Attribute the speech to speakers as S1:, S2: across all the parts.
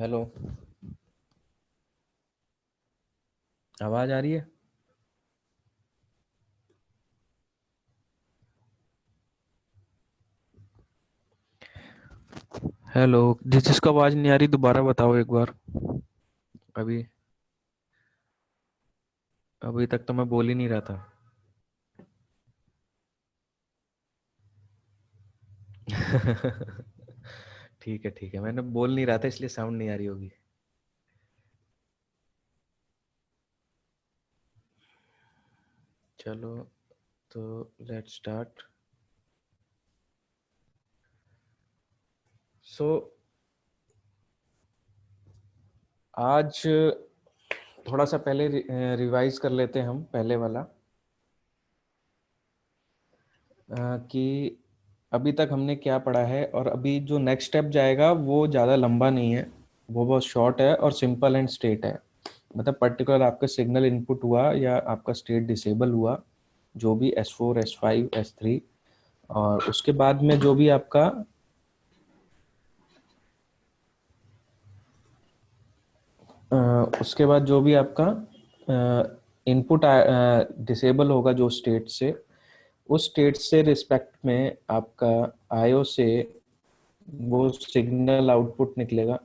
S1: Hello. आवाज आ रही है? हेलो। जिसको आवाज नहीं आ रही दोबारा बताओ एक बार। अभी अभी तक तो मैं बोल ही नहीं रहा था। ठीक है, मैंने बोल नहीं रहा था इसलिए साउंड नहीं आ रही होगी। चलो, तो लेट्स स्टार्ट। सो आज थोड़ा सा पहले रिवाइज कर लेते हैं हम पहले वाला, कि अभी तक हमने क्या पढ़ा है, और अभी जो नेक्स्ट स्टेप जाएगा वो ज़्यादा लंबा नहीं है, वो बहुत शॉर्ट है और सिंपल एंड स्ट्रेट है। मतलब पर्टिकुलर आपका सिग्नल इनपुट हुआ या आपका स्टेट डिसेबल हुआ, जो भी S4 S5 S3, और उसके बाद में जो भी आपका उसके बाद जो भी आपका इनपुट डिसेबल होगा जो स्टेट से, उस स्टेट से रिस्पेक्ट में आपका आईओ से वो सिग्नल आउटपुट निकलेगा।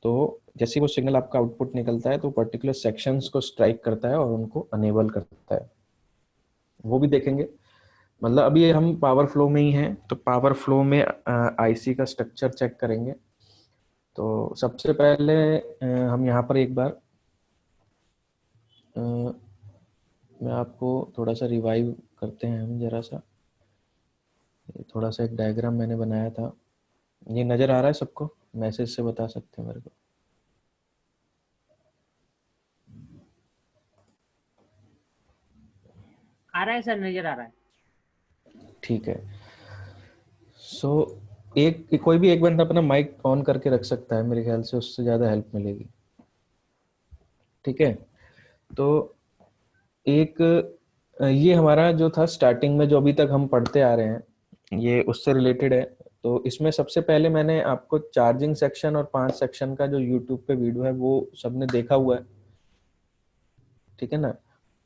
S1: तो जैसे ही वो सिग्नल आपका आउटपुट निकलता है तो पर्टिकुलर सेक्शंस को स्ट्राइक करता है और उनको अनेबल करता है, वो भी देखेंगे। मतलब अभी हम पावर फ्लो में ही हैं, तो पावर फ्लो में आईसी का स्ट्रक्चर चेक करेंगे। तो सबसे पहले हम यहाँ पर एक बार मैं आपको थोड़ा सा रिवाइव करते हैं हम जरा सा। थोड़ा सा एक डायग्राम मैंने बनाया था, ये नज़र आ रहा है सबको? मैसेज से बता सकते हैं मेरे को।
S2: आ रहा है सर, नजर आ रहा है।
S1: ठीक है। सो एक कोई भी एक बंदा अपना माइक ऑन करके रख सकता है, मेरे ख्याल से उससे ज़्यादा हेल्प मिलेगी। ठीक है। तो एक ये हमारा जो था स्टार्टिंग में, जो अभी तक हम पढ़ते आ रहे हैं, ये उससे रिलेटेड है। तो इसमें सबसे पहले मैंने आपको चार्जिंग सेक्शन और 5 सेक्शन का जो यूट्यूब पे वीडियो है वो सबने देखा हुआ है, ठीक है ना।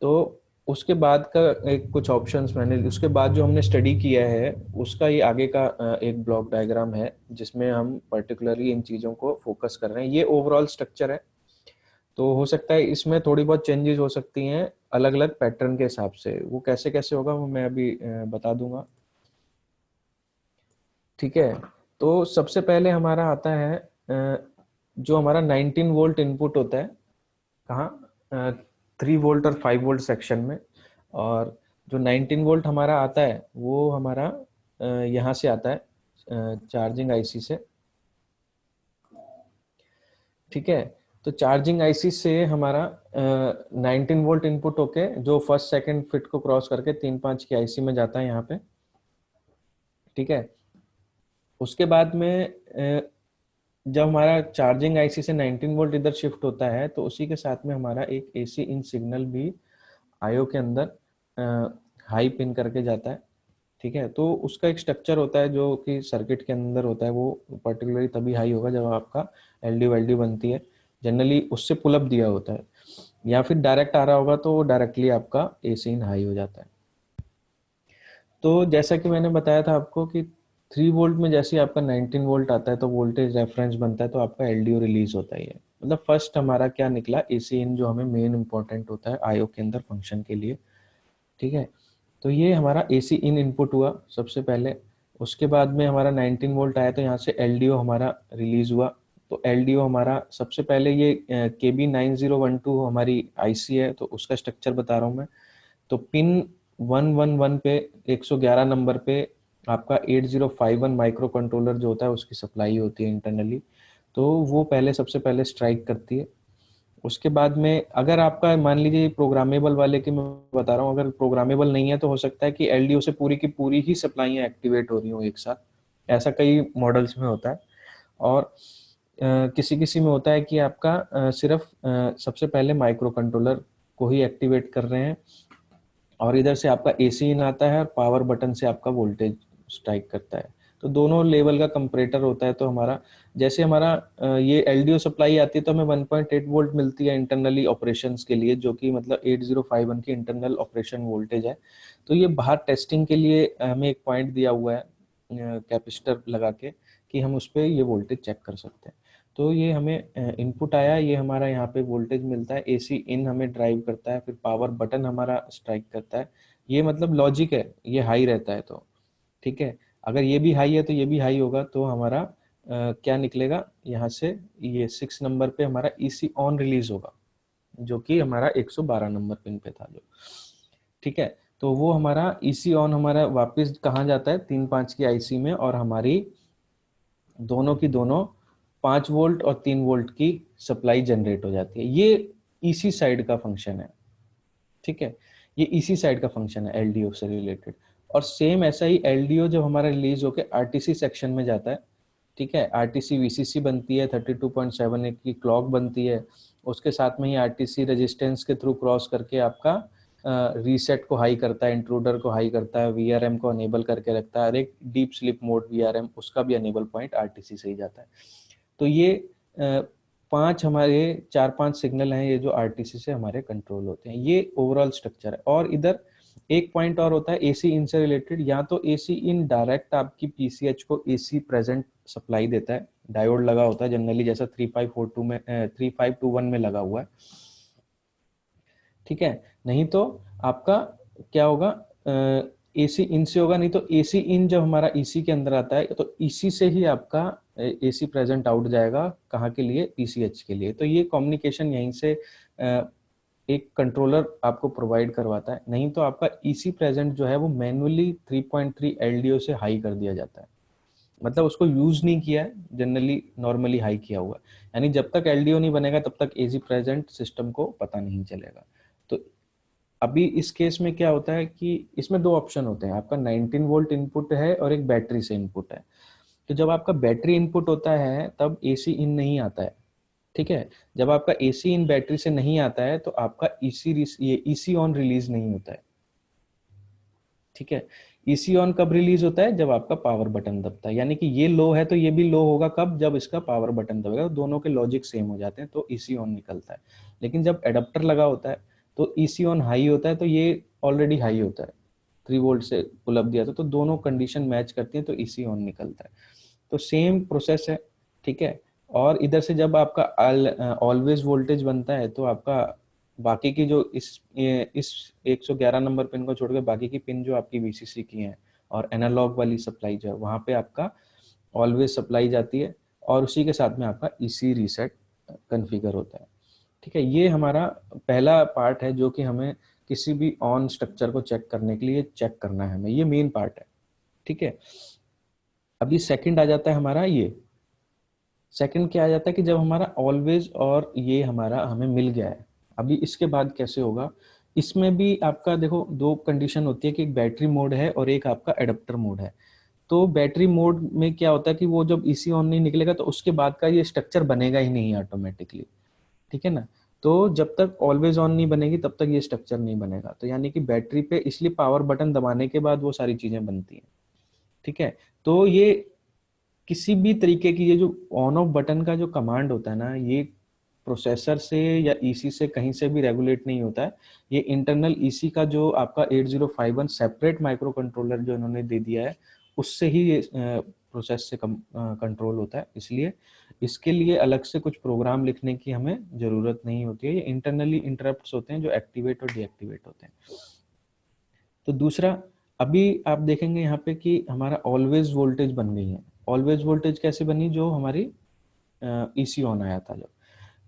S1: तो उसके बाद का एक कुछ ऑप्शंस मैंने, उसके बाद जो हमने स्टडी किया है उसका ये आगे का एक ब्लॉक डायग्राम है, जिसमें हम पर्टिकुलरली इन चीज़ों को फोकस कर रहे हैं। ये ओवरऑल स्ट्रक्चर है। तो हो सकता है इसमें थोड़ी बहुत चेंजेस हो सकती हैं अलग अलग पैटर्न के हिसाब से, वो कैसे कैसे होगा वो मैं अभी बता दूंगा। ठीक है। तो सबसे पहले हमारा आता है जो हमारा 19 वोल्ट इनपुट होता है, कहाँ? 3 वोल्ट और 5 वोल्ट सेक्शन में। और जो 19 वोल्ट हमारा आता है वो हमारा यहाँ से आता है, चार्जिंग आईसी से। ठीक है। तो चार्जिंग आईसी से हमारा 19 वोल्ट इनपुट होके जो फर्स्ट सेकंड फिट को क्रॉस करके 3 5 की आईसी में जाता है यहाँ पे। ठीक है। उसके बाद में जब हमारा चार्जिंग आईसी से 19 वोल्ट इधर शिफ्ट होता है तो उसी के साथ में हमारा एक एसी इन सिग्नल भी आईओ के अंदर हाई पिन करके जाता है। ठीक है। तो उसका एक स्ट्रक्चर होता है जो कि सर्किट के अंदर होता है, वो पर्टिकुलरली तभी हाई होगा जब आपका एलडी वेलडी बनती है। जनरली उससे पुलअप दिया होता है, या फिर डायरेक्ट आ रहा होगा तो डायरेक्टली आपका एसी इन हाई हो जाता है। तो जैसा कि मैंने बताया था आपको कि 3 वोल्ट में जैसे ही आपका 19 वोल्ट आता है तो वोल्टेज रेफरेंस बनता है, तो आपका एलडीओ रिलीज होता ही है। मतलब फर्स्ट हमारा क्या निकला, एसी इन, जो हमें मेन इंपॉर्टेंट होता है आईओ के अंदर फंक्शन के लिए। ठीक है। तो ये हमारा एसी इन इनपुट हुआ सबसे पहले। उसके बाद में हमारा 19 वोल्ट आया तो यहाँ से एलडीओ हमारा रिलीज हुआ। तो एलडीओ हमारा सबसे पहले ये KB9012 हमारी आईसी है, तो उसका स्ट्रक्चर बता रहा हूँ मैं। तो पिन 111 पे, 111 नंबर पे आपका 8051 माइक्रो कंट्रोलर जो होता है उसकी सप्लाई होती है इंटरनली। तो वो पहले सबसे पहले स्ट्राइक करती है। उसके बाद में अगर आपका मान लीजिए प्रोग्रामेबल वाले की मैं बता रहा हूँ, अगर प्रोग्रामेबल नहीं है तो हो सकता है कि एलडीओ से पूरी की पूरी ही सप्लाईयाँ एक्टिवेट हो रही हो एक साथ। ऐसा कई मॉडल्स में होता है। और किसी किसी में होता है कि आपका सिर्फ सबसे पहले माइक्रो कंट्रोलर को ही एक्टिवेट कर रहे हैं, और इधर से आपका एसी इन आता है और पावर बटन से आपका वोल्टेज स्ट्राइक करता है। तो दोनों लेवल का कंपरेटर होता है। तो हमारा जैसे हमारा ये एलडीओ सप्लाई आती है तो हमें 1.8 वोल्ट मिलती है इंटरनली ऑपरेशंस के लिए, जो कि मतलब 8051 की इंटरनल ऑपरेशन वोल्टेज है। तो ये बाहर टेस्टिंग के लिए हमें एक पॉइंट दिया हुआ है कैपेसिटर लगा के, कि हम उस पर ये वोल्टेज चेक कर सकते हैं। तो ये हमें इनपुट आया, ये हमारा यहाँ पे वोल्टेज मिलता है, एसी इन हमें ड्राइव करता है, फिर पावर बटन हमारा स्ट्राइक करता है। ये मतलब लॉजिक है, ये हाई रहता है तो ठीक है। अगर ये भी हाई है तो ये भी हाई होगा, तो हमारा क्या निकलेगा यहाँ से, ये 6 नंबर पे हमारा ईसी ऑन रिलीज होगा, जो कि हमारा 112 नंबर पिन पे था जो, ठीक है। तो वो हमारा ईसी ऑन हमारा वापस कहाँ जाता है, 3-5 की आईसी में, और हमारी दोनों की दोनों 5 वोल्ट और 3 वोल्ट की सप्लाई जनरेट हो जाती है। ये ईसी साइड का फंक्शन है, ठीक है। ये ईसी साइड का फंक्शन है एलडीओ से रिलेटेड। और सेम ऐसा ही एलडीओ जब हमारा रिलीज होकर आरटीसी सेक्शन में जाता है, ठीक है, आरटीसी वीसीसी बनती है, 32.78 की क्लॉक बनती है, उसके साथ में ही आरटीसी रेजिस्टेंस के थ्रू क्रॉस करके आपका रीसेट को हाई करता है, इंट्रूडर को हाई करता है, वीआरएम को अनेबल करके रखता है, और एक डीप स्लीप मोड वीआरएम, उसका भी अनेबल पॉइंट आरटीसी से ही जाता है। तो ये पांच हमारे 4-5 सिग्नल हैं ये जो आरटीसी से हमारे कंट्रोल होते हैं। ये ओवरऑल स्ट्रक्चर है। और इधर एक पॉइंट और होता है एसी इन से रिलेटेड। या तो एसी इन डायरेक्ट आपकी पीसीएच को एसी प्रेजेंट सप्लाई देता है, डायोड लगा होता है जनरली, जैसा 3542 में 3521 में लगा हुआ है, ठीक है। नहीं तो आपका क्या होगा, एसी इन से होगा। नहीं तो एसी इन जब हमारा ईसी के अंदर आता है तो ईसी से ही आपका एसी प्रेजेंट आउट जाएगा, कहाँ के लिए, पीसीएच के लिए। तो ये कम्युनिकेशन यहीं से एक कंट्रोलर आपको प्रोवाइड करवाता है। नहीं तो आपका ईसी प्रेजेंट जो है वो मैन्युअली 3.3 एलडीओ से हाई कर दिया जाता है, मतलब उसको यूज नहीं किया है, जनरली नॉर्मली हाई किया हुआ है। यानी जब तक एलडीओ नहीं बनेगा तब तक एसी प्रेजेंट सिस्टम को पता नहीं चलेगा। तो अभी इस केस में क्या होता है कि इसमें दो ऑप्शन होते हैं, आपका 19 वोल्ट इनपुट है और एक बैटरी से इनपुट है। तो जब आपका बैटरी इनपुट होता है तब एसी इन नहीं आता है, ठीक है। जब आपका एसी इन बैटरी से नहीं आता है तो आपका ईसी ऑन रिलीज नहीं होता है, ठीक है। ईसी ऑन कब रिलीज होता है, जब आपका पावर बटन दबता है। यानी कि ये लो है तो ये भी लो होगा कब, जब इसका पावर बटन दबेगा। तो दोनों के लॉजिक सेम हो जाते हैं तो ईसी ऑन निकलता है। लेकिन जब एडाप्टर लगा होता है तो ईसी ऑन हाई होता है, तो ये ऑलरेडी हाई होता है, 3 वोल्ट से पुल अप दिया था, तो दोनों कंडीशन मैच करती है तो ईसी ऑन निकलता है। तो सेम प्रोसेस है, ठीक है। और इधर से जब आपका ऑलवेज वोल्टेज बनता है तो आपका बाकी की जो इस 111 नंबर पिन को छोड़कर बाकी की पिन जो आपकी वीसीसी की हैं और एनालॉग वाली सप्लाई जो है वहां पे आपका ऑलवेज सप्लाई जाती है, और उसी के साथ में आपका ईसी रीसेट कॉन्फ़िगर होता है, ठीक है। ये हमारा पहला पार्ट है जो कि हमें किसी भी ऑन स्ट्रक्चर को चेक करने के लिए चेक करना है हमें, ये मेन पार्ट है, ठीक है। अभी सेकंड आ जाता है हमारा, ये सेकंड क्या आ जाता है कि जब हमारा ऑलवेज और ये हमारा हमें मिल गया है, अभी इसके बाद कैसे होगा। इसमें भी आपका देखो दो कंडीशन होती है कि एक बैटरी मोड है और एक आपका एडाप्टर मोड है। तो बैटरी मोड में क्या होता है कि वो जब ईसी ऑन नहीं निकलेगा तो उसके बाद का ये स्ट्रक्चर बनेगा ही नहीं ऑटोमेटिकली, ठीक है ना। तो जब तक ऑलवेज ऑन नहीं बनेगी तब तक ये स्ट्रक्चर नहीं बनेगा। तो यानी कि बैटरी पे इसलिए पावर बटन दबाने के बाद वो सारी चीजें बनती हैं, ठीक है। तो ये किसी भी तरीके की ये जो ऑन ऑफ बटन का जो कमांड होता है ना, ये प्रोसेसर से या ईसी से कहीं से भी रेगुलेट नहीं होता है। ये इंटरनल ईसी का जो आपका 8051 सेपरेट माइक्रो कंट्रोलर जो इन्होंने दे दिया है उससे ही ये प्रोसेस से कंट्रोल होता है। इसलिए इसके लिए अलग से कुछ प्रोग्राम लिखने की हमें जरूरत नहीं होती है। ये इंटरनली इंटरप्ट्स होते हैं जो एक्टिवेट और डीएक्टिवेट होते हैं। तो दूसरा, अभी आप देखेंगे यहाँ पे कि हमारा ऑलवेज वोल्टेज बन गई है। ऑलवेज वोल्टेज कैसे बनी, जो हमारी ईसी ऑन आया था जब।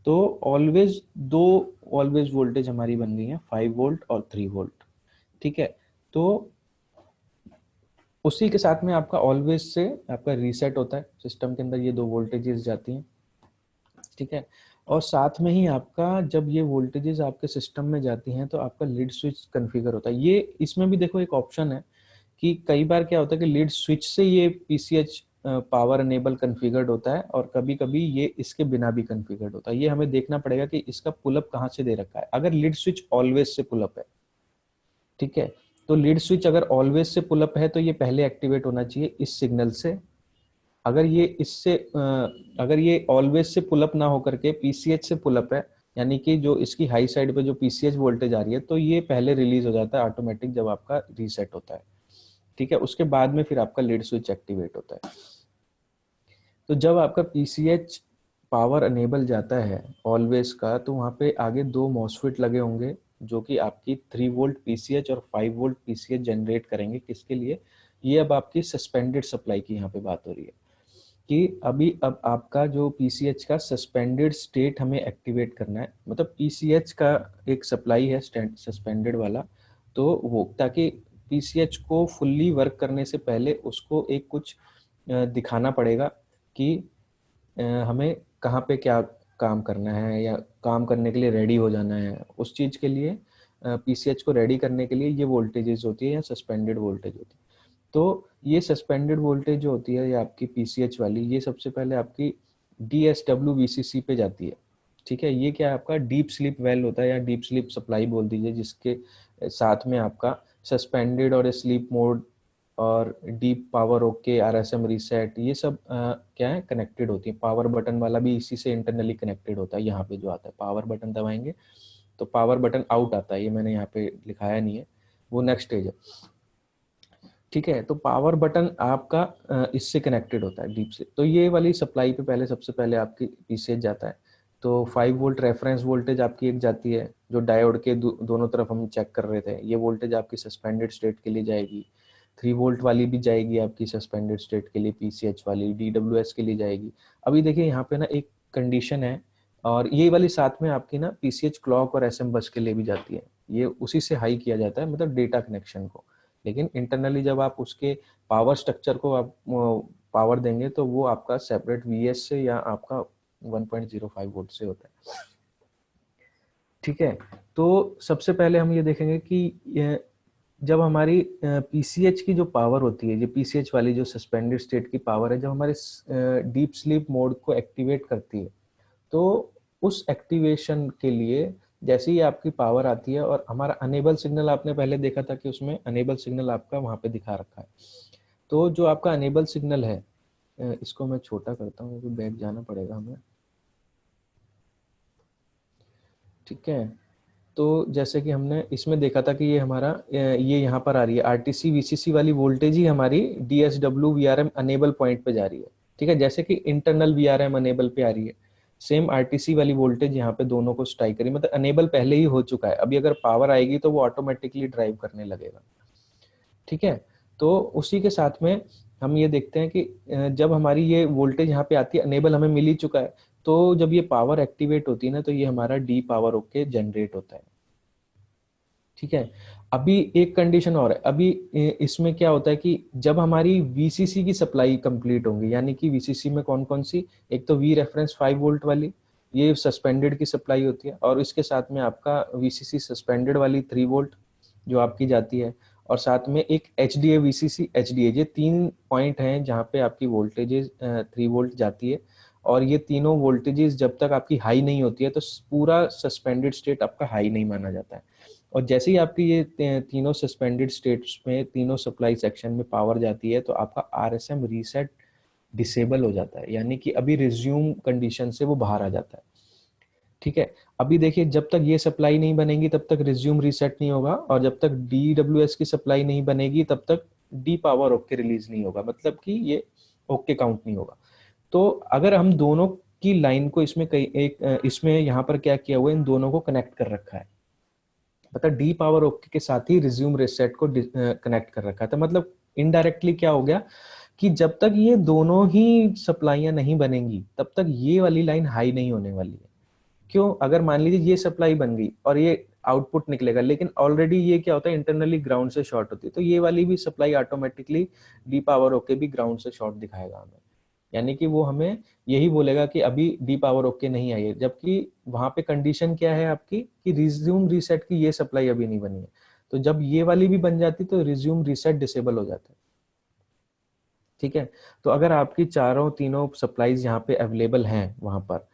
S1: तो ऑलवेज दो ऑलवेज वोल्टेज हमारी बन गई है, 5 वोल्ट और 3 वोल्ट, ठीक है। तो उसी के साथ में आपका ऑलवेज से आपका रीसेट होता है सिस्टम के अंदर, ये दो वोल्टेजेस जाती हैं, ठीक है। और साथ में ही आपका जब ये वोल्टेजेस आपके सिस्टम में जाती हैं तो आपका लीड स्विच कॉन्फ़िगर होता है। ये इसमें भी देखो एक ऑप्शन है कि कई बार क्या होता है कि लीड स्विच से ये पीसीएच पावर एनेबल कॉन्फ़िगर्ड होता है और कभी कभी ये इसके बिना भी कॉन्फ़िगर्ड होता है। ये हमें देखना पड़ेगा कि इसका पुल अप कहाँ से दे रखा है। अगर lead switch always say pull up है, ठीक है, तो लीड स्विच अगर ऑलवेज से पुल अप है तो ये पहले एक्टिवेट होना चाहिए इस सिग्नल से। अगर ये इससे अगर ये ऑलवेज से पुल अप ना होकर के पीसीएच से पुल अप है, यानी कि जो इसकी हाई साइड पे जो पीसीएच वोल्टेज आ रही है, तो ये पहले रिलीज हो जाता है ऑटोमेटिक जब आपका रीसेट होता है। ठीक है, उसके बाद में फिर आपका लीड स्विच एक्टिवेट होता है। तो जब आपका पीसीएच पावर अनेबल जाता है ऑलवेज का, तो वहाँ पे आगे दो मॉसफेट लगे होंगे जो कि आपकी 3 वोल्ट पीसीएच और 5 वोल्ट पीसीएच जनरेट करेंगे। किसके लिए? ये अब आपकी सस्पेंडेड सप्लाई की यहाँ पे बात हो रही है कि अभी अब आपका जो पीसीएच का सस्पेंडेड स्टेट हमें एक्टिवेट करना है। मतलब पीसीएच का एक सप्लाई है सस्पेंडेड वाला, तो वो ताकि पीसीएच को फुल्ली वर्क करने से पहले उसको एक कुछ दिखाना पड़ेगा कि हमें कहाँ पे क्या काम करना है या काम करने के लिए रेडी हो जाना है। उस चीज़ के लिए पीसीएच को रेडी करने के लिए ये वोल्टेजेस होती है या सस्पेंडेड वोल्टेज होती है। तो ये सस्पेंडेड वोल्टेज जो होती है या आपकी पीसीएच वाली, ये सबसे पहले आपकी डीएसडब्ल्यू वीसीसी पे जाती है। ठीक है, ये क्या है आपका डीप स्लीप वेल होता है या डीप स्लीप सप्लाई बोल दीजिए, जिसके साथ में आपका सस्पेंडेड और स्लीप मोड और deep power okay RSM reset ये सब क्या है कनेक्टेड होती है। पावर बटन वाला भी इसी से इंटरनली कनेक्टेड होता है। यहाँ पे जो आता है पावर बटन दबाएंगे तो पावर बटन आउट आता है, ये मैंने यहाँ पे लिखाया नहीं है, वो नेक्स्ट स्टेज है। ठीक है, तो पावर बटन आपका इससे कनेक्टेड होता है डीप से। तो ये वाली सप्लाई पे पहले सबसे पहले आपकी पीसीएच जाता है। तो 5 वोल्ट रेफरेंस वोल्टेज आपकी एक जाती है जो डायोड के दोनों तरफ हम चेक कर रहे थे। ये वोल्टेज आपकी सस्पेंडेड स्टेट के लिए जाएगी। 3 वोल्ट वाली भी जाएगी आपकी सस्पेंडेड स्टेट के लिए, पीसीएच वाली डीडब्ल्यूएस के लिए जाएगी। अभी देखिए यहाँ पे ना एक कंडीशन है, और ये वाली साथ में आपकी ना पीसीएच क्लॉक और एसएम बस के लिए भी जाती है। ये उसी से हाई किया जाता है, मतलब डेटा कनेक्शन को। लेकिन इंटरनली जब आप उसके पावर स्ट्रक्चर को आप पावर देंगे तो वो आपका सेपरेट वीएस से या आपका 1.05 वोल्ट से होता है। ठीक है, तो सबसे पहले हम ये देखेंगे कि जब हमारी पीसीएच की जो पावर होती है, ये पीसीएच वाली जो सस्पेंडेड स्टेट की पावर है, जब हमारे डीप स्लीप मोड को एक्टिवेट करती है, तो उस एक्टिवेशन के लिए जैसे ही आपकी पावर आती है और हमारा अनेबल सिग्नल, आपने पहले देखा था कि उसमें अनेबल सिग्नल आपका वहां पे दिखा रखा है। तो जो आपका अनेबल सिग्नल है, इसको मैं छोटा करता हूँ क्योंकि बैक जाना पड़ेगा हमें। ठीक है, तो जैसे कि हमने इसमें देखा था कि ये हमारा ये यहाँ पर आ रही है आरटीसी वीसीसी वाली वोल्टेज ही हमारी डीएसडब्ल्यू वीआरएम अनेबल पॉइंट पे जा रही है। ठीक है, जैसे कि इंटरनल वीआरएम अनेबल पे आ रही है, सेम आरटीसी वाली वोल्टेज यहाँ पे दोनों को स्ट्राइक करी, मतलब अनेबल पहले ही हो चुका है। अभी अगर पावर आएगी तो वो ऑटोमेटिकली ड्राइव करने लगेगा। ठीक है, तो उसी के साथ में हम ये देखते हैं कि जब हमारी ये वोल्टेज यहाँ पे आती है, अनेबल हमें मिल ही चुका है, तो जब ये पावर एक्टिवेट होती है ना, तो ये हमारा डी पावर ओके जनरेट होता है। ठीक है, अभी एक कंडीशन और है। अभी इसमें क्या होता है कि जब हमारी वीसीसी की सप्लाई कंप्लीट होंगी, यानी कि वीसीसी में कौन कौन सी, एक तो वी रेफरेंस 5 वोल्ट वाली, ये सस्पेंडेड की सप्लाई होती है, और इसके साथ में आपका वीसीसी सस्पेंडेड वाली 3 वोल्ट जो आपकी जाती है, और साथ में एक H D A VCC H D A, ये 3 पॉइंट हैं जहाँ पे आपकी वोल्टेजेस 3 वोल्ट जाती है। और ये तीनों वोल्टेजेस जब तक आपकी हाई नहीं होती है तो पूरा सस्पेंडेड स्टेट आपका हाई नहीं माना जाता है। और जैसे ही आपकी ये तीनों सस्पेंडेड स्टेट्स में, तीनों सप्लाई सेक्शन में पावर जाती है, तो आपका आरएसएम रीसेट डिसेबल हो जाता है, यानी कि अभी रिज्यूम कंडीशन से वो बाहर आ जाता है। ठीक है, अभी देखिए जब तक ये सप्लाई नहीं बनेगी तब तक रिज्यूम रीसेट नहीं होगा, और जब तक डीडब्ल्यूएस की सप्लाई नहीं बनेगी तब तक डी पावर ओके रिलीज नहीं होगा, मतलब कि ये ओके काउंट नहीं होगा। तो अगर हम दोनों की लाइन को इसमें कई एक इसमें यहाँ पर क्या किया हुआ है, इन दोनों को कनेक्ट कर रखा है, मतलब डी पावर ओके के साथ ही रिज्यूम रीसेट को कनेक्ट कर रखा था। मतलब इनडायरेक्टली क्या हो गया कि जब तक ये दोनों ही सप्लाईयां नहीं बनेंगी तब तक ये वाली लाइन हाई नहीं होने वाली है। क्यों? अगर मान लीजिए ये सप्लाई बन गई और ये आउटपुट निकलेगा, लेकिन ऑलरेडी ये क्या होता है इंटरनली ग्राउंड से शॉर्ट होती है, तो ये वाली भी supply automatically D power okay भी ग्राउंड से शॉर्ट दिखाएगा हमें, यानी कि वो हमें यही बोलेगा कि अभी डी पावर ओके नहीं आई है, जबकि वहां पे कंडीशन क्या है आपकी कि रिज्यूम रीसेट की ये सप्लाई अभी नहीं बनी है। तो जब ये वाली भी बन जाती तो रिज्यूम रीसेट डिसेबल हो जाता है। ठीक है, तो अगर आपकी चारों तीनों सप्लाईज यहाँ पे अवेलेबल हैं वहां पर,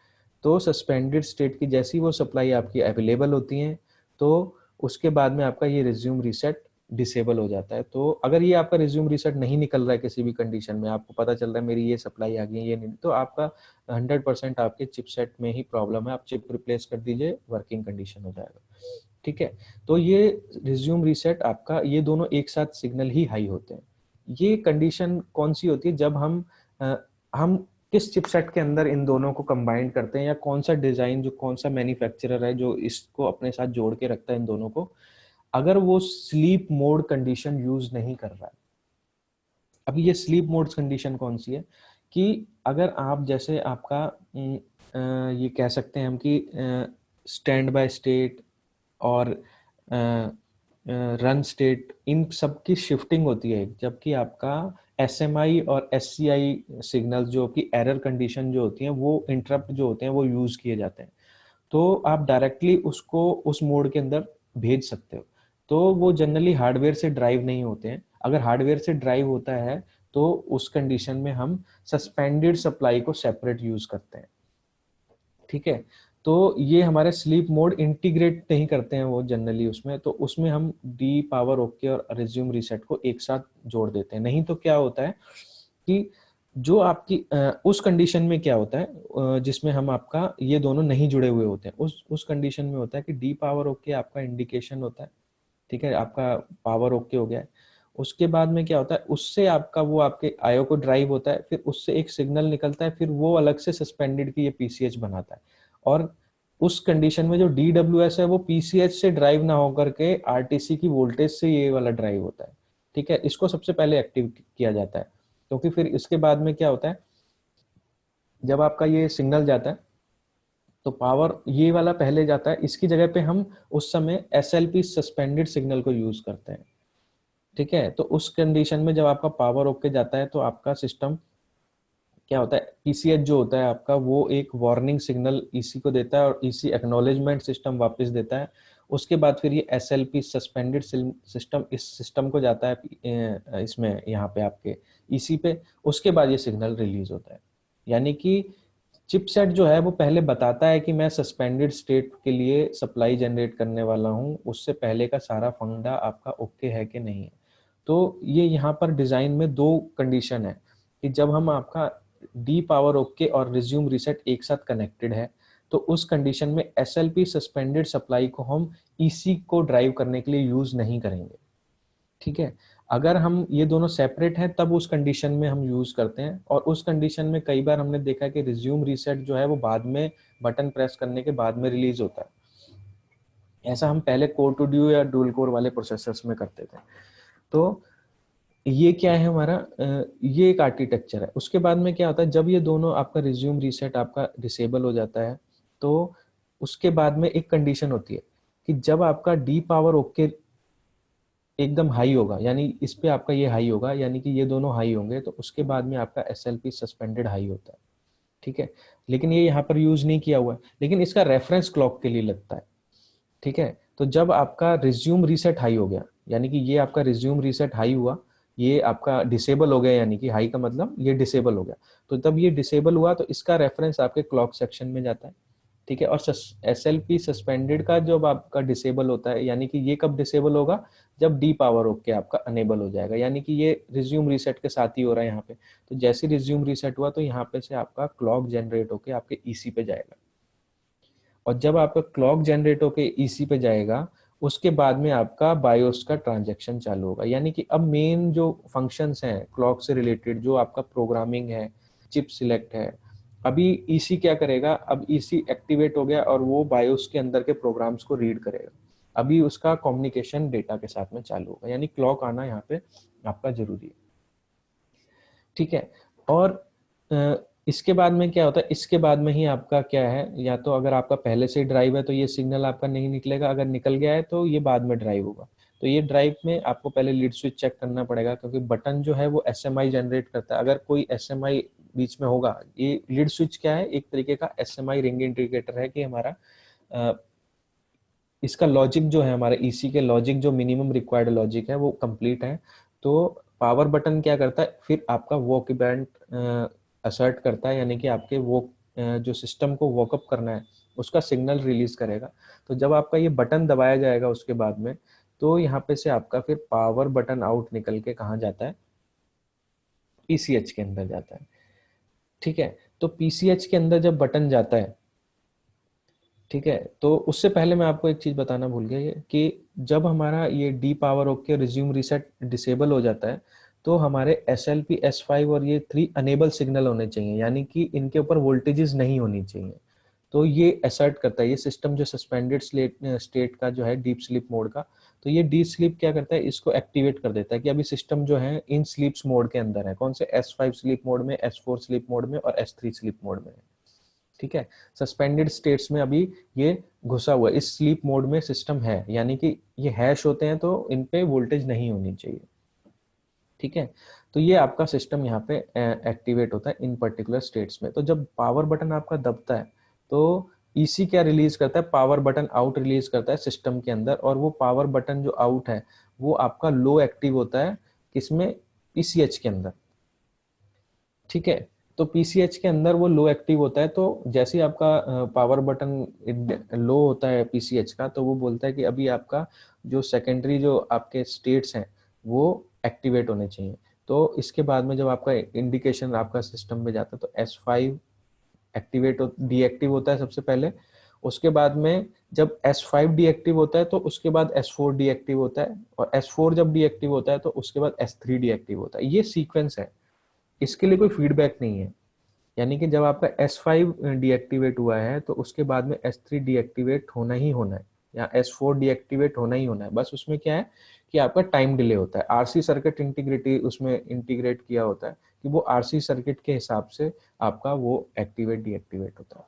S1: तो सस्पेंडेड स्टेट की जैसी वो सप्लाई आपकी अवेलेबल होती हैं, तो उसके बाद में आपका ये रिज्यूम रीसेट डिसेबल हो जाता है। तो अगर ये आपका रिज्यूम रीसेट नहीं निकल रहा है किसी भी कंडीशन में, आपको पता चल रहा है मेरी ये सप्लाई आ गई है, ये नहीं, तो आपका 100% आपके चिपसेट में ही प्रॉब्लम है, आप चिप रिप्लेस कर दीजिए, वर्किंग कंडीशन हो जाएगा। ठीक है, तो ये रिज्यूम रीसेट आपका, ये दोनों एक साथ सिग्नल ही हाई होते हैं। ये कंडीशन कौन सी होती है, जब हम किस चिपसेट के अंदर इन दोनों को कंबाइन करते हैं, या कौन सा डिजाइन, जो कौन सा मैन्युफैक्चरर है जो इसको अपने साथ जोड़ के रखता है इन दोनों को, अगर वो स्लीप मोड कंडीशन यूज नहीं कर रहा है। अभी ये स्लीप मोड कंडीशन कौन सी है, कि अगर आप जैसे आपका ये कह सकते हैं हम कि स्टैंड बाय स्टेट और रन स्टेट, इन सब की शिफ्टिंग होती है, जबकि आपका SMI और SCI सिग्नल जो कि एरर कंडीशन जो होती हैं, वो इंटरप्ट जो होते हैं वो यूज किए जाते हैं। तो आप डायरेक्टली उसको उस मोड के अंदर भेज सकते हो। तो वो जनरली हार्डवेयर से ड्राइव नहीं होते हैं। अगर हार्डवेयर से ड्राइव होता है तो उस कंडीशन में हम सस्पेंडेड सप्लाई को सेपरेट यूज करते हैं। ठीक है, तो ये हमारे स्लीप मोड इंटीग्रेट नहीं करते हैं वो जनरली उसमें, तो उसमें हम डी पावर ओके और रिज्यूम रीसेट को एक साथ जोड़ देते हैं। नहीं तो क्या होता है कि जो आपकी उस कंडीशन में क्या होता है, जिसमें हम आपका ये दोनों नहीं जुड़े हुए होते हैं, उस कंडीशन में होता है कि डी पावर ओके आपका इंडिकेशन होता है। ठीक है, आपका पावर ओके हो गया है। उसके बाद में क्या होता है, उससे आपका वो आपके आईओ को ड्राइव होता है, फिर उससे एक सिग्नल निकलता है, फिर वो अलग से सस्पेंडेड की ये पीसीएच बनाता है। और उस कंडीशन में जो डीडब्ल्यूएस है वो पीसीएच से ड्राइव ना होकर के आरटीसी की वोल्टेज से ये वाला ड्राइव होता है। ठीक है, इसको सबसे पहले एक्टिव किया जाता है, क्योंकि फिर इसके बाद में क्या होता है, जब आपका ये सिग्नल जाता है तो पावर ये वाला पहले जाता है, इसकी जगह पे हम उस समय एसएलपी सस्पेंडेड सिग्नल को यूज करते हैं। ठीक है, तो उस कंडीशन में जब आपका पावर ओके जाता है तो आपका सिस्टम क्या होता है, पीसीएच जो होता है आपका, वो एक वार्निंग सिग्नल ईसी को देता है और ईसी एक्नॉलेजमेंट सिस्टम वापस देता है। उसके बाद फिर ये एसएलपी सस्पेंडेड सिस्टम इस सिस्टम को जाता है इसमें यहाँ पे आपके ईसी पे। उसके बाद ये सिग्नल रिलीज होता है। यानी कि चिपसेट जो है वो पहले बताता है कि मैं सस्पेंडेड स्टेट के लिए सप्लाई जनरेट करने वाला हूँ, उससे पहले का सारा फंडा आपका ओके है कि नहीं है। तो ये यहाँ पर डिजाइन में दो कंडीशन है, कि जब हम आपका डी पावर ओके और रिज्यूम रीसेट एक साथ कनेक्टेड है, तो उस कंडीशन में एसएलपी सस्पेंडेड सप्लाई को हम ईसी को ड्राइव करने के लिए यूज नहीं करेंगे। ठीक है, अगर हम ये दोनों सेपरेट हैं तब उस कंडीशन में हम यूज करते हैं। और उस कंडीशन में कई बार हमने देखा कि रिज्यूम रीसेट जो है वो बाद में बटन प्रेस करने के बाद में रिलीज होता है। ऐसा हम पहले कोर टू ड्यू या डुअल कोर वाले प्रोसेसर्स में करते थे। तो ये क्या है हमारा, ये एक आर्किटेक्चर है। उसके बाद में क्या होता है, जब ये दोनों आपका रिज्यूम रीसेट आपका डिसेबल हो जाता है, तो उसके बाद में एक कंडीशन होती है कि जब आपका डी पावर ओके एकदम हाई होगा, यानी इस पे आपका ये हाई होगा, यानी कि ये दोनों हाई होंगे, तो उसके बाद में आपका एसएलपी सस्पेंडेड हाई होता है। ठीक है, लेकिन ये यहाँ पर यूज नहीं किया हुआ है, लेकिन इसका रेफरेंस क्लॉक के लिए लगता है। ठीक है, तो जब आपका रिज्यूम रीसेट हाई हो गया, यानी कि ये आपका रिज्यूम रीसेट हाई हुआ, ये आपका डिसेबल हो गया, यानी कि हाई का मतलब ये डिसेबल हो गया, तो तब ये डिसेबल हुआ तो इसका रेफरेंस आपके क्लॉक सेक्शन में जाता है। ठीक है, और एसएलपी सस्पेंडेड का जब आपका डिसेबल होता है, यानी कि ये कब डिसेबल होगा, जब डी पावर ओके आपका अनेबल हो जाएगा, यानी कि ये रिज्यूम रीसेट के साथ ही हो रहा है यहाँ पे। तो जैसे रिज्यूम रीसेट हुआ तो यहाँ पे से आपका क्लॉक जनरेट होके आपके ईसी पे जाएगा, और जब आपका क्लॉक जनरेट होके ईसी पे जाएगा, उसके बाद में आपका बायोस का ट्रांजैक्शन चालू होगा। यानी कि अब मेन जो फंक्शंस हैं क्लॉक से रिलेटेड, जो आपका प्रोग्रामिंग है, चिप सिलेक्ट है, अभी ईसी क्या करेगा, अब ईसी एक्टिवेट हो गया और वो बायोस के अंदर के प्रोग्राम्स को रीड करेगा। अभी उसका कम्युनिकेशन डेटा के साथ में चालू होगा, यानी क्लॉक आना यहाँ पे आपका जरूरी है। ठीक है, और इसके बाद में क्या होता है, इसके बाद में ही आपका क्या है, या तो अगर आपका पहले से ड्राइव है तो ये सिग्नल आपका नहीं निकलेगा, अगर निकल गया है तो ये बाद में ड्राइव होगा। तो ये ड्राइव में आपको पहले लीड स्विच चेक करना पड़ेगा, क्योंकि बटन जो है वो एसएमआई जनरेट करता है। अगर कोई एसएमआई बीच में होगा, ये लीड स्विच क्या है, एक तरीके का एसएमआई रिंग इंडिकेटर है कि हमारा इसका लॉजिक जो है, हमारे ईसी के लॉजिक जो मिनिमम रिक्वायर्ड लॉजिक है वो कंप्लीट है। तो पावर बटन क्या करता है, फिर आपका वॉक इवेंट असर्ट करता है, यानी कि आपके वो जो सिस्टम को वॉकअप करना है उसका सिग्नल रिलीज करेगा। तो जब आपका ये बटन दबाया जाएगा उसके बाद में, तो यहाँ पे से आपका फिर पावर बटन आउट निकल के कहाँ जाता है, पीसीएच के अंदर जाता है। ठीक है, तो पीसीएच के अंदर जब बटन जाता है, ठीक है, तो उससे पहले मैं आपको एक चीज बताना भूल गया ये कि जब हमारा ये D power okay resume reset disable हो जाता है, तो हमारे S L P S five और ये 3 अनेबल सिग्नल होने चाहिए, यानी कि इनके ऊपर वोल्टेजेस नहीं होनी चाहिए। तो ये असर्ट करता है ये सिस्टम जो सस्पेंडेड स्टेट का जो है डीप स्लीप मोड का, तो ये डीप स्लीप क्या करता है, इसको एक्टिवेट कर देता है कि अभी सिस्टम जो है इन स्लीप्स मोड के अंदर है। कौन से, S5 स्लीप मोड में, S4 स्लीप मोड में और S3 स्लीप मोड में है। ठीक है, सस्पेंडेड स्टेट्स में अभी ये घुसा हुआ है, इस स्लीप मोड में सिस्टम है, यानी कि ये हैश होते हैं तो इन पे वोल्टेज नहीं होनी चाहिए। ठीक है, तो ये आपका सिस्टम यहाँ पे एक्टिवेट होता है इन पर्टिकुलर स्टेट्स में। तो जब पावर बटन आपका दबता है तो ईसी क्या रिलीज करता है, पावर बटन आउट रिलीज करता है सिस्टम के अंदर, और वो पावर बटन जो आउट है वो आपका लो एक्टिव होता है किसमें, पीसीएच के अंदर। ठीक है, तो पीसीएच के अंदर वो लो एक्टिव होता है, तो जैसे ही आपका पावर बटन लो होता है पीसीएच का, तो वो बोलता है कि अभी आपका जो सेकेंडरी जो आपके स्टेट्स हैं वो एक्टिवेट होने चाहिए। तो इसके बाद में जब आपका इंडिकेशन आपका सिस्टम में जाता है तो S5 एक्टिवेट डीएक्टिव होता है सबसे पहले। उसके बाद में जब S5 डीएक्टिव होता है तो उसके बाद S4 डीएक्टिव होता है, और S4 जब डीएक्टिव होता है तो उसके बाद S3 डीएक्टिव होता है। ये सीक्वेंस है, इसके लिए कोई फीडबैक नहीं है। यानी कि जब आपका S5 डीएक्टिवेट हुआ है तो उसके बाद में S3 डीएक्टिवेट होना ही होना है, या S4 डीएक्टिवेट होना ही होना है। बस उसमें क्या है कि आपका टाइम डिले होता है, आरसी सर्किट इंटीग्रिटी उसमें इंटीग्रेट किया होता है कि वो आरसी सर्किट के हिसाब से आपका वो एक्टिवेट डीएक्टिवेट होता है।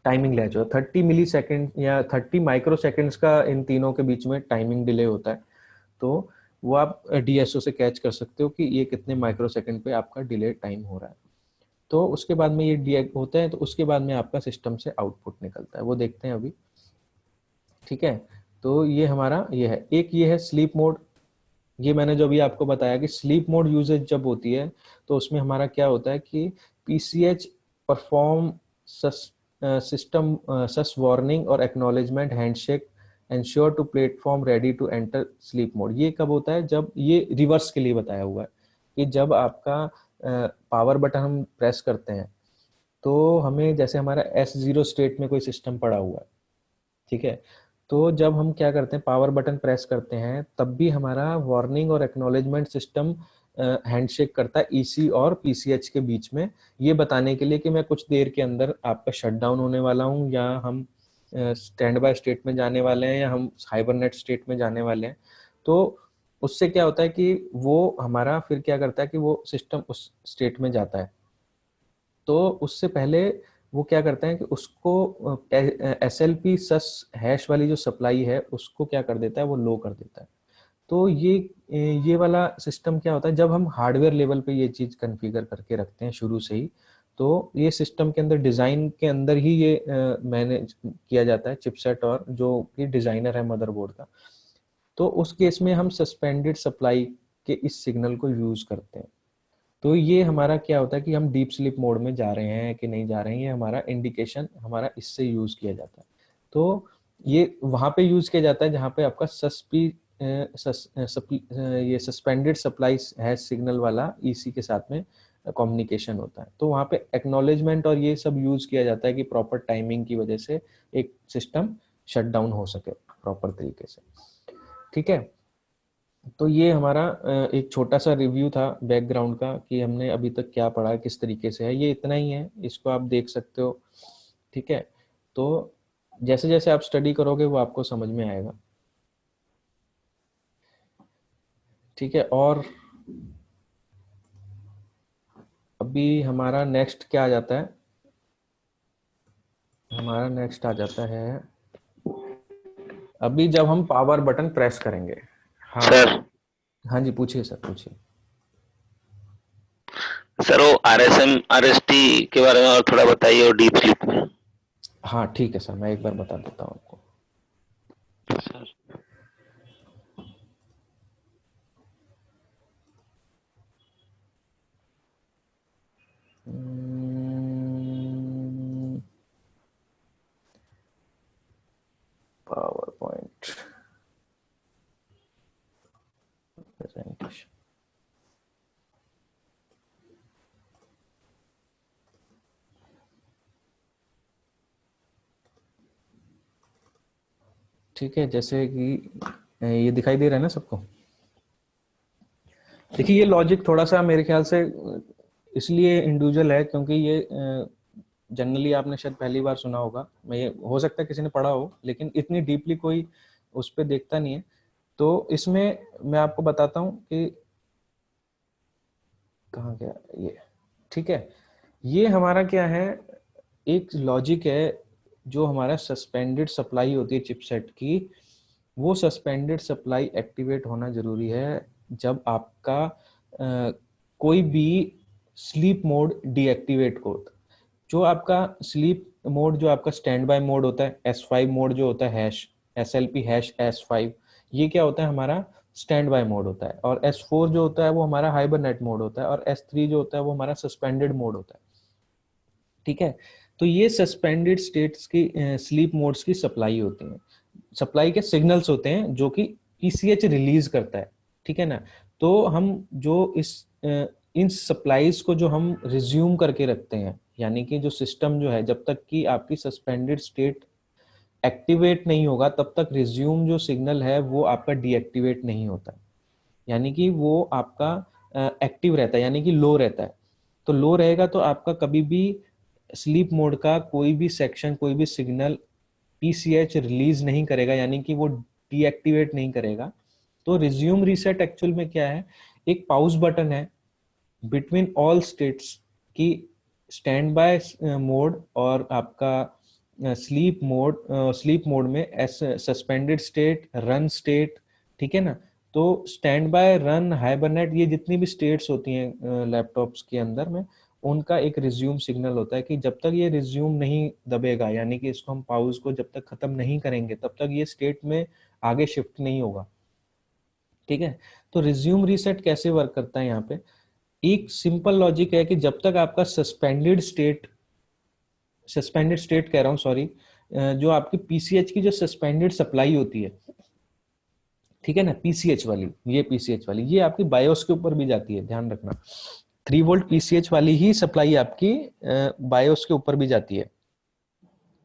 S1: टाइमिंग लैच होता है 30 मिली सेकेंड या 30 माइक्रो सेकेंड्स का, इन तीनों के बीच में टाइमिंग डिले होता है। तो वो आप डीएसओ से कैच कर सकते हो कि ये कितने माइक्रो सेकेंड पे आपका डिले टाइम हो रहा है। तो उसके बाद में ये डीएक्ट होता है, तो उसके बाद में आपका सिस्टम से आउटपुट निकलता है, वो देखते हैं अभी। ठीक है, तो ये हमारा ये है, एक ये है स्लीप मोड। ये मैंने जो अभी आपको बताया कि स्लीप मोड यूजेज जब होती है तो उसमें हमारा क्या होता है कि PCH perform system sus warning और acknowledgement handshake ensure to platform ready to enter sleep mode. ये कब होता है, जब ये रिवर्स के लिए बताया हुआ है कि जब आपका पावर बटन हम प्रेस करते हैं तो हमें, जैसे हमारा S0 स्टेट में कोई सिस्टम पड़ा हुआ है, ठीक है, तो जब हम क्या करते हैं पावर बटन प्रेस करते हैं तब भी हमारा वार्निंग और एक्नॉलेजमेंट सिस्टम हैंडशेक करता है ईसी और पीसीएच के बीच में, ये बताने के लिए कि मैं कुछ देर के अंदर आपका शट डाउन होने वाला हूँ, या हम स्टैंड बाय स्टेट में जाने वाले हैं, या हम हाइबरनेट स्टेट में जाने वाले हैं। तो उससे क्या होता है कि वो हमारा फिर क्या करता है कि वो सिस्टम उस स्टेट में जाता है, तो उससे पहले वो क्या करते हैं कि उसको एस एल पी सस हैश वाली जो सप्लाई है उसको क्या कर देता है, वो लो कर देता है। तो ये वाला सिस्टम क्या होता है, जब हम हार्डवेयर लेवल पे ये चीज कॉन्फ़िगर करके रखते हैं शुरू से ही, तो ये सिस्टम के अंदर डिजाइन के अंदर ही ये मैनेज किया जाता है चिपसेट और जो कि डिजाइनर है मदरबोर्ड का। तो उस केस में हम सस्पेंडेड सप्लाई के इस सिग्नल को यूज करते हैं। तो ये हमारा क्या होता है कि हम डीप स्लीप मोड में जा रहे हैं कि नहीं जा रहे हैं, ये हमारा इंडिकेशन हमारा इससे यूज किया जाता है। तो ये वहां पे यूज किया जाता है जहां पे आपका ये सस्पेंडेड सप्लाई है सिग्नल वाला ईसी के साथ में कम्युनिकेशन होता है, तो वहां पे एक्नॉलेजमेंट और ये सब यूज किया जाता है कि प्रॉपर टाइमिंग की वजह से एक सिस्टम शट डाउन हो सके प्रॉपर तरीके से। ठीक है, तो ये हमारा एक छोटा सा रिव्यू था बैकग्राउंड का कि हमने अभी तक क्या पढ़ा है, किस तरीके से है, ये इतना ही है, इसको आप देख सकते हो। ठीक है, तो जैसे जैसे आप स्टडी करोगे वो आपको समझ में आएगा। ठीक है, और अभी हमारा नेक्स्ट क्या आ जाता है, हमारा नेक्स्ट आ जाता है अभी जब हम पावर बटन प्रेस करेंगे। हाँ,
S3: सर
S1: हाँ जी, पूछिए सर, पूछिए।
S3: सर वो आरएसएम आरएसटी के बारे में और थोड़ा बताइए और डीप स्लीप में।
S1: हाँ ठीक है सर, मैं एक बार बता देता हूँ आपको।
S3: सर
S1: पावर पॉइंट, ठीक है, जैसे कि ये दिखाई दे रहा है ना सबको। देखिए ये लॉजिक थोड़ा सा मेरे ख्याल से इसलिए इंडिविजुअल है क्योंकि ये जनरली आपने शायद पहली बार सुना होगा, मैं ये हो सकता है किसी ने पढ़ा हो, लेकिन इतनी डीपली कोई उस पर देखता नहीं है। तो इसमें मैं आपको बताता हूँ कि कहाँ गया ये। ठीक है, ये हमारा क्या है, एक लॉजिक है जो हमारा सस्पेंडेड सप्लाई होती है चिपसेट की, वो सस्पेंडेड सप्लाई एक्टिवेट होना जरूरी है जब आपका कोई भी स्लीप मोड डीएक्टिवेट हो। जो आपका स्लीप मोड, जो आपका स्टैंड बाय मोड होता है, S5 मोड जो होता है, SLP#S5, ये क्या होता है, हमारा स्टैंड बाय मोड होता है। और S4 जो होता है वो हमारा हाइबरनेट मोड होता है, और S3 जो होता है वो हमारा सस्पेंडेड मोड होता है। ठीक है, तो ये सस्पेंडेड स्टेट्स की स्लीप मोड्स की सप्लाई होती है, सप्लाई के सिग्नल्स होते हैं जो कि पीसीएच रिलीज करता है। ठीक है ना, तो हम जो इन सप्लाईज को जो हम रिज्यूम करके रखते हैं, यानी कि जो सिस्टम जो है, जब तक कि आपकी सस्पेंडेड स्टेट एक्टिवेट नहीं होगा तब तक रिज्यूम जो सिग्नल है वो आपका डीएक्टिवेट नहीं होता, यानी कि वो आपका एक्टिव रहता है, यानी कि लो रहता है। तो लो रहेगा तो आपका कभी भी स्लीप मोड का कोई भी सेक्शन, कोई भी सिग्नल पीसीएच रिलीज नहीं करेगा, यानी कि वो डीएक्टिवेट नहीं करेगा। तो रिज्यूम रीसेट एक्चुअल में क्या है, एक पाउज बटन है बिटवीन ऑल स्टेट्स की, स्टैंड बाय मोड और आपका स्लीप मोड में सस्पेंडेड स्टेट, रन स्टेट। ठीक है ना, तो स्टैंड बाय, रन, हाइबरनेट, ये जितनी भी स्टेट्स होती हैं लैपटॉप्स के अंदर में, उनका एक रिज्यूम सिग्नल होता है कि जब तक ये रिज्यूम नहीं दबेगा, यानी कि इसको हम पाउज को जब तक खत्म नहीं करेंगे तब तक ये स्टेट में आगे शिफ्ट नहीं होगा। ठीक है, तो रिज्यूम रीसेट कैसे वर्क करता है, यहाँ पे एक सिंपल लॉजिक है कि जब तक आपका सस्पेंडेड स्टेट कह रहा हूँ, सॉरी, जो आपकी पीसीएच की जो सस्पेंडेड सप्लाई होती है, ठीक है ना, पीसीएच वाली, ये पीसीएच वाली ये आपकी बायोस के ऊपर भी जाती है, ध्यान रखना। 3 वोल्ट पीसीएच वाली ही सप्लाई आपकी बायोस के ऊपर भी जाती है।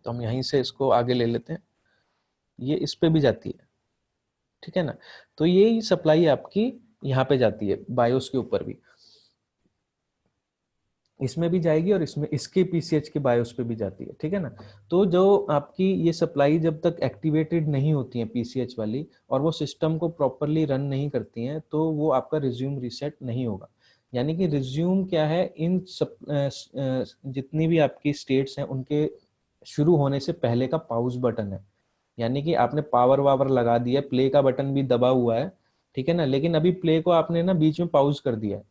S1: तो हम यहीं से इसको आगे ले लेते हैं, ये इस पे भी जाती है। ठीक है ना, तो ये सप्लाई आपकी यहाँ पे जाती है, बायोस के ऊपर भी, इसमें भी जाएगी और इसमें इसके पीसीएच के बायोस पे भी जाती है। ठीक है ना, तो जो आपकी ये सप्लाई जब तक एक्टिवेटेड नहीं होती है पीसीएच वाली, और वो सिस्टम को प्रॉपरली रन नहीं करती हैं, तो वो आपका रिज्यूम रीसेट नहीं होगा। यानी कि रिज्यूम क्या है, इन सब जितनी भी आपकी स्टेट्स हैं उनके शुरू होने से पहले का पाउज बटन है। यानी कि आपने पावर वावर लगा दिया, प्ले का बटन भी दबा हुआ है, ठीक है ना, लेकिन अभी प्ले को आपने ना बीच में पाउज कर दिया है।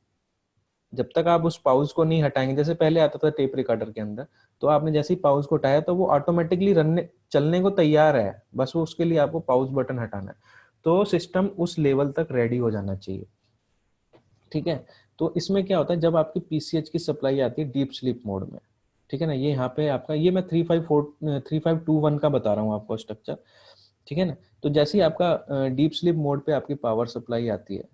S1: जब तक आप उस पाउज को नहीं हटाएंगे, जैसे पहले आता था टेप रिकॉर्डर के अंदर, तो आपने जैसे ही पाउज को हटाया तो वो ऑटोमेटिकली रनने चलने को तैयार है, बस वो उसके लिए आपको पाउज बटन हटाना है। तो सिस्टम उस लेवल तक रेडी हो जाना चाहिए। ठीक है, तो इसमें क्या होता है, जब आपकी पीसीएच की सप्लाई आती है डीप स्लीप मोड में, ठीक है ना, ये यहाँ पे आपका, ये मैं 3521 का बता रहा हूँ आपको स्ट्रक्चर। ठीक है ना, तो जैसे ही आपका डीप स्लीप मोड पे आपकी पावर सप्लाई आती है,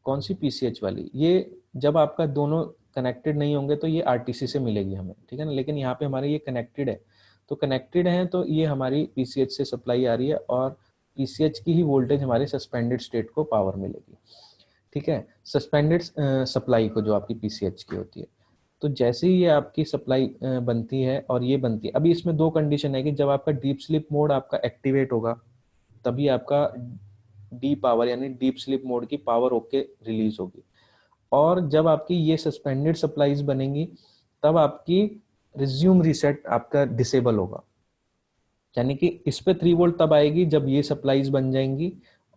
S1: कौन सी पीसीएच वाली, ये जब आपका दोनों कनेक्टेड नहीं होंगे तो ये आरटीसी से मिलेगी हमें। ठीक है ना, लेकिन यहाँ पे हमारे ये कनेक्टेड है, तो कनेक्टेड है तो ये हमारी पीसीएच से सप्लाई आ रही है, और पीसीएच की ही वोल्टेज हमारे सस्पेंडेड स्टेट को पावर मिलेगी। ठीक है, सस्पेंडेड सप्लाई को जो आपकी पीसीएच की होती है। तो जैसे ही ये आपकी सप्लाई बनती है और ये बनती है, अभी इसमें दो कंडीशन है कि जब आपका डीप स्लीप मोड आपका एक्टिवेट होगा तभी आपका डी पावर यानी डीप स्लीप मोड की पावर ओके रिलीज होगी, और जब आपकी ये सस्पेंडेड सप्लाईज बनेंगी तब आपकी रिज्यूम रीसेट आपका डिसेबल होगा। यानी कि इस पे 3 वोल्ट तब आएगी जब ये सप्लाईज बन जाएंगी,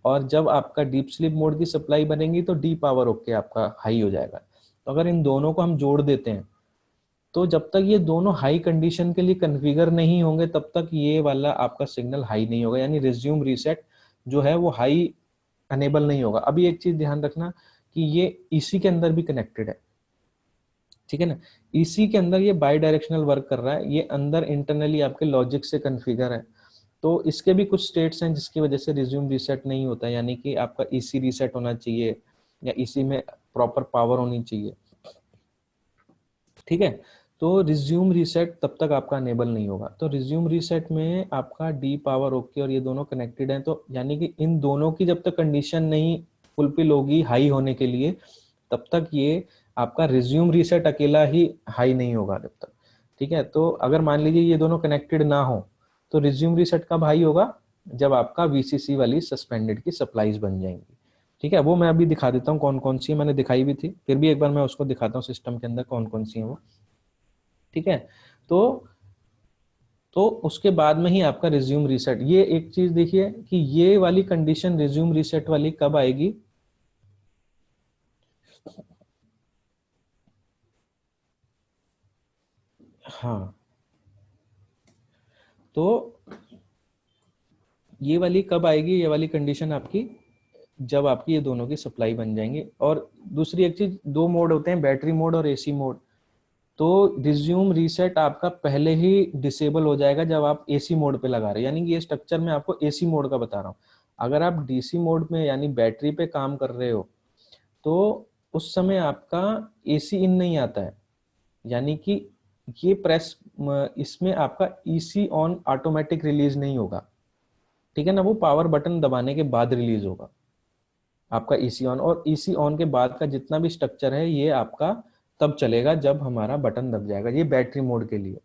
S1: और जब आपका डीप स्लीप मोड की सप्लाई बनेगी तो डी पावर ओके आपका हाई हो जाएगा। तो अगर इन दोनों को हम जोड़ देते हैं तो जब तक ये दोनों हाई कंडीशन के लिए कन्फिगर नहीं होंगे तब तक ये वाला आपका सिग्नल हाई नहीं होगा, यानी रिज्यूम रीसेट जो है वो हाई अनेबल नहीं होगा। अभी एक चीज ध्यान रखना कि ये ईसी के अंदर भी कनेक्टेड है। ठीक है ना, ईसी के अंदर ये बाई डायरेक्शनल वर्क कर रहा है, ये अंदर इंटरनली आपके लॉजिक से कन्फिगर है। तो इसके भी कुछ स्टेट्स हैं जिसकी वजह से रिज्यूम रीसेट नहीं होता, यानी कि आपका ईसी रीसेट होना चाहिए या ईसी में प्रॉपर पावर होनी चाहिए। ठीक है, तो रिज्यूम रीसेट तब तक आपका अनेबल नहीं होगा। तो रिज्यूम रीसेट में आपका डी पावर ओके और ये दोनों कनेक्टेड हैं, तो यानी कि इन दोनों की जब तक कंडीशन नहीं फुलफिल होगी हाई होने के लिए, तब तक ये आपका रिज्यूम रीसेट अकेला ही हाई नहीं होगा जब तक। ठीक है, तो अगर मान लीजिए ये दोनों कनेक्टेड ना हो तो रिज्यूम रीसेट कब हाई होगा, जब आपका वीसीसी वाली सस्पेंडेड की सप्लाईज बन जाएंगी। ठीक है, वो मैं अभी दिखा देता हूँ कौन कौन सी है, मैंने दिखाई भी थी, फिर भी एक बार मैं उसको दिखाता हूँ सिस्टम के अंदर कौन कौन सी है वो। ठीक है, तो उसके बाद में ही आपका रिज्यूम रीसेट। ये एक चीज देखिए कि ये वाली कंडीशन रिज्यूम रीसेट वाली कब आएगी, हाँ, तो ये वाली कब आएगी, ये वाली कंडीशन आपकी जब आपकी ये दोनों की सप्लाई बन जाएंगी। और दूसरी एक चीज, दो मोड होते हैं, बैटरी मोड और एसी मोड। तो रिज्यूम रीसेट आपका पहले ही डिसेबल हो जाएगा जब आप एसी मोड पे लगा रहे हैं, यानी कि ये स्ट्रक्चर मैं आपको एसी मोड का बता रहा हूँ। अगर आप डीसी मोड में यानी बैटरी पे काम कर रहे हो तो उस समय आपका एसी इन नहीं आता है, यानी कि ये प्रेस, इसमें आपका ईसी ऑन ऑटोमेटिक रिलीज नहीं होगा। ठीक है ना, वो पावर बटन दबाने के बाद रिलीज होगा आपका ईसी ऑन। और ईसी ऑन के बाद का जितना भी स्ट्रक्चर है ये आपका तब चलेगा जब हमारा बटन दब जाएगा, ये बैटरी मोड के लिए।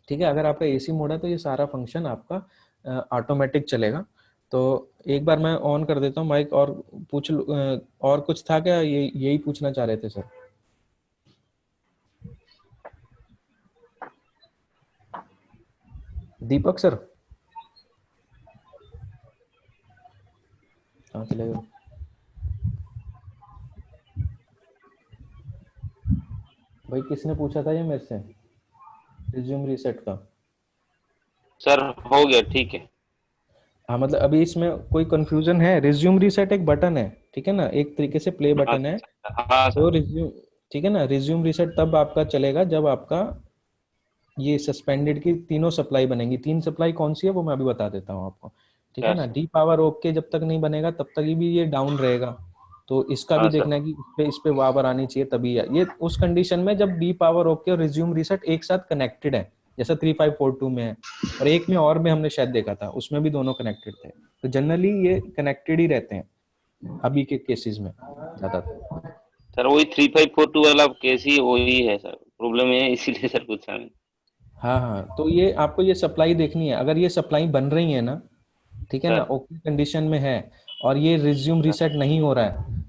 S1: ठीक है, अगर आपका एसी मोड है तो ये सारा फंक्शन आपका ऑटोमेटिक चलेगा। तो एक बार मैं ऑन कर देता हूँ माइक और पूछ और कुछ था क्या, ये यही पूछना चाह रहे थे सर? दीपक सर कहाँ चले गए? भाई किसने पूछा था ये मेरे से रिज्यूम रीसेट का?
S3: सर हो गया, ठीक है।
S1: हाँ, मतलब अभी इसमें कोई कंफ्यूजन है? रिज्यूम रीसेट एक बटन है, ठीक है ना, एक तरीके से प्ले बटन है।
S3: अच्छा, हाँ
S1: तो
S3: सर।
S1: रिज्यूम, ठीक है ना, रिज्यूम रीसेट तब आपका चलेगा जब आपका ये सस्पेंडेड की तीनों सप्लाई बनेंगी। तीन सप्लाई कौन सी है वो मैं अभी बता देता हूँ आपको। ठीक है
S3: क्या
S1: ना,
S3: सर?
S1: डी पावर ओके जब तक नहीं बनेगा तब तक ये भी ये डाउन रहेगा। तो इसका भी
S3: हाँ सर।
S1: देखना है कि इस पे वावर आनी चाहिए तभी है। ये उस कंडीशन में जब डी पावर ओके और रिज्यूम रीसेट एक साथ कनेक्टेड है, जैसा 3542 में है, और एक में और में हमने शायद देखा था उसमें भी दोनों कनेक्टेड थे। तो जनरली ये कनेक्टेड ही रहते हैं अभी के केसेस में ज्यादातर।
S3: सर वही 3542 वाला केस ही वही है सर, प्रॉब्लम है, इसीलिए सर पूछा मैं।
S1: हाँ हाँ, तो ये आपको ये सप्लाई देखनी है, अगर ये सप्लाई बन रही है ना, ठीक है ना,
S3: सर।
S1: ओके कंडीशन में है, और ये रिज्यूम
S3: सर।
S1: रीसेट नहीं हो रहा है,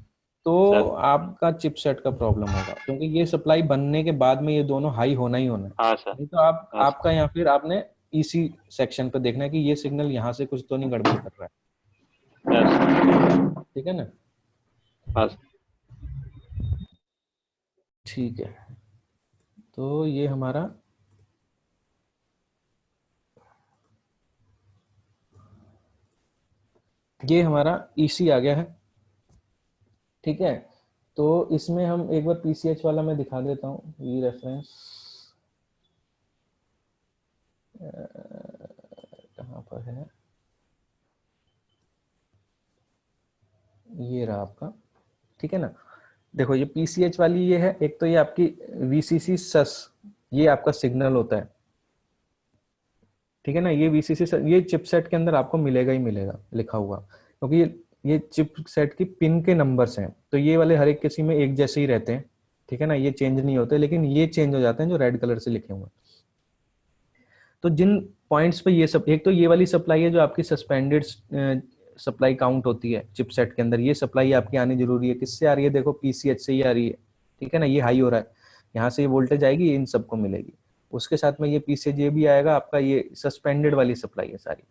S1: तो
S3: सर।
S1: आपका चिपसेट का प्रॉब्लम होगा, क्योंकि ये सप्लाई बनने के बाद में ये दोनों हाई होना ही होना है।
S3: हाँ सर।
S1: नहीं तो आप
S3: हाँ सर।
S1: आपका या फिर आपने ईसी सेक्शन पे देखना है कि ये सिग्नल यहाँ से कुछ तो नहीं गड़बड़ कर रहा
S3: हाँ सर।
S1: है। ठीक है ना,
S3: हाँ सर।
S1: ठीक है, तो ये हमारा ईसी आ गया है। ठीक है, तो इसमें हम एक बार पीसीएच वाला मैं दिखा देता हूँ, ये रेफरेंस कहाँ पर है, ये रहा आपका। ठीक है ना, देखो ये पीसीएच वाली ये है, एक तो ये आपकी वीसीसी सस, ये आपका सिग्नल होता है। ठीक है ना, ये वीसीसी ये चिपसेट के अंदर आपको मिलेगा ही मिलेगा लिखा हुआ, क्योंकि ये चिपसेट की पिन के नंबर्स हैं, तो ये वाले हर एक किसी में एक जैसे ही रहते हैं। ठीक है ना, ये चेंज नहीं होते, लेकिन ये चेंज हो जाते हैं जो रेड कलर से लिखे हुए हैं। तो जिन पॉइंट्स पे ये सब, एक तो ये वाली सप्लाई है जो आपकी सस्पेंडेड सप्लाई काउंट होती है चिपसेट के अंदर, ये सप्लाई आपकी आनी जरूरी है। किससे आ रही है, देखो पीसीएच से ही आ रही है। ठीक है ना, ये हाई हो रहा है, यहाँ से ये वोल्टेज आएगी, इन सबको मिलेगी। उसके साथ में ये पीसीएच ये भी आएगा आपका, ये सस्पेंडेड वाली सप्लाई है सारी।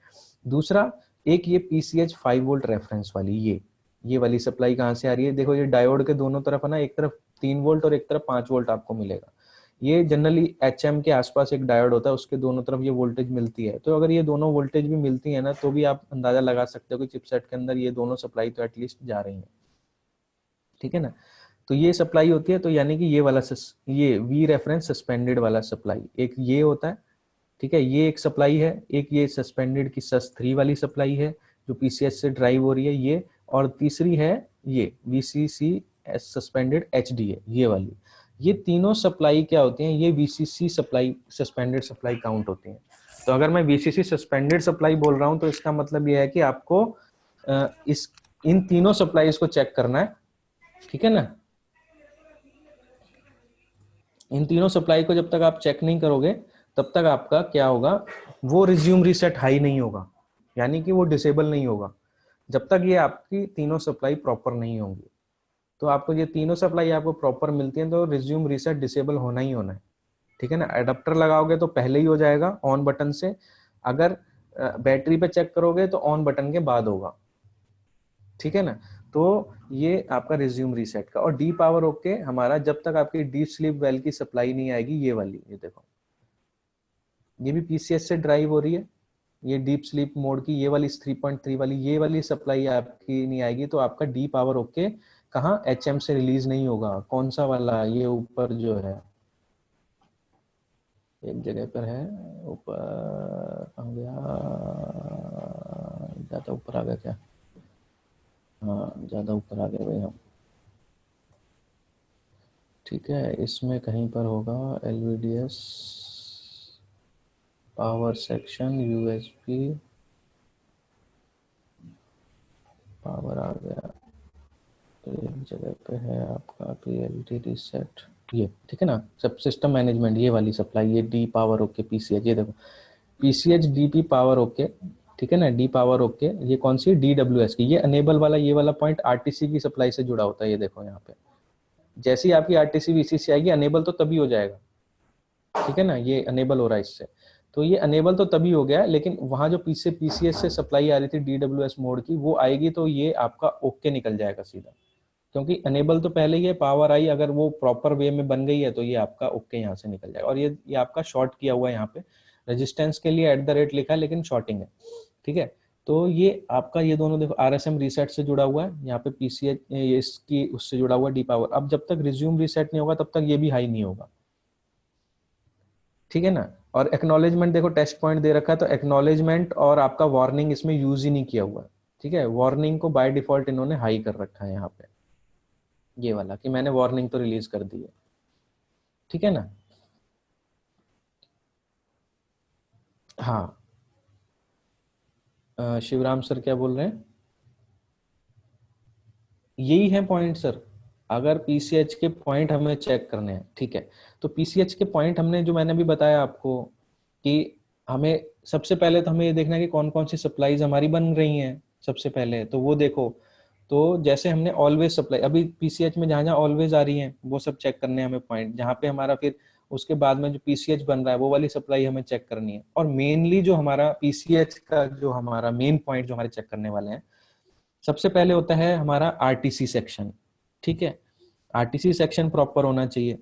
S1: दूसरा, एक ये पीसीएच 5 वोल्ट रेफरेंस वाली, ये वाली सप्लाई कहाँ से आ रही है, देखो ये डायोड के दोनों तरफ है ना, एक तरफ 3 वोल्ट और एक तरफ 5 वोल्ट आपको मिलेगा। ये जनरली एचएम के आसपास एक डायोड होता है, उसके दोनों तरफ ये वोल्टेज मिलती है। तो अगर ये दोनों वोल्टेज भी मिलती है ना, तो भी आप अंदाजा लगा सकते हो कि चिपसेट के अंदर ये दोनों सप्लाई तो एटलीस्ट जा रही है। ठीक है ना, तो ये सप्लाई होती है, तो यानी कि ये वाला ये वी रेफरेंस सस्पेंडेड वाला सप्लाई एक ये होता है। ठीक है, ये एक सप्लाई है, एक ये सस्पेंडेड की सस 3 वाली सप्लाई है जो पीसीएच से ड्राइव हो रही है ये, और तीसरी है ये वीसीसी सस्पेंडेड एचडी है ये वाली। ये तीनों सप्लाई क्या होती हैं, ये VCC supply, suspended supply count होती हैं। तो अगर मैं वीसीसी सस्पेंडेड सप्लाई बोल रहा हूं तो इसका मतलब ये है कि आपको इस इन तीनों सप्लाईज को चेक करना है, ठीक है ना। इन तीनों सप्लाई को जब तक आप चेक नहीं करोगे तब तक आपका क्या होगा, वो रिज्यूम रीसेट हाई नहीं होगा, यानी कि वो डिसेबल नहीं होगा जब तक ये आपकी तीनों सप्लाई प्रॉपर नहीं होंगी। तो आपको ये तीनों सप्लाई आपको प्रॉपर मिलती है तो रिज्यूम रीसेट डिसेबल होना ही होना है, ठीक है ना। अडेप्टर लगाओगे तो पहले ही हो जाएगा ऑन बटन से, अगर बैटरी पे चेक करोगे तो ऑन बटन के बाद होगा, ठीक है ना। तो ये आपका रिज्यूम रीसेट का। और डी पावर ओके हमारा जब तक आपकी डीप स्लीप वेल की सप्लाई नहीं आएगी, ये वाली, ये देखो, ये भी पीसीएस से ड्राइव हो रही है, ये डीप स्लीप मोड की ये वाली 3.3 वाली, ये वाली सप्लाई आपकी नहीं आएगी तो आपका डी पावर ओके कहाँ, एचएम से रिलीज नहीं होगा। कौन सा वाला, ये ऊपर जो है, एक जगह पर है ऊपर, कहाँ गया, ज्यादा ऊपर आ गया क्या, हाँ ज्यादा ऊपर आ गए भाई हम, ठीक है। इसमें कहीं पर होगा LVDS power section USB power आ गया, एक जगह पे है आपका PLD रीसेट, ये ठीक है ना। सब सिस्टम मैनेजमेंट, ये वाली सप्लाई, ये डी पावर ओके PCH, ये देखो PCH DP पावर ओके, ठीक है ना। डी पावर ओके ये कौन सी, DWS की, ये अनेबल वाला, ये वाला पॉइंट RTC की सप्लाई से जुड़ा होता है, ये देखो यहाँ पे। जैसे ही आपकी RTC VCC आएगी, अनेबल तो तभी हो जाएगा, ठीक है ना। ये अनेबल हो रहा है इससे, तो ये अनेबल तो तभी हो गया, लेकिन वहां जो पीछे PCS से सप्लाई आ रही थी DWS मोड की, वो आएगी तो ये आपका ओके निकल जाएगा सीधा, क्योंकि अनेबल तो पहले ही है, पावर आई अगर वो प्रॉपर वे में बन गई है तो ये आपका ओके यहाँ से निकल जाएगा। और ये आपका शॉर्ट किया हुआ है यहाँ पे, रेजिस्टेंस के लिए @ लिखा है लेकिन शॉर्टिंग है, ठीक है। तो ये आपका, ये दोनों देखो RSM रीसेट से जुड़ा हुआ है, यहाँ पे PCH इसकी उससे जुड़ा हुआ डी पावर। अब जब तक रिज्यूम रीसेट नहीं होगा तब तक ये भी हाई नहीं होगा, ठीक है ना। और एक्नॉलेजमेंट देखो, टेस्ट पॉइंट दे रखा है तो एक्नॉलेजमेंट और आपका वार्निंग इसमें यूज ही नहीं किया हुआ है, ठीक है। वार्निंग को बाय डिफॉल्ट इन्होंने हाई कर रखा है यहाँ पे, ये वाला कि मैंने वार्निंग तो रिलीज कर दी है, ठीक है ना। हाँ शिवराम सर क्या बोल रहे हैं, यही है पॉइंट सर। अगर पीसीएच के पॉइंट हमें चेक करने हैं, ठीक है, तो पीसीएच के पॉइंट हमने, जो मैंने भी बताया आपको कि हमें सबसे पहले तो हमें ये देखना है कि कौन कौन सी सप्लाईज हमारी बन रही हैं सबसे पहले, तो वो देखो। तो जैसे हमने ऑलवेज सप्लाई, अभी पीसीएच में जहां जहां ऑलवेज आ रही हैं वो सब चेक करने हैं हमें पॉइंट, जहां पे हमारा फिर उसके बाद में जो पीसीएच बन रहा है वो वाली सप्लाई हमें चेक करनी है। और मेनली जो हमारा पीसीएच का जो हमारा मेन पॉइंट जो हमारे चेक करने वाले हैं, सबसे पहले होता है हमारा आरटीसी सेक्शन, ठीक है। आरटीसी सेक्शन प्रॉपर होना चाहिए।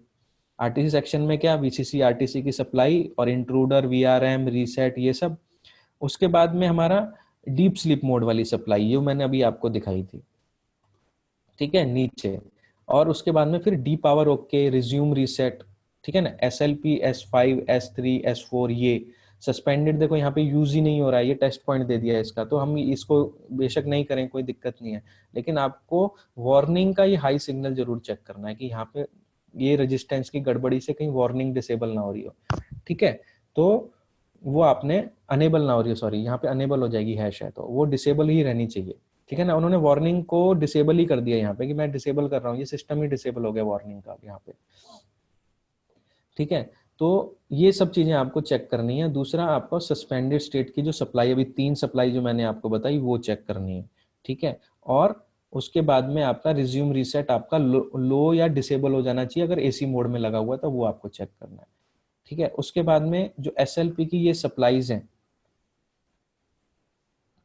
S1: आरटीसी सेक्शन में क्या, वीसीसी आरटीसी की सप्लाई और इंट्रूडर वीआरएम रीसेट ये सब। उसके बाद में हमारा डीप स्लीप मोड वाली सप्लाई, ये मैंने अभी आपको दिखाई थी, ठीक है, नीचे। और उसके बाद में फिर D power okay, resume reset, ठीक है ना। SLP S5 S3 S4 ये सस्पेंडेड देखो यहाँ पे यूज ही नहीं हो रहा है, ये टेस्ट पॉइंट दे दिया है इसका, तो हम इसको बेशक नहीं करें, कोई दिक्कत नहीं है, लेकिन आपको वार्निंग का ये हाई सिग्नल जरूर चेक करना है कि यहाँ पे ये रेजिस्टेंस की गड़बड़ी से कहीं वार्निंग डिसेबल ना हो रही हो, ठीक है। तो वो आपने अनेबल ना हो रही हो, सॉरी यहाँ पे अनेबल हो जाएगी हैश है, तो वो डिसेबल ही रहनी चाहिए, ठीक है ना। उन्होंने वार्निंग को डिसेबल ही कर दिया यहाँ पे कि मैं डिसेबल कर रहा हूँ, ये सिस्टम ही डिसेबल हो गया वार्निंग का यहाँ पे, ठीक है। तो ये सब चीजें आपको चेक करनी है। दूसरा आपको सस्पेंडेड स्टेट की जो सप्लाई, अभी 3 सप्लाई जो मैंने आपको बताई वो चेक करनी है, ठीक है। और उसके बाद में आपका रिज्यूम रीसेट आपका लो या डिसेबल हो जाना चाहिए, अगर एसी मोड में लगा हुआ है तो वो आपको चेक करना है, ठीक है। उसके बाद में जो SLP की ये सप्लाईज हैं,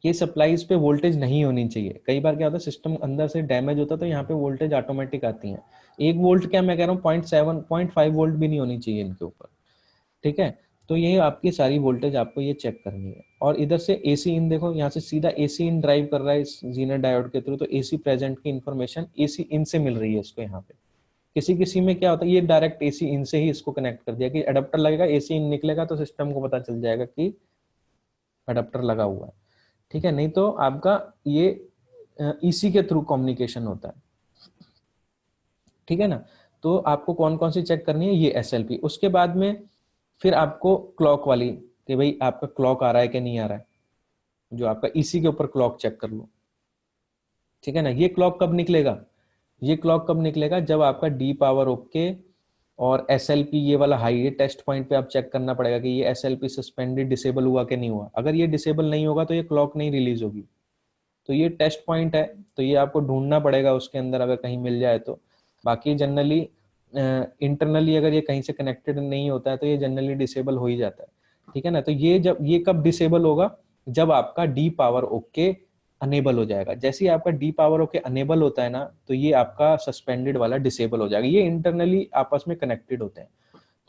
S1: ये सप्लाईज पे वोल्टेज नहीं होनी चाहिए। कई बार क्या होता है, सिस्टम अंदर से डैमेज होता है तो यहाँ पे वोल्टेज ऑटोमेटिक आती है। 1 वोल्ट क्या मैं कह रहा हूँ, 0.7 0.5 वोल्ट भी नहीं होनी चाहिए इनके ऊपर, ठीक है। तो ये आपकी सारी वोल्टेज आपको ये चेक करनी है। और इधर से एसी इन देखो, यहाँ से सीधा एसी इन ड्राइव कर रहा है इस जीनर डायोड के थ्रू, तो एसी प्रेजेंट की इंफॉर्मेशन एसी इन से मिल रही है इसको यहाँ पे। किसी किसी में क्या होता है, ये डायरेक्ट एसी इन से ही इसको कनेक्ट कर दिया कि अडेप्टर लगेगा, एसी इन निकलेगा तो सिस्टम को पता चल जाएगा कि अडेप्टर लगा हुआ है, ठीक है। नहीं तो आपका ये ईसी के थ्रू कम्युनिकेशन होता है, ठीक है ना। तो आपको कौन कौन सी चेक करनी है, ये SLP। उसके बाद में फिर आपको क्लॉक वाली, कि भाई आपका क्लॉक आ रहा है कि नहीं आ रहा है, जो आपका EC के ऊपर क्लॉक चेक कर लो, ठीक है ना। ये क्लॉक कब निकलेगा, ये क्लॉक कब निकलेगा, जब आपका D पावर ओके और SLP ये वाला हाई, ये टेस्ट पॉइंट पे आप चेक करना पड़ेगा कि ये SLP सस्पेंडेड डिसेबल हुआ कि नहीं हुआ। अगर ये डिसेबल नहीं होगा तो ये क्लॉक नहीं रिलीज होगी। तो ये टेस्ट पॉइंट है, तो ये आपको ढूंढना पड़ेगा उसके अंदर, अगर कहीं मिल जाए तो। बाकी जनरली इंटरनली अगर ये कहीं से कनेक्टेड नहीं होता है तो ये जनरली डिसेबल हो ही जाता है, ठीक है ना। तो ये जब, ये कब डिसेबल होगा, जब आपका D पावर ओके अनेबल हो जाएगा। जैसे ही आपका D पावर ओके अनेबल होता है ना, तो ये आपका सस्पेंडेड वाला डिसेबल हो जाएगा। ये इंटरनली आपस में कनेक्टेड होते हैं,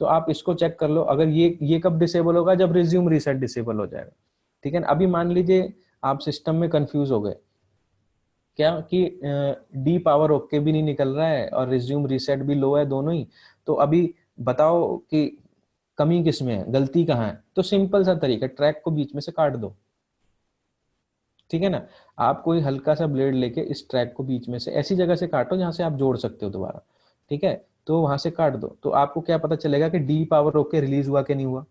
S1: तो आप इसको चेक कर लो। अगर ये कब डिसेबल होगा, जब रिज्यूम रीसेट डिसेबल हो जाएगा, ठीक है ना। अभी मान लीजिए आप सिस्टम में कंफ्यूज हो गए क्या कि D पावर ओके भी नहीं निकल रहा है और रिज्यूम रीसेट भी लो है, दोनों ही। तो अभी बताओ कि कमी किस में है, गलती कहाँ है। तो सिंपल सा तरीका, ट्रैक को बीच में से काट दो, ठीक है ना। आप कोई हल्का सा ब्लेड लेके इस ट्रैक को बीच में से ऐसी जगह से काटो जहां से आप जोड़ सकते हो दोबारा, ठीक है। तो वहां से काट दो, तो आपको क्या पता चलेगा कि D पावर ओके रिलीज हुआ कि नहीं हुआ,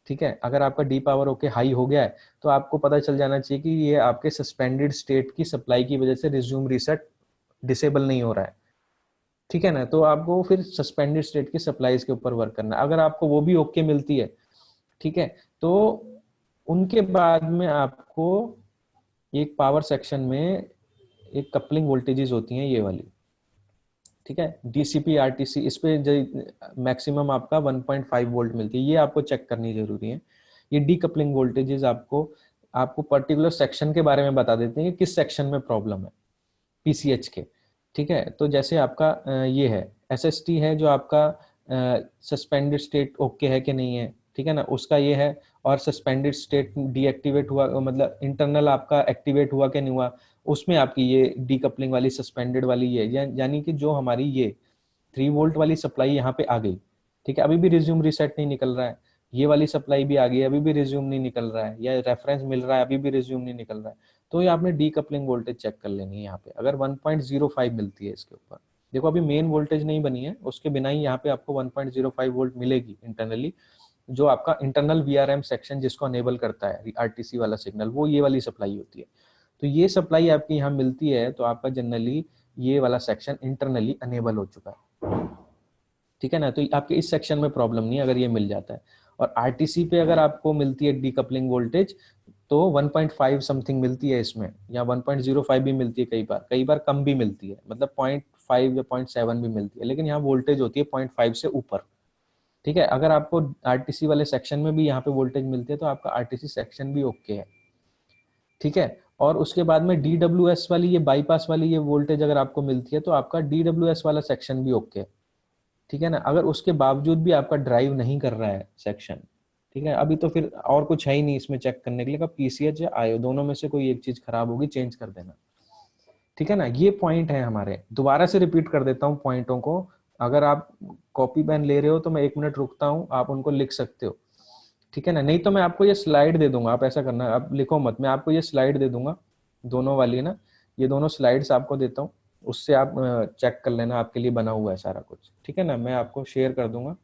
S1: ठीक है। अगर आपका D पावर ओके हाई हो गया है तो आपको पता चल जाना चाहिए कि ये आपके सस्पेंडेड स्टेट की सप्लाई की वजह से रिज्यूम रीसेट डिसेबल नहीं हो रहा है, ठीक है ना। तो आपको फिर सस्पेंडेड स्टेट की सप्लाईज के ऊपर वर्क करना है। अगर आपको वो भी ओके मिलती है, ठीक है, तो उनके बाद में आपको एक पावर सेक्शन में एक कपलिंग वोल्टेजेस होती हैं, ये वाली, ठीक है, DCP RTC। इस पे मैक्सिमम आपका 1.5 वोल्ट मिलती है, ये आपको चेक करनी जरूरी है। ये डीकपलिंग वोल्टेजेस आपको आपको पर्टिकुलर सेक्शन के बारे में बता देते हैं कि किस सेक्शन में प्रॉब्लम है PCH के, ठीक है। तो जैसे आपका ये है SST है, जो आपका सस्पेंडेड स्टेट ओके है कि नहीं है, ठीक है ना, उसका ये है। और सस्पेंडेड स्टेट डीएक्टिवेट हुआ, मतलब इंटरनल आपका एक्टिवेट हुआ कि नहीं हुआ, उसमें आपकी ये डीकपलिंग वाली सस्पेंडेड वाली ये, यानी कि जो हमारी ये 3 वोल्ट वाली सप्लाई यहाँ पे आ गई, ठीक है, अभी भी रिज्यूम रीसेट नहीं निकल रहा है। ये वाली सप्लाई भी आ गई, अभी भी रिज्यूम नहीं निकल रहा है, या रेफरेंस मिल रहा है, अभी भी रिज्यूम नहीं निकल रहा है। तो ये आपने डीकपलिंग वोल्टेज चेक कर लेनी है यहाँ पे। अगर 1.05 मिलती है इसके ऊपर, देखो अभी मेन वोल्टेज नहीं बनी है, उसके बिना ही यहाँ पे आपको 1.05 वोल्ट मिलेगी इंटरनली। जो आपका इंटरनल VRM सेक्शन जिसको अनेबल करता है RTC वाला सिग्नल, वो ये वाली सप्लाई होती है। तो ये सप्लाई आपकी यहाँ मिलती है, तो आपका जनरली ये वाला सेक्शन इंटरनली अनेबल हो चुका है, ठीक है ना। तो आपके इस सेक्शन में प्रॉब्लम नहीं है अगर ये मिल जाता है। और RTC पे अगर आपको मिलती है डीकपलिंग वोल्टेज, तो 1.5 समथिंग मिलती है इसमें, या 1.05 भी मिलती है, कई बार कम भी मिलती है, मतलब 0.5 या 0.7 भी मिलती है, लेकिन यहाँ वोल्टेज होती है 0.5 से ऊपर, ठीक है। अगर आपको RTC वाले सेक्शन में भी यहाँ पे वोल्टेज मिलती है तो आपका RTC सेक्शन भी ओके है, ठीक है। और उसके बाद में DWS वाली, ये बाईपास वाली ये वोल्टेज अगर आपको मिलती है तो आपका DWS वाला सेक्शन भी ओके है, ठीक है ना। अगर उसके बावजूद भी आपका ड्राइव नहीं कर रहा है सेक्शन, ठीक है, अभी तो फिर और कुछ है ही नहीं इसमें चेक करने के लिए, PCH या IO दोनों में से कोई एक चीज खराब होगी, चेंज कर देना, ठीक है ना। ये पॉइंट है हमारे, दोबारा से रिपीट कर देता हूँ पॉइंटों को। अगर आप कॉपी पेन ले रहे हो तो मैं 1 मिनट रुकता हूँ, आप उनको लिख सकते हो, ठीक है ना। नहीं तो मैं आपको ये स्लाइड दे दूंगा, आप ऐसा करना, आप लिखो मत, मैं आपको ये स्लाइड दे दूंगा, दोनों वाली ना, ये दोनों स्लाइड्स आपको देता हूँ, उससे आप चेक कर लेना, आपके लिए बना हुआ है सारा कुछ, ठीक है ना। मैं आपको शेयर कर दूंगा।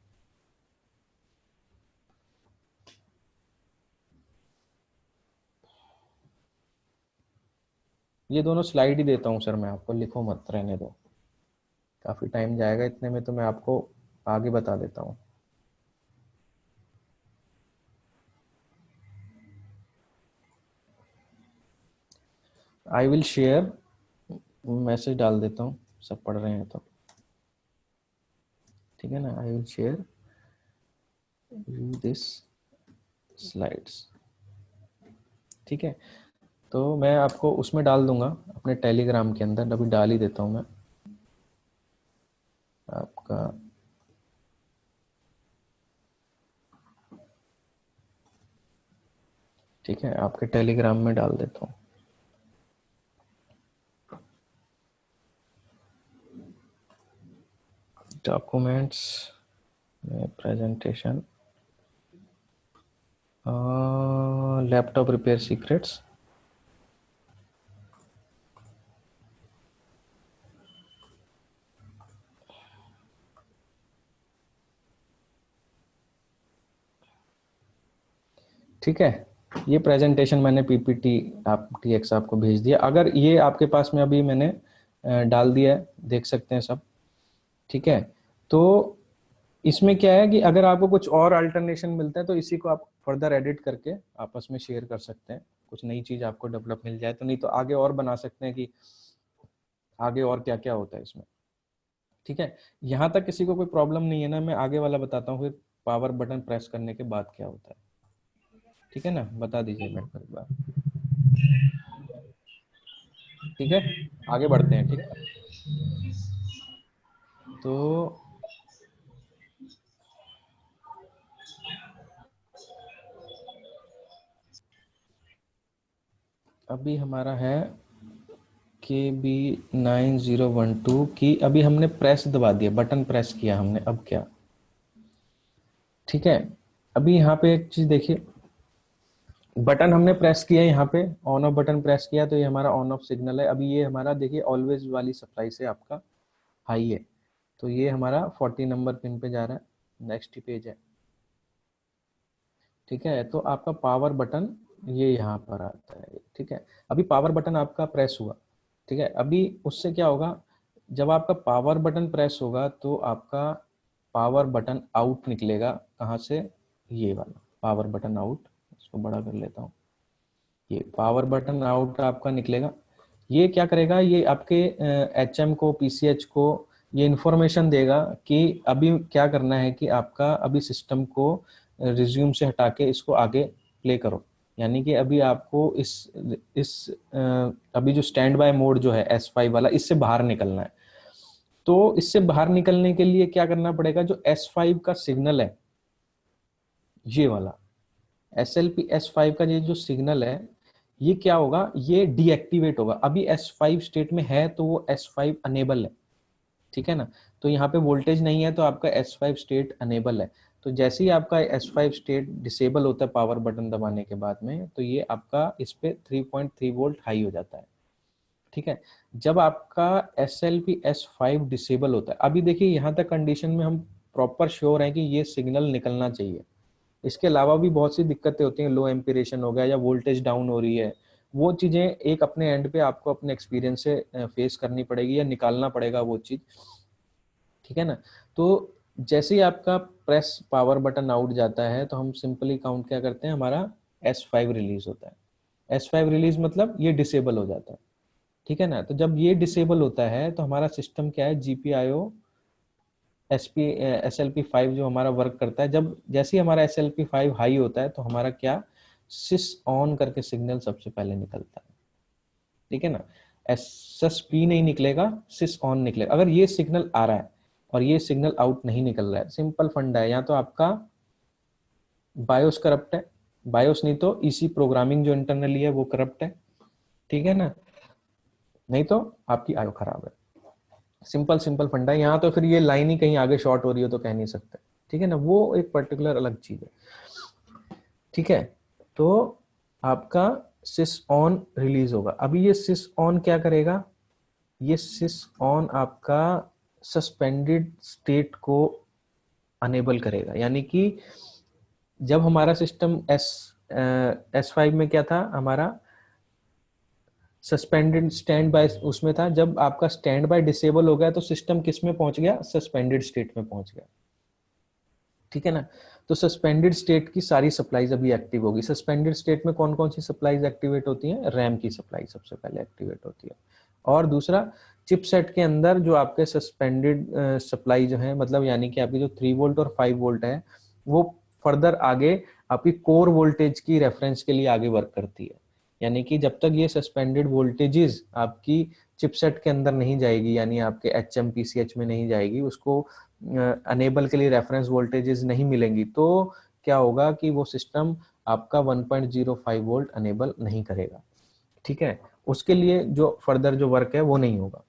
S1: ये दोनों स्लाइड ही देता हूँ सर मैं आपको, लिखो मत, रहने दो, काफी टाइम जाएगा इतने में, तो मैं आपको आगे बता देता हूँ। आई विल शेयर, मैसेज डाल देता हूँ, सब पढ़ रहे हैं तो, ठीक है ना। I will share you this slides, ठीक है। तो मैं आपको उसमें डाल दूंगा अपने टेलीग्राम के अंदर, अभी डाल ही देता हूँ मैं आपका। ठीक है, आपके टेलीग्राम में डाल देता हूँ। डॉक्यूमेंट्स में प्रेजेंटेशन, लैपटॉप रिपेयर सीक्रेट्स, ठीक है, ये प्रेजेंटेशन मैंने पीपीटी आप टीएक्स आपको भेज दिया। अगर ये आपके पास में अभी मैंने डाल दिया है, देख सकते हैं सब। ठीक है, तो इसमें क्या है कि अगर आपको कुछ और अल्टरनेशन मिलता है तो इसी को आप फर्दर एडिट करके आपस में शेयर कर सकते हैं, कुछ नई चीज आपको डेवलप मिल जाए तो। नहीं तो आगे और बना सकते हैं कि आगे और क्या क्या होता है इसमें। ठीक है, यहाँ तक किसी को कोई प्रॉब्लम नहीं है ना? मैं आगे वाला बताता हूँ फिर पावर बटन प्रेस करने के बाद क्या होता है। ठीक है ना, बता दीजिए मेरे को एक बार। ठीक है, आगे बढ़ते हैं। ठीक है, तो अभी हमारा है KB9012 की, अभी हमने प्रेस दबा दिया, बटन प्रेस किया हमने, अब क्या? ठीक है, अभी यहाँ पे एक चीज देखिए, बटन हमने प्रेस किया, यहाँ पे ऑन ऑफ बटन प्रेस किया तो ये हमारा ऑन ऑफ सिग्नल है। अभी ये हमारा देखिए ऑलवेज वाली सप्लाई से आपका हाई है, तो ये हमारा 40 नंबर पिन पे जा रहा है। नेक्स्ट पेज है। ठीक है, तो आपका पावर बटन ये यहाँ पर आता है। ठीक है, अभी पावर बटन आपका प्रेस हुआ। ठीक है, अभी उससे क्या होगा, जब आपका पावर बटन प्रेस होगा तो आपका पावर बटन आउट निकलेगा। कहाँ से? ये वाला पावर बटन आउट, इसको बड़ा कर लेता हूँ। ये पावर बटन आउट आपका निकलेगा। ये क्या करेगा, ये आपके HM को, PCH को ये इंफॉर्मेशन देगा कि अभी क्या करना है, कि आपका अभी सिस्टम को रिज्यूम से हटा के इसको आगे प्ले करो। यानी कि अभी आपको इस अभी जो स्टैंड बाय मोड जो है S5 वाला, इससे बाहर निकलना है। तो इससे बाहर निकलने के लिए क्या करना पड़ेगा, जो S5 का सिग्नल है, ये वाला SLP S5 का ये जो सिग्नल है, ये क्या होगा, ये डीएक्टिवेट होगा। अभी S5 स्टेट में है तो वो S5 अनेबल है। ठीक है ना, तो यहाँ पे वोल्टेज नहीं है तो आपका S5 स्टेट अनेबल है। तो जैसे ही आपका S5 स्टेट डिसेबल होता है पावर बटन दबाने के बाद में, तो ये आपका इस पे 3.3 वोल्ट हाई हो जाता है। ठीक है, जब आपका SLP S5 डिसेबल होता है, अभी देखिए यहाँ तक कंडीशन में हम प्रॉपर श्योर हैं कि ये सिग्नल निकलना चाहिए। इसके अलावा भी बहुत सी दिक्कतें होती हैं, लो एम्पीरेशन हो गया या वोल्टेज डाउन हो रही है, वो चीजें एक अपने एंड पे आपको अपने एक्सपीरियंस से फेस करनी पड़ेगी या निकालना पड़ेगा वो चीज। ठीक है ना, तो जैसे ही आपका प्रेस पावर बटन आउट जाता है तो हम सिंपली काउंट क्या करते हैं, हमारा S5 रिलीज होता है। S5 रिलीज मतलब ये डिसेबल हो जाता है। ठीक है ना, तो जब ये डिसेबल होता है तो हमारा सिस्टम क्या है, GPIO SLP5 जो हमारा वर्क करता है। जब जैसे ही हमारा SLP5 हाई होता है तो हमारा क्या, सिस ऑन करके सिग्नल सबसे पहले निकलता है। ठीक है ना, SSP नहीं निकलेगा, सिस ऑन निकलेगा। अगर ये सिग्नल आ रहा है और ये सिग्नल आउट नहीं निकल रहा है, सिंपल फंडा है, या तो आपका बायोस करप्ट है, बायोस नहीं तो EC प्रोग्रामिंग जो इंटरनली है वो करप्ट है। ठीक है ना, नहीं तो आपकी आयो खराब है। सिंपल सिंपल फंडा है। यहाँ तो फिर ये लाइन ही कहीं आगे शॉर्ट हो रही हो तो कह नहीं सकते। ठीक है ना, वो एक पर्टिकुलर अलग चीज है। ठीक है, तो आपका सिस ऑन रिलीज होगा। अभी ये सिस ऑन क्या करेगा, ये सिस ऑन आपका सस्पेंडेड स्टेट को अनेबल करेगा। यानी कि जब हमारा सिस्टम S5 में क्या था, हमारा सस्पेंडेड स्टैंड बाय उसमें था। जब आपका स्टैंड बाय डिसेबल हो गया तो सिस्टम किस में पहुंच गया, सस्पेंडेड स्टेट में पहुंच गया। ठीक है ना, तो सस्पेंडेड स्टेट की सारी सप्लाईज अभी एक्टिव होगी। सस्पेंडेड स्टेट में कौन कौन सी सप्लाईज एक्टिवेट होती हैं, रैम की सप्लाई सबसे पहले एक्टिवेट होती है। और दूसरा, चिपसेट के अंदर जो आपके सस्पेंडेड सप्लाई जो है, मतलब यानी कि आपकी जो 3 वोल्ट और 5 वोल्ट है, वो फर्दर आगे आपकी कोर वोल्टेज की रेफरेंस के लिए आगे वर्क करती है। यानी कि जब तक ये सस्पेंडेड वोल्टेजेस आपकी चिपसेट के अंदर नहीं जाएगी, यानी आपके HM PCH में नहीं जाएगी, उसको अनेबल के लिए रेफरेंस वोल्टेजेस नहीं मिलेंगी, तो क्या होगा कि वो सिस्टम आपका 1.05 वोल्ट अनेबल नहीं करेगा। ठीक है, उसके लिए जो फर्दर जो वर्क है वो नहीं होगा।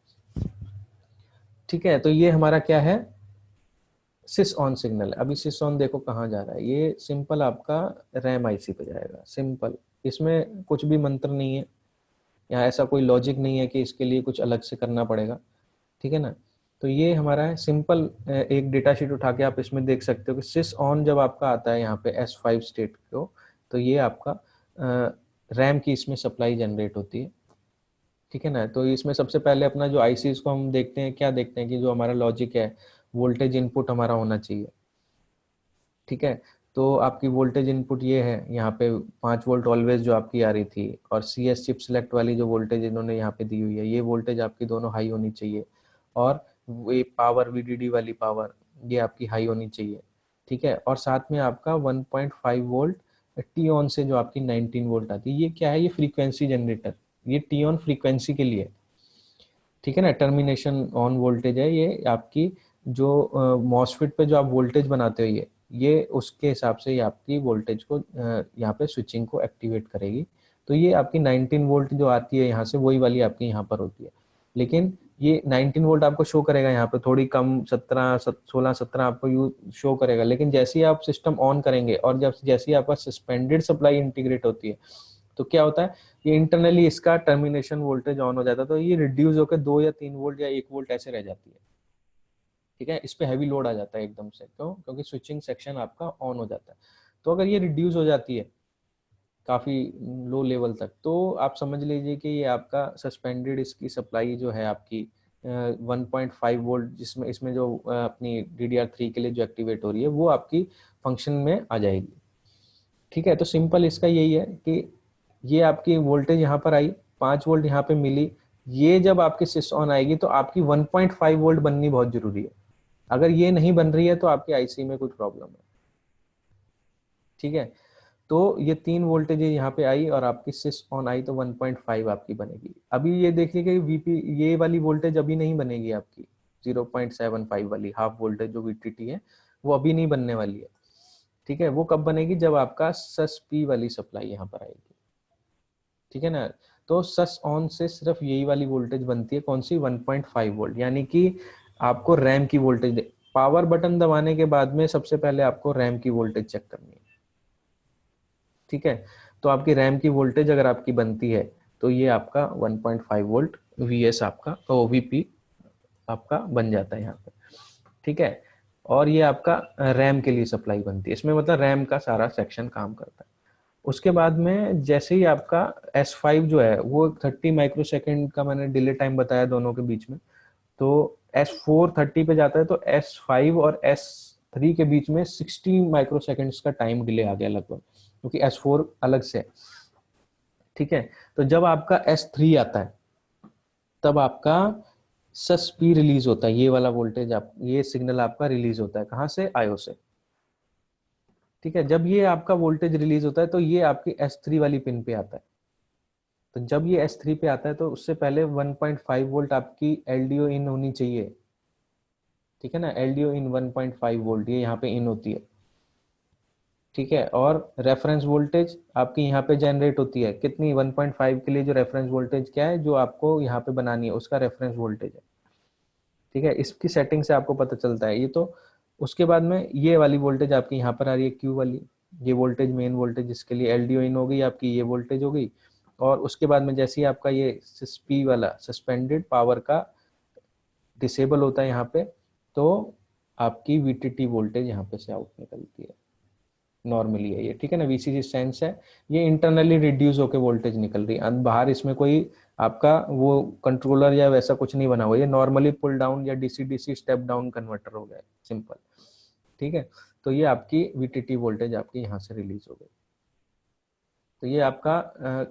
S1: ठीक है, तो ये हमारा क्या है, सिस ऑन सिग्नल है। अभी सिस ऑन देखो कहाँ जा रहा है, ये सिंपल आपका रैम IC पे जाएगा। सिंपल, इसमें कुछ भी मंत्र नहीं है, यहाँ ऐसा कोई लॉजिक नहीं है कि इसके लिए कुछ अलग से करना पड़ेगा। ठीक है ना, तो ये हमारा है सिंपल। एक डेटा शीट उठा के आप इसमें देख सकते हो कि सिस ऑन जब आपका आता है यहाँ पे S5 स्टेट को, तो ये आपका रैम की इसमें सप्लाई जनरेट होती है, ठीक है ना। तो इसमें सबसे पहले अपना जो आईसीज को हम देखते हैं, क्या देखते हैं कि जो हमारा लॉजिक है, वोल्टेज इनपुट हमारा होना चाहिए, ठीक है। तो आपकी वोल्टेज इनपुट ये है, यहाँ पे 5 वोल्ट ऑलवेज जो आपकी आ रही थी, और सी एस चिप सिलेक्ट वाली जो वोल्टेज इन्होंने यहाँ पे दी हुई है, ये वोल्टेज आपकी दोनों हाई होनी चाहिए, और ये पावर वीडीडी वाली पावर ये आपकी हाई होनी चाहिए, ठीक है। और साथ में आपका 1.5 वोल्ट टी ऑन से जो आपकी 19 वोल्ट आती है, ये क्या है, ये फ्रीक्वेंसी जनरेटर, ये टी ऑन फ्रीक्वेंसी के लिए, ठीक है ना। टर्मिनेशन ऑन वोल्टेज है ये आपकी, जो मॉसफेट पे जो आप वोल्टेज बनाते हो, ये उसके हिसाब से ये आपकी वोल्टेज को यहाँ पे स्विचिंग को एक्टिवेट करेगी। तो ये आपकी 19 वोल्ट जो आती है यहाँ से, वही वाली आपकी यहाँ पर होती है, लेकिन ये 19 वोल्ट आपको शो करेगा यहाँ पे, थोड़ी कम 16-17 आपको यू शो करेगा, लेकिन जैसे ही आप सिस्टम ऑन करेंगे और जब जैसे ही आपका सस्पेंडेड सप्लाई इंटीग्रेट होती है, तो क्या होता है, ये इंटरनली इसका टर्मिनेशन वोल्टेज ऑन हो जाता है, तो ये रिड्यूस होकर 2 या 3 वोल्ट या 1 वोल्ट ऐसे रह जाती है, ठीक है। इस पे हैवी लोड आ जाता है एकदम से, क्यों, क्योंकि स्विचिंग सेक्शन आपका ऑन हो जाता है। तो अगर ये रिड्यूस हो जाती है काफी लो लेवल तक, तो आप समझ लीजिए कि ये आपका सस्पेंडेड इसकी सप्लाई जो है आपकी 1.5 वोल्ट, जिसमें इसमें जो अपनी DDR3 के लिए जो एक्टिवेट हो रही है, वो आपकी फंक्शन में आ जाएगी, ठीक है। तो सिंपल इसका यही है कि ये आपकी वोल्टेज यहाँ पर आई, 5 वोल्ट यहाँ पे मिली, ये जब आपकी सिस ऑन आएगी तो आपकी 1.5 वोल्ट बननी बहुत जरूरी है। अगर ये नहीं बन रही है तो आपकी आईसी में कुछ प्रॉब्लम है, ठीक है। तो ये 3 वोल्टेज यहाँ पे आई और आपकी सिस ऑन आई, तो 1.5 आपकी बनेगी। अभी ये देखिए कि वीपी ये वाली वोल्टेज अभी नहीं बनेगी आपकी, 0.75 वाली हाफ वोल्टेज जो वीटीटी है, वो अभी नहीं बनने वाली है, ठीक है। वो कब बनेगी, जब आपका सस पी वाली सप्लाई यहाँ पर आएगी, ठीक है ना। तो सस ऑन से सिर्फ यही वाली वोल्टेज बनती है, कौन सी, 1.5 वोल्ट, यानी कि आपको रैम की वोल्टेज, पावर बटन दबाने के बाद में सबसे पहले आपको रैम की वोल्टेज चेक करनी है, ठीक है। तो आपकी रैम की वोल्टेज अगर आपकी बनती है, तो ये आपका 1.5 वोल्ट वीएस आपका वीपी आपका बन जाता है यहाँ पे, ठीक है। और ये आपका रैम के लिए सप्लाई बनती है, इसमें मतलब रैम का सारा सेक्शन काम करता है। उसके बाद में जैसे ही आपका S5 जो है, वो 30 माइक्रोसेकंड का मैंने डिले टाइम बताया दोनों के बीच में, तो S4 30 पे जाता है, तो S5 और S3 के बीच में 60 माइक्रोसेकंड्स का टाइम डिले आ गया लगभग, क्योंकि S4 अलग से है, ठीक है। तो जब आपका S3 आता है, तब आपका सस पी रिलीज होता है, ये वाला वोल्टेज आप, ये सिग्नल आपका रिलीज होता है, कहाँ से, आयो से, ठीक है। जब ये आपका वोल्टेज रिलीज होता है, तो ये आपकी S3 वाली पिन पे आता है। तो जब ये S3 पे आता है, तो उससे पहले 1.5 वोल्ट आपकी LDO इन होनी चाहिए, ठीक है ना। LDO इन 1.5 वोल्ट ये यहाँ पे इन होती है, ठीक है। और रेफरेंस वोल्टेज आपकी यहाँ पे जनरेट होती है, कितनी, 1.5 के लिए जो रेफरेंस वोल्टेज क्या है, जो आपको यहाँ पे बनानी है, उसका रेफरेंस वोल्टेज है, ठीक है। इसकी सेटिंग से आपको पता चलता है ये। तो उसके बाद में ये वाली वोल्टेज आपकी यहाँ पर आ रही है, Q वाली, ये वोल्टेज मेन वोल्टेज, जिसके लिए LDO इन हो गई आपकी, ये वोल्टेज हो गई। और उसके बाद में जैसे ही आपका ये SISP वाला सस्पेंडेड पावर का डिसेबल होता है यहाँ पे, तो आपकी VTT वोल्टेज यहाँ पे से आउट निकलती है, नॉर्मली है ये, ठीक है ना। VCC सेंस है, ये इंटरनली रिड्यूस होकर वोल्टेज निकल रही है, बाहर इसमें कोई आपका वो कंट्रोलर या वैसा कुछ नहीं बना हुआ, ये नॉर्मली पुल डाउन या DC DC step down converter हो गया, सिंपल, ठीक है। तो ये आपकी VTT वोल्टेज आपकी यहाँ से रिलीज हो गई। तो ये आपका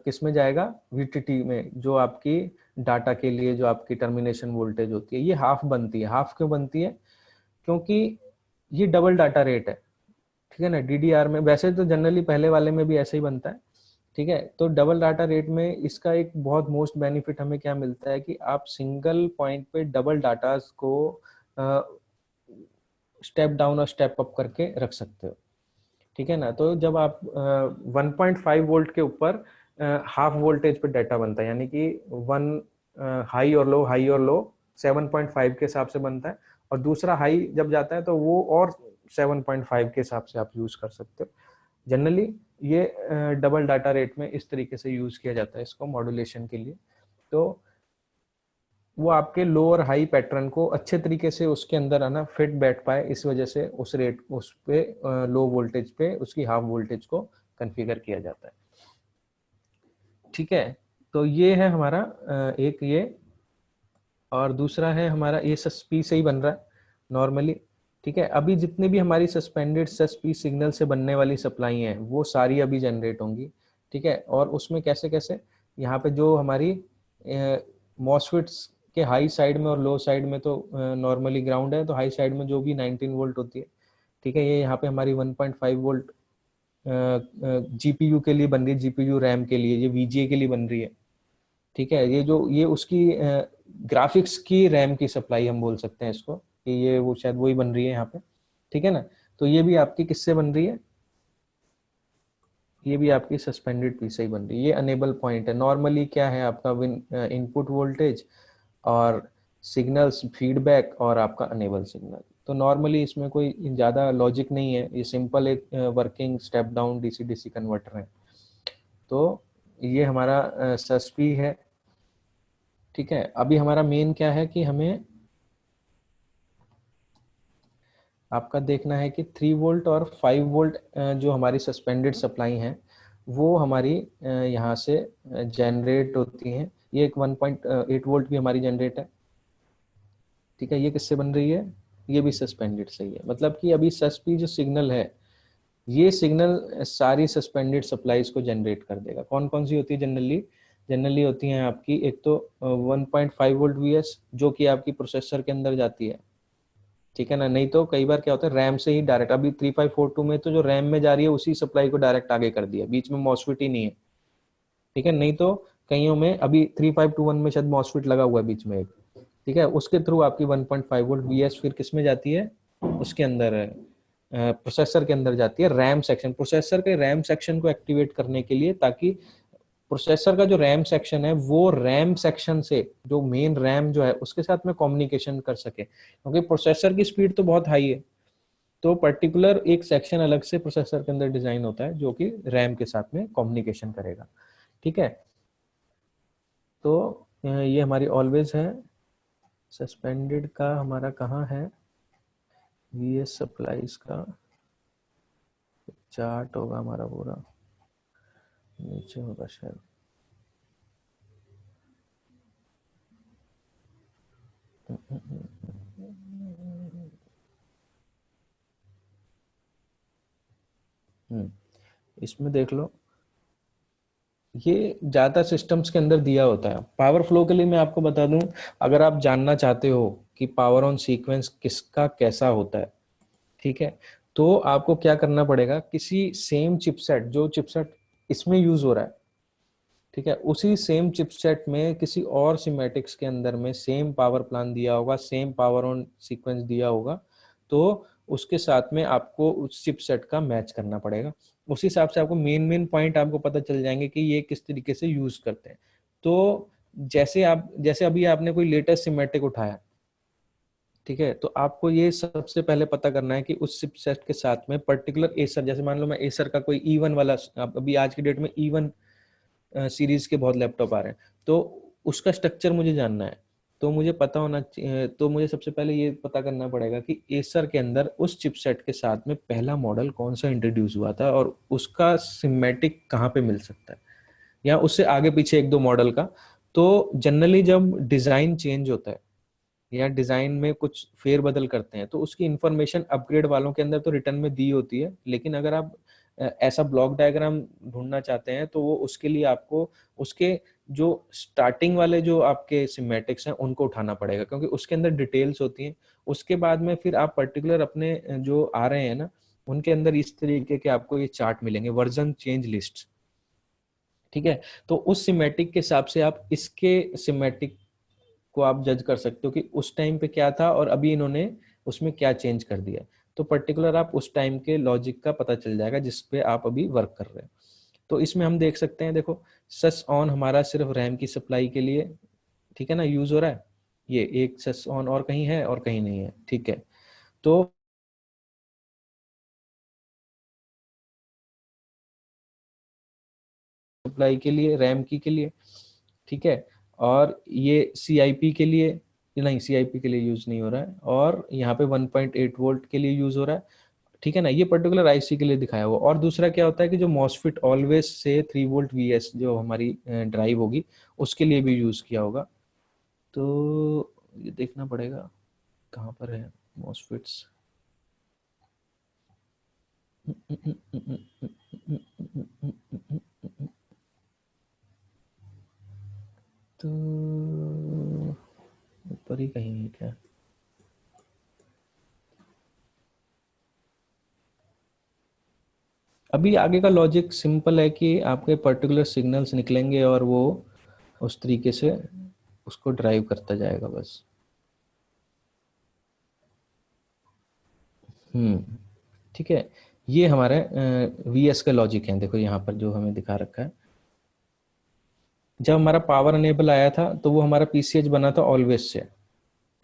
S1: किस में जाएगा, VTT में, जो आपकी डाटा के लिए जो आपकी टर्मिनेशन वोल्टेज होती है, ये हाफ बनती है। हाफ क्यों बनती है, क्योंकि ये डबल डाटा रेट है, ठीक है ना। DDR में वैसे तो जनरली पहले वाले में भी ऐसे ही बनता है, ठीक है। तो डबल डाटा रेट में इसका एक बहुत मोस्ट बेनिफिट हमें क्या मिलता है, कि आप सिंगल पॉइंट पे डबल डाटास को स्टेप डाउन और स्टेप अप करके रख सकते हो, ठीक है ना। तो जब आप 1.5 वोल्ट के ऊपर हाफ वोल्टेज पे डाटा बनता है, यानी कि 1 हाई और लो 7.5 के हिसाब से बनता है, और दूसरा हाई जब जाता है तो वो और 7.5 के हिसाब से आप यूज कर सकते हो। जनरली ये डबल डाटा रेट में इस तरीके से यूज किया जाता है इसको मॉड्यूलेशन के लिए। तो वो आपके लो और हाई पैटर्न को अच्छे तरीके से उसके अंदर आना फिट बैठ पाए, इस वजह से उस रेट उस पे लो वोल्टेज पे उसकी हाफ वोल्टेज को कॉन्फ़िगर किया जाता है। ठीक है, तो ये है हमारा एक ये, और दूसरा है हमारा ये सस्पी से ही बन रहा है नॉर्मली। ठीक है, अभी जितने भी हमारी सस्पेंडेड सस्पी सिग्नल से बनने वाली सप्लाई हैं वो सारी अभी जनरेट होंगी। ठीक है, और उसमें कैसे कैसे, यहाँ पे जो हमारी मॉसफेट्स के हाई साइड में और लो साइड में तो नॉर्मली ग्राउंड है, तो हाई साइड में जो भी 19 वोल्ट होती है, ठीक है, ये यहाँ पे हमारी 1.5 वोल्ट जीपीयू के लिए बन रही है, जीपीयू रैम के लिए, ये वीजीए के लिए बन रही है। ठीक है, ये जो ये उसकी ग्राफिक्स की रैम की सप्लाई हम बोल सकते हैं इसको, कि ये वो शायद वही बन रही है यहाँ पे। ठीक है ना, तो ये भी आपकी किससे बन रही है, ये भी आपकी सस्पेंडेड पी से ही बन रही है। ये अनेबल पॉइंट है। नॉर्मली क्या है आपका इनपुट वोल्टेज और सिग्नल्स फीडबैक और आपका अनेबल सिग्नल। तो नॉर्मली इसमें कोई ज़्यादा लॉजिक नहीं है, ये सिंपल एक working step down DC DC converter है। तो ये हमारा सस्पी है। ठीक है, अभी हमारा मेन क्या है कि हमें आपका देखना है कि 3 वोल्ट और 5 वोल्ट जो हमारी सस्पेंडेड सप्लाई हैं वो हमारी यहाँ से जनरेट होती हैं। ये एक 1.8 वोल्ट भी हमारी जनरेट है। ठीक है, ये किससे बन रही है, ये भी सस्पेंडेड से ही है। मतलब कि अभी सस्पी जो सिग्नल है, ये सिग्नल सारी सस्पेंडेड सप्लाईज को जनरेट कर देगा। कौन कौन सी होती है जनरली, जनरली होती हैं आपकी एक तो 1.5 वोल्ट वीएस जो कि आपकी प्रोसेसर के अंदर जाती है। ठीक है ना, नहीं तो कई बार क्या होता है रैम से ही डायरेक्ट, अभी 3542 में तो जो रैम में जा रही है उसी सप्लाई को डायरेक्ट आगे कर दिया, बीच में मॉसफेट ही नहीं है। ठीक है, नहीं तो कईयों में अभी 3521 में शायद मॉसफेट लगा हुआ है बीच में एक। ठीक है, उसके थ्रू आपकी 1.5 वोल्ट वीएस फिर किस में जाती है, उसके अंदर प्रोसेसर के अंदर जाती है, रैम सेक्शन, प्रोसेसर के रैम सेक्शन को एक्टिवेट करने के लिए, ताकि प्रोसेसर का जो रैम सेक्शन है वो रैम सेक्शन से जो मेन रैम जो है उसके साथ में कम्युनिकेशन कर सके, क्योंकि प्रोसेसर की स्पीड तो बहुत हाई है। तो पर्टिकुलर एक सेक्शन अलग से प्रोसेसर के अंदर डिजाइन होता है जो कि रैम के साथ में कम्युनिकेशन करेगा। ठीक है, तो ये हमारी ऑलवेज है। सस्पेंडेड का हमारा कहाँ है, वीएस सप्लाईज का चार्ट होगा हमारा पूरा, नीचे होगा शायद। इसमें देख लो, ये ज्यादा सिस्टम्स के अंदर दिया होता है। पावर फ्लो के लिए मैं आपको बता दूं, अगर आप जानना चाहते हो कि पावर ऑन सीक्वेंस किसका कैसा होता है, ठीक है, तो आपको क्या करना पड़ेगा, किसी सेम चिपसेट, जो चिपसेट इसमें यूज हो रहा है, ठीक है, उसी सेम चिपसेट में किसी और सिमेटिक्स के अंदर में सेम पावर प्लान दिया होगा, सेम पावर ऑन सीक्वेंस दिया होगा, तो उसके साथ में आपको उस चिपसेट का मैच करना पड़ेगा। उस हिसाब से आपको मेन मेन पॉइंट आपको पता चल जाएंगे कि ये किस तरीके से यूज करते हैं। तो जैसे अभी आपने कोई लेटेस्ट सिमेटिक उठाया, ठीक है, तो आपको ये सबसे पहले पता करना है कि उस चिपसेट के साथ में पर्टिकुलर एसर, जैसे मान लो मैं एसर का कोई E1 वाला, अभी आज की डेट में E1 सीरीज के बहुत लैपटॉप आ रहे हैं, तो उसका स्ट्रक्चर मुझे जानना है। तो मुझे पता होना चाहिए, तो मुझे सबसे पहले ये पता करना पड़ेगा कि एसर के अंदर उस चिपसेट के साथ में पहला मॉडल कौन सा इंट्रोड्यूस हुआ था और उसका सिमेटिक कहाँ पे मिल सकता है, या उससे आगे पीछे एक दो मॉडल का। तो जनरली जब डिजाइन चेंज होता है या डिजाइन में कुछ फेरबदल करते हैं, तो उसकी इंफॉर्मेशन अपग्रेड वालों के अंदर तो रिटर्न में दी होती है, लेकिन अगर आप ऐसा ब्लॉक डायग्राम ढूंढना चाहते हैं तो वो उसके लिए आपको उसके जो स्टार्टिंग वाले जो आपके सिमेटिक्स हैं उनको उठाना पड़ेगा, क्योंकि उसके अंदर डिटेल्स होती हैं। उसके बाद में फिर आप पर्टिकुलर अपने जो आ रहे हैं ना, उनके अंदर इस तरीके के आपको ये चार्ट मिलेंगे, वर्जन चेंज लिस्ट। ठीक है, तो उस सिमेटिक के हिसाब से आप इसके सिमेटिक को आप जज कर सकते हो कि उस टाइम पे क्या था और अभी इन्होंने उसमें क्या चेंज कर दिया। तो पर्टिकुलर आप उस टाइम के लॉजिक का पता चल जाएगा जिस पे आप अभी वर्क कर रहे हैं। तो इसमें हम देख सकते हैं, देखो सस ऑन हमारा सिर्फ रैम की सप्लाई के लिए, ठीक है ना, यूज हो रहा है। ये एक सस ऑन और कहीं है और कहीं नहीं है। ठीक है, तो सप्लाई के लिए रैम की के लिए, ठीक है, और ये सीआईपी के लिए, नहीं सीआईपी के लिए यूज नहीं हो रहा है, और यहाँ पे 1.8 वोल्ट के लिए यूज हो रहा है। ठीक है ना, ये पर्टिकुलर आईसी के लिए दिखाया हुआ। और दूसरा क्या होता है कि जो MOSFET always say 3 volt VS जो हमारी ड्राइव होगी उसके लिए भी यूज किया होगा। तो ये देखना पड़ेगा कहाँ पर है मॉसफेट्स। तो ऊपर ही कहीं है क्या? अभी आगे का लॉजिक सिंपल है कि आपके पर्टिकुलर सिग्नल्स निकलेंगे और वो उस तरीके से उसको ड्राइव करता जाएगा बस। ठीक है, ये हमारे वीएस का लॉजिक है। देखो यहाँ पर जो हमें दिखा रखा है, जब हमारा पावर अनेबल आया था तो वो हमारा पीसीएच बना था ऑलवेज से,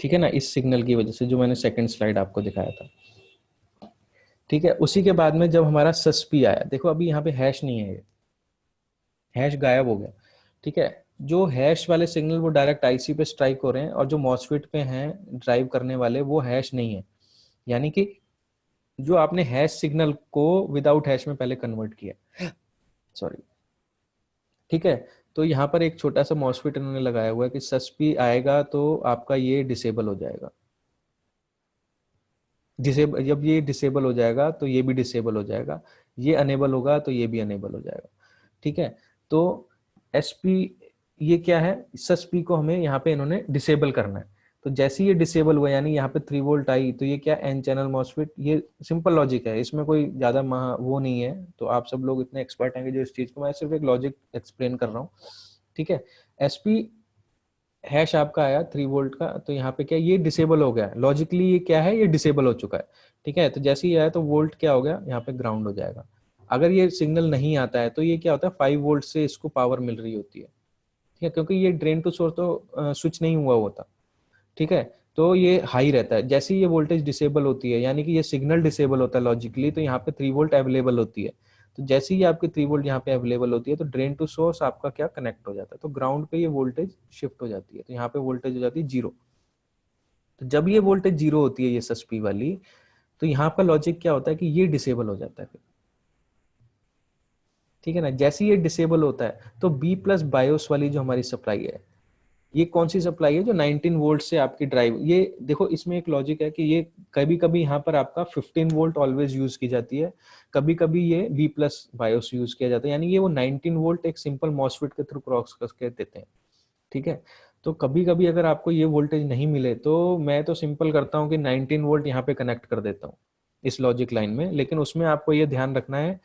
S1: ठीक है ना, इस सिग्नल की वजह से जो मैंने सेकंड स्लाइड आपको दिखाया था। ठीक है, उसी के बाद में जब हमारा सस्पी आया, देखो अभी यहाँ पे हैश नहीं है, ये हैश गायब हो गया। ठीक है, जो हैश वाले सिग्नल वो डायरेक्ट आईसी पे स्ट्राइक हो रहे हैं, और जो मॉसफेट पे हैं ड्राइव करने वाले वो हैश नहीं है। यानी कि जो आपने हैश सिग्नल को विदाउट हैश में पहले कन्वर्ट किया, सॉरी। ठीक है, तो यहाँ पर एक छोटा सा मॉसफेट इन्होंने लगाया हुआ है कि सस्पी आएगा तो आपका ये डिसेबल हो जाएगा, डिसेबल, जब ये डिसेबल हो जाएगा तो ये भी डिसेबल हो जाएगा, ये अनेबल होगा तो ये भी अनेबल हो जाएगा। ठीक है, तो एसपी ये क्या है, सस्पी को हमें यहाँ पे इन्होंने डिसेबल करना है। तो जैसे ये डिसेबल हुआ यानी यहाँ पे 3 वोल्ट आई, तो ये क्या एन चैनल मॉसफेट, ये सिंपल लॉजिक है, इसमें कोई ज्यादा वो नहीं है। तो आप सब लोग इतने एक्सपर्ट हैं कि जो इस चीज को, मैं सिर्फ एक लॉजिक एक्सप्लेन कर रहा हूँ। ठीक है, एसपी हैश आपका आया 3 वोल्ट का, तो यहाँ पे क्या ये डिसेबल हो गया लॉजिकली, ये क्या है, ये डिसेबल हो चुका है। ठीक है, तो जैसे ही आया तो वोल्ट क्या हो गया, यहाँ पे ग्राउंड हो जाएगा। अगर ये सिग्नल नहीं आता है तो ये क्या होता है, 5 वोल्ट से इसको पावर मिल रही होती है। ठीक है, क्योंकि ये ड्रेन टू सोर्स तो स्विच नहीं हुआ होता। ठीक है, तो ये हाई रहता है। जैसे ही ये वोल्टेज डिसेबल होती है, यानी कि ये सिग्नल डिसेबल होता है लॉजिकली, तो यहाँ पे 3 वोल्ट अवेलेबल होती है। तो जैसे ही आपकी 3 वोल्ट यहाँ पे अवेलेबल होती है तो ड्रेन टू सोर्स आपका क्या कनेक्ट हो जाता है, तो ग्राउंड पे ये वोल्टेज शिफ्ट हो जाती है, तो यहाँ पे वोल्टेज हो जाती है 0। तो जब ये वोल्टेज 0 होती है, ये सस्पी वाली, तो यहाँ पर लॉजिक क्या होता है कि ये डिसेबल हो जाता है फिर। ठीक है ना, जैसे ही ये डिसेबल होता है तो बी प्लस बायोस वाली जो हमारी सप्लाई है, ये कौन सी सप्लाई है, जो 19 वोल्ट से आपकी ड्राइव, ये देखो इसमें एक लॉजिक है कि ये कभी कभी यहाँ पर आपका 15 वोल्ट ऑलवेज यूज की जाती है, कभी कभी ये बी प्लस बायोस यूज किया जाता है, यानी ये वो 19 वोल्ट एक सिंपल मॉसफेट के थ्रू क्रॉस करके देते हैं। ठीक है, तो कभी कभी अगर आपको ये वोल्टेज नहीं मिले तो मैं तो सिंपल करता हूँ कि 19 वोल्ट यहाँ पे कनेक्ट कर देता हूँ इस लॉजिक लाइन में, लेकिन उसमें आपको ये ध्यान रखना है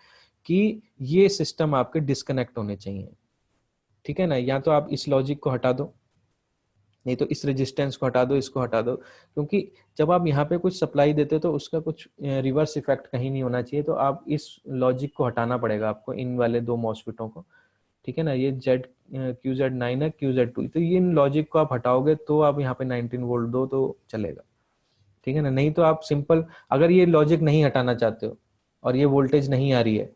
S1: कि ये सिस्टम आपके डिस्कनेक्ट होने चाहिए। ठीक है ना, या तो आप इस लॉजिक को हटा दो, नहीं तो इस रेजिस्टेंस को हटा दो, इसको हटा दो, क्योंकि जब आप यहाँ पे कुछ सप्लाई देते हो तो उसका कुछ रिवर्स इफेक्ट कहीं नहीं होना चाहिए, तो आप इस लॉजिक को हटाना पड़ेगा आपको, इन वाले दो मॉसफेटों को। ठीक है ना, ये जेड QZ9 है, QZ2, तो ये इन लॉजिक को आप हटाओगे तो आप यहाँ पे 19 वोल्ट दो तो चलेगा। ठीक है ना, नहीं तो आप सिंपल, अगर ये लॉजिक नहीं हटाना चाहते हो और ये वोल्टेज नहीं आ रही है,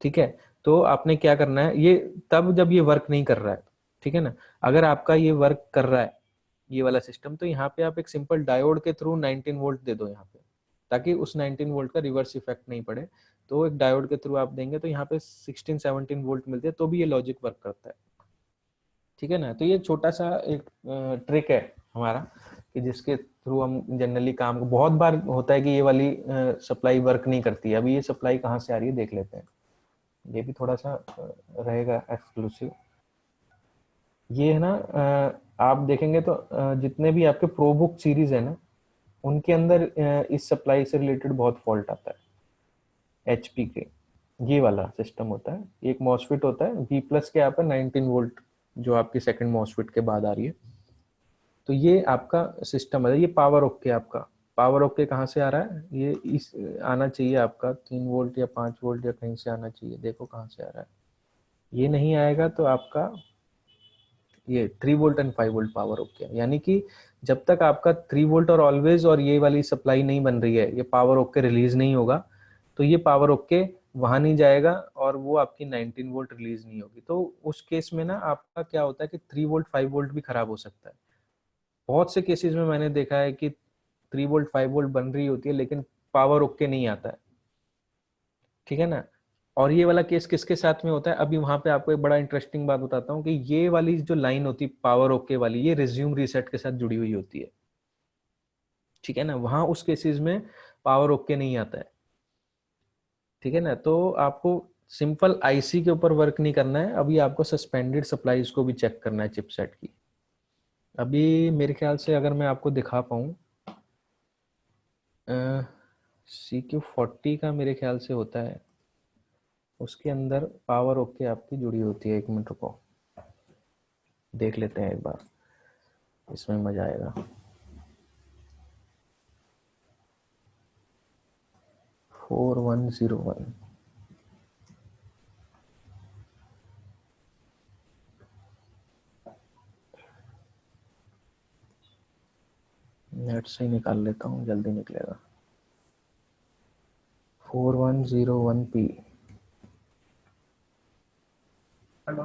S1: ठीक है, तो आपने क्या करना है, ये तब जब ये वर्क नहीं कर रहा है, ठीक है ना, अगर आपका ये वर्क कर रहा है ये वाला सिस्टम, तो यहाँ पे आप एक सिंपल डायोड के थ्रू 19 वोल्ट दे दो यहाँ पे, ताकि उस 19 वोल्ट का रिवर्स इफेक्ट नहीं पड़े। तो एक डायोड के थ्रू आप देंगे तो यहाँ पे 16-17 वोल्ट मिलते हैं, तो भी ये लॉजिक वर्क करता है। ठीक है ना, तो ये छोटा सा एक ट्रिक है हमारा कि जिसके थ्रू हम जनरली काम, बहुत बार होता है कि ये वाली सप्लाई वर्क नहीं करती है। अभी ये सप्लाई कहाँ से आ रही है देख लेते हैं, ये भी थोड़ा सा रहेगा एक्सक्लूसिव। ये है ना, आप देखेंगे तो जितने भी आपके प्रोबुक सीरीज है ना, उनके अंदर इस सप्लाई से रिलेटेड बहुत फॉल्ट आता है। एचपी के ये वाला सिस्टम होता है, एक मॉसफेट होता है V प्लस के यहाँ पर 19 वोल्ट जो आपकी सेकंड मॉसफेट के बाद आ रही है, तो ये आपका सिस्टम है। ये पावर ओके, आपका पावर ओके कहाँ से आ रहा है, ये इस आना चाहिए आपका 3 वोल्ट या 5 वोल्ट या कहीं से आना चाहिए, देखो कहाँ से आ रहा है। ये नहीं आएगा तो आपका ये 3 volt and 5 volt power okay, यानी कि जब तक आपका 3 वोल्ट और ऑलवेज और ये वाली सप्लाई नहीं बन रही है, ये पावर ओके रिलीज नहीं होगा, तो ये पावर ओके वहां नहीं जाएगा और वो आपकी 19 वोल्ट रिलीज नहीं होगी। तो उस केस में ना आपका क्या होता है कि 3 वोल्ट 5 वोल्ट भी खराब हो सकता है। बहुत से केसेस में मैंने देखा है कि 3 वोल्ट 5 वोल्ट बन रही होती है लेकिन पावर ओके नहीं आता है, ठीक है ना। और ये वाला केस किसके साथ में होता है, अभी वहां पे आपको एक बड़ा इंटरेस्टिंग बात बताता हूँ कि ये वाली जो लाइन होती है पावर ओके वाली, ये रिज्यूम रीसेट के साथ जुड़ी हुई होती है। ठीक है ना, वहां उस केसेस में पावर ओके नहीं आता है। ठीक है ना, तो आपको सिंपल आईसी के ऊपर वर्क नहीं करना है, अभी आपको सस्पेंडेड सप्लाईज को भी चेक करना है चिपसेट की। अभी मेरे ख्याल से अगर मैं आपको दिखा पाऊँ, CQ40 का मेरे ख्याल से होता है, उसके अंदर पावर ओके आपकी जुड़ी होती है। एक मिनट रुको, देख लेते हैं एक बार, इसमें मजा आएगा। फोर 101 नेट से ही निकाल लेता हूँ, जल्दी निकलेगा। 4101P।
S4: हेलो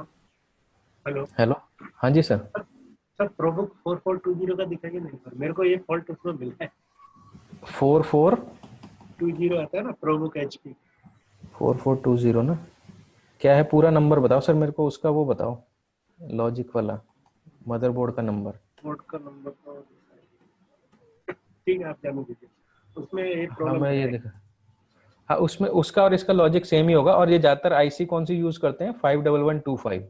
S4: हेलो
S1: हेलो, हाँ जी सर।
S4: सर, प्रोबुक 4420 का दिखाइए नहीं सर, मेरे को ये फॉल्ट उसमें मिला है।
S1: 4420
S4: आता है ना प्रोबुक HP।
S1: 4420 ना, क्या है पूरा नंबर बताओ सर मेरे को, उसका वो बताओ, लॉजिक वाला मदरबोर्ड का नंबर।
S4: बोर्ड का नंबर तो ठीक है, आप जाने दीजिए, उसमें एक
S1: हाँ
S4: प्रॉब्लम
S1: मैं ये
S4: है।
S1: देखा, हाँ उसमें उसका और इसका लॉजिक सेम ही होगा। और ये ज्यादातर आईसी कौन सी यूज करते हैं, 51125।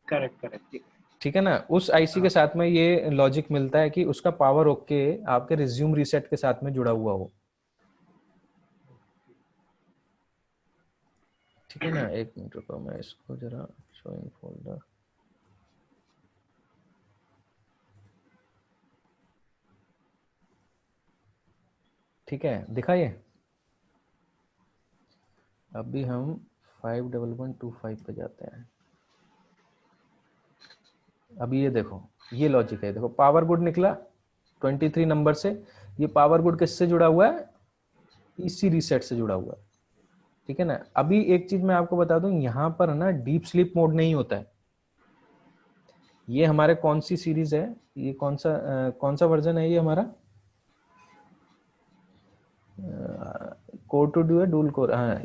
S4: करेक्ट करेक्ट, ठीक।
S1: ठीक है ना, उस आईसी के साथ में ये लॉजिक मिलता है कि उसका पावर ओके आपके रिज्यूम रीसेट के साथ में जुड़ा हुआ हो। ठीक है ना, एक मिनट रुको, मैं इसको जरा शोइंग फोल्डर, ठीक है दिखा ये। अभी हम 51125 पे जाते हैं। अभी ये देखो, ये लॉजिक है, देखो पावर गुड निकला 23 नंबर से। ये पावर गुड किससे जुड़ा हुआ है, ईसी रीसेट से जुड़ा हुआ है। ठीक है ना, अभी एक चीज मैं आपको बता दूं, यहाँ पर ना डीप स्लीप मोड नहीं होता है। ये हमारे कौन सी सीरीज है, ये कौन सा वर्जन है ये हमारा, कोर टू डू है, डूल कोर, हाँ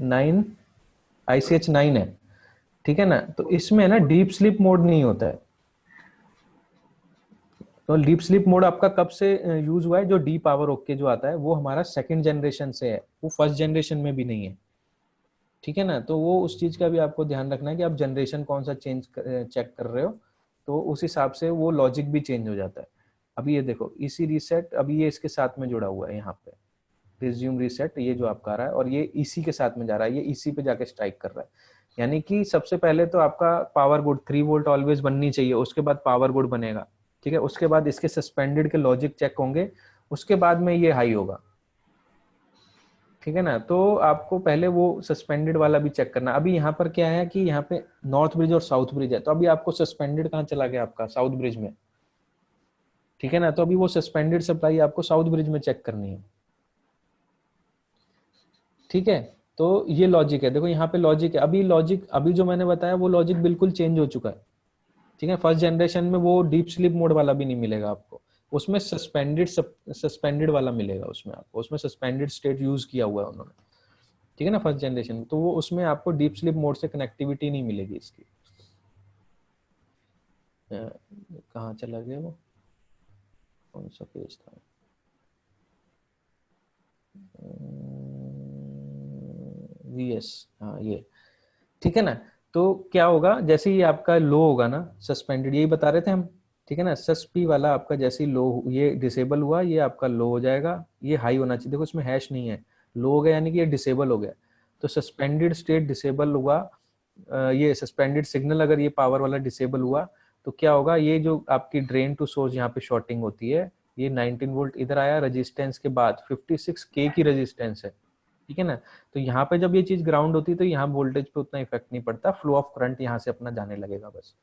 S1: 9, ICH9 है। ठीक है ना, तो इसमें ना डीप स्लीप मोड नहीं होता है। तो डीप स्लीप मोड आपका कब से यूज हुआ है, जो डी पावर ओके जो आता है वो हमारा सेकंड जनरेशन से है, वो फर्स्ट जनरेशन में भी नहीं है। ठीक है ना, तो वो उस चीज का भी आपको ध्यान रखना है कि आप जनरेशन कौन सा चेक कर रहे हो, तो उस हिसाब से वो लॉजिक भी चेंज हो जाता है। अभी ये देखो इसी रीसेट, अभी ये इसके साथ में जुड़ा हुआ है यहाँ पे, रिज्यूम रीसेट ये जो आपका आ रहा है, और ये इसी के साथ में जा रहा है, ये इसी पे जाके स्ट्राइक कर रहा है। यानी कि सबसे पहले तो आपका पावर गुड 3 वोल्ट ऑलवेज बननी चाहिए, उसके बाद पावर गुड बनेगा। ठीक है, उसके बाद इसके सस्पेंडेड के लॉजिक चेक होंगे, उसके बाद में ये हाई होगा। ठीक है ना, तो आपको पहले वो सस्पेंडेड वाला भी चेक करना। अभी यहाँ पर क्या है कि यहाँ पे नॉर्थ ब्रिज और साउथ ब्रिज है, तो अभी आपको सस्पेंडेड कहाँ चला गया आपका, साउथ ब्रिज में। ठीक है ना, तो अभी वो सस्पेंडेड सप्लाई आपको साउथ ब्रिज में चेक करनी है। ठीक है, तो ये लॉजिक है, देखो यहाँ पे लॉजिक है। अभी लॉजिक अभी जो मैंने बताया वो लॉजिक बिल्कुल चेंज हो चुका है। ठीक है, फर्स्ट जनरेशन में वो डीप स्लीप मोड वाला भी नहीं मिलेगा आपको, उसमें सस्पेंडेड वाला मिलेगा, उसमें आपको, उसमें सस्पेंडेड स्टेट यूज किया हुआ है उन्होंने। ठीक है ना, फर्स्ट जनरेशन में, तो वो उसमें आपको डीप स्लीप मोड से कनेक्टिविटी नहीं मिलेगी इसकी। कहाँ चला गया वो, कौन सा पेज था, VS, हाँ ये। ठीक है ना, तो क्या होगा, जैसे ही आपका लो होगा ना सस्पेंडेड, यही बता रहे थे हम। ठीक है ना, सस्पी वाला आपका जैसे ही लो, ये डिसेबल हुआ, ये आपका लो हो जाएगा, ये हाई होना चाहिए। देखो इसमें हैश नहीं है, लो हो गया यानी कि ये डिसेबल हो गया, तो सस्पेंडेड स्टेट डिसेबल हुआ। ये सस्पेंडेड सिग्नल अगर ये पावर वाला डिसेबल हुआ, तो क्या होगा, ये जो आपकी ड्रेन टू सोर्स यहाँ पे शॉर्टिंग होती है, ये 19 वोल्ट इधर आया, रेजिस्टेंस के बाद 56K की रेजिस्टेंस है। ठीक है ना, तो यहाँ पे जब ये चीज ग्राउंड होती है तो यहाँ वोल्टेज पे उतना इफेक्ट नहीं पड़ता, फ्लो ऑफ करंट यहाँ से अपना जाने लगेगा बस।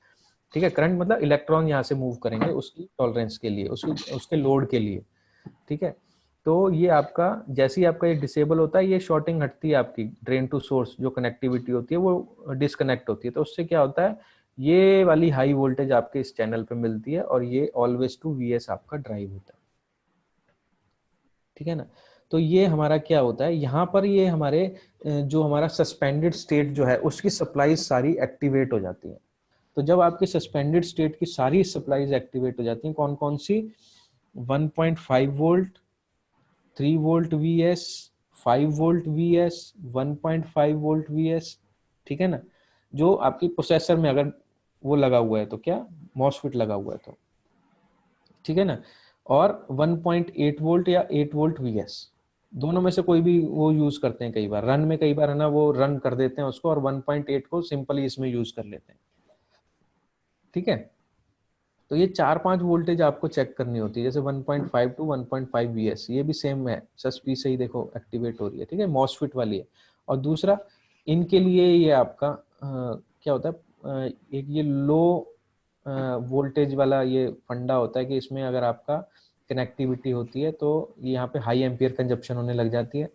S1: ठीक है, करंट मतलब इलेक्ट्रॉन यहाँ से मूव करेंगे उसकी टॉलरेंस के लिए, उसके लोड के लिए। ठीक है, तो ये आपका जैसे ही आपका ये डिसेबल होता है, ये शॉर्टिंग हटती है आपकी, ड्रेन टू सोर्स जो कनेक्टिविटी होती है वो डिस्कनेक्ट होती है, तो उससे क्या होता है, ये वाली हाई वोल्टेज आपके इस चैनल पे मिलती है, और ये ऑलवेज टू VS आपका ड्राइव होता है। ठीक है ना, तो ये हमारा क्या होता है, यहाँ पर ये हमारे जो हमारा सस्पेंडेड स्टेट जो है उसकी सप्लाई सारी एक्टिवेट हो जाती है। तो जब आपकी सस्पेंडेड स्टेट की सारी सप्लाईज एक्टिवेट हो जाती हैं, कौन कौन सी, 1.5 volt, 3 volt VS, 5 volt VS, 1.5 volt VS, ठीक है ना, जो आपकी प्रोसेसर में अगर वो लगा हुआ है तो क्या, मॉसफेट लगा हुआ है तो, ठीक है ना, और 1.8 वोल्ट या 8 वोल्ट वीएस, दोनों में से कोई भी वो यूज करते हैं, कई बार रन में, कई बार है ना वो रन कर देते हैं उसको और 1.8 को सिंपली इसमें यूज कर लेते हैं, ठीक है। तो ये 4-5 वोल्टेज आपको चेक करनी होती है, जैसे 1.5 टू 1.5 वीएस, ये भी सेम है, सस्पी से ही देखो एक्टिवेट हो रही है, ठीक है, मॉसफेट वाली है। और दूसरा इनके लिए ये आपका क्या होता है, एक ये लो वोल्टेज वाला ये फंडा होता है कि इसमें अगर आपका कनेक्टिविटी होती है तो यहाँ पे हाई एम्पियर कंजप्शन होने लग जाती है,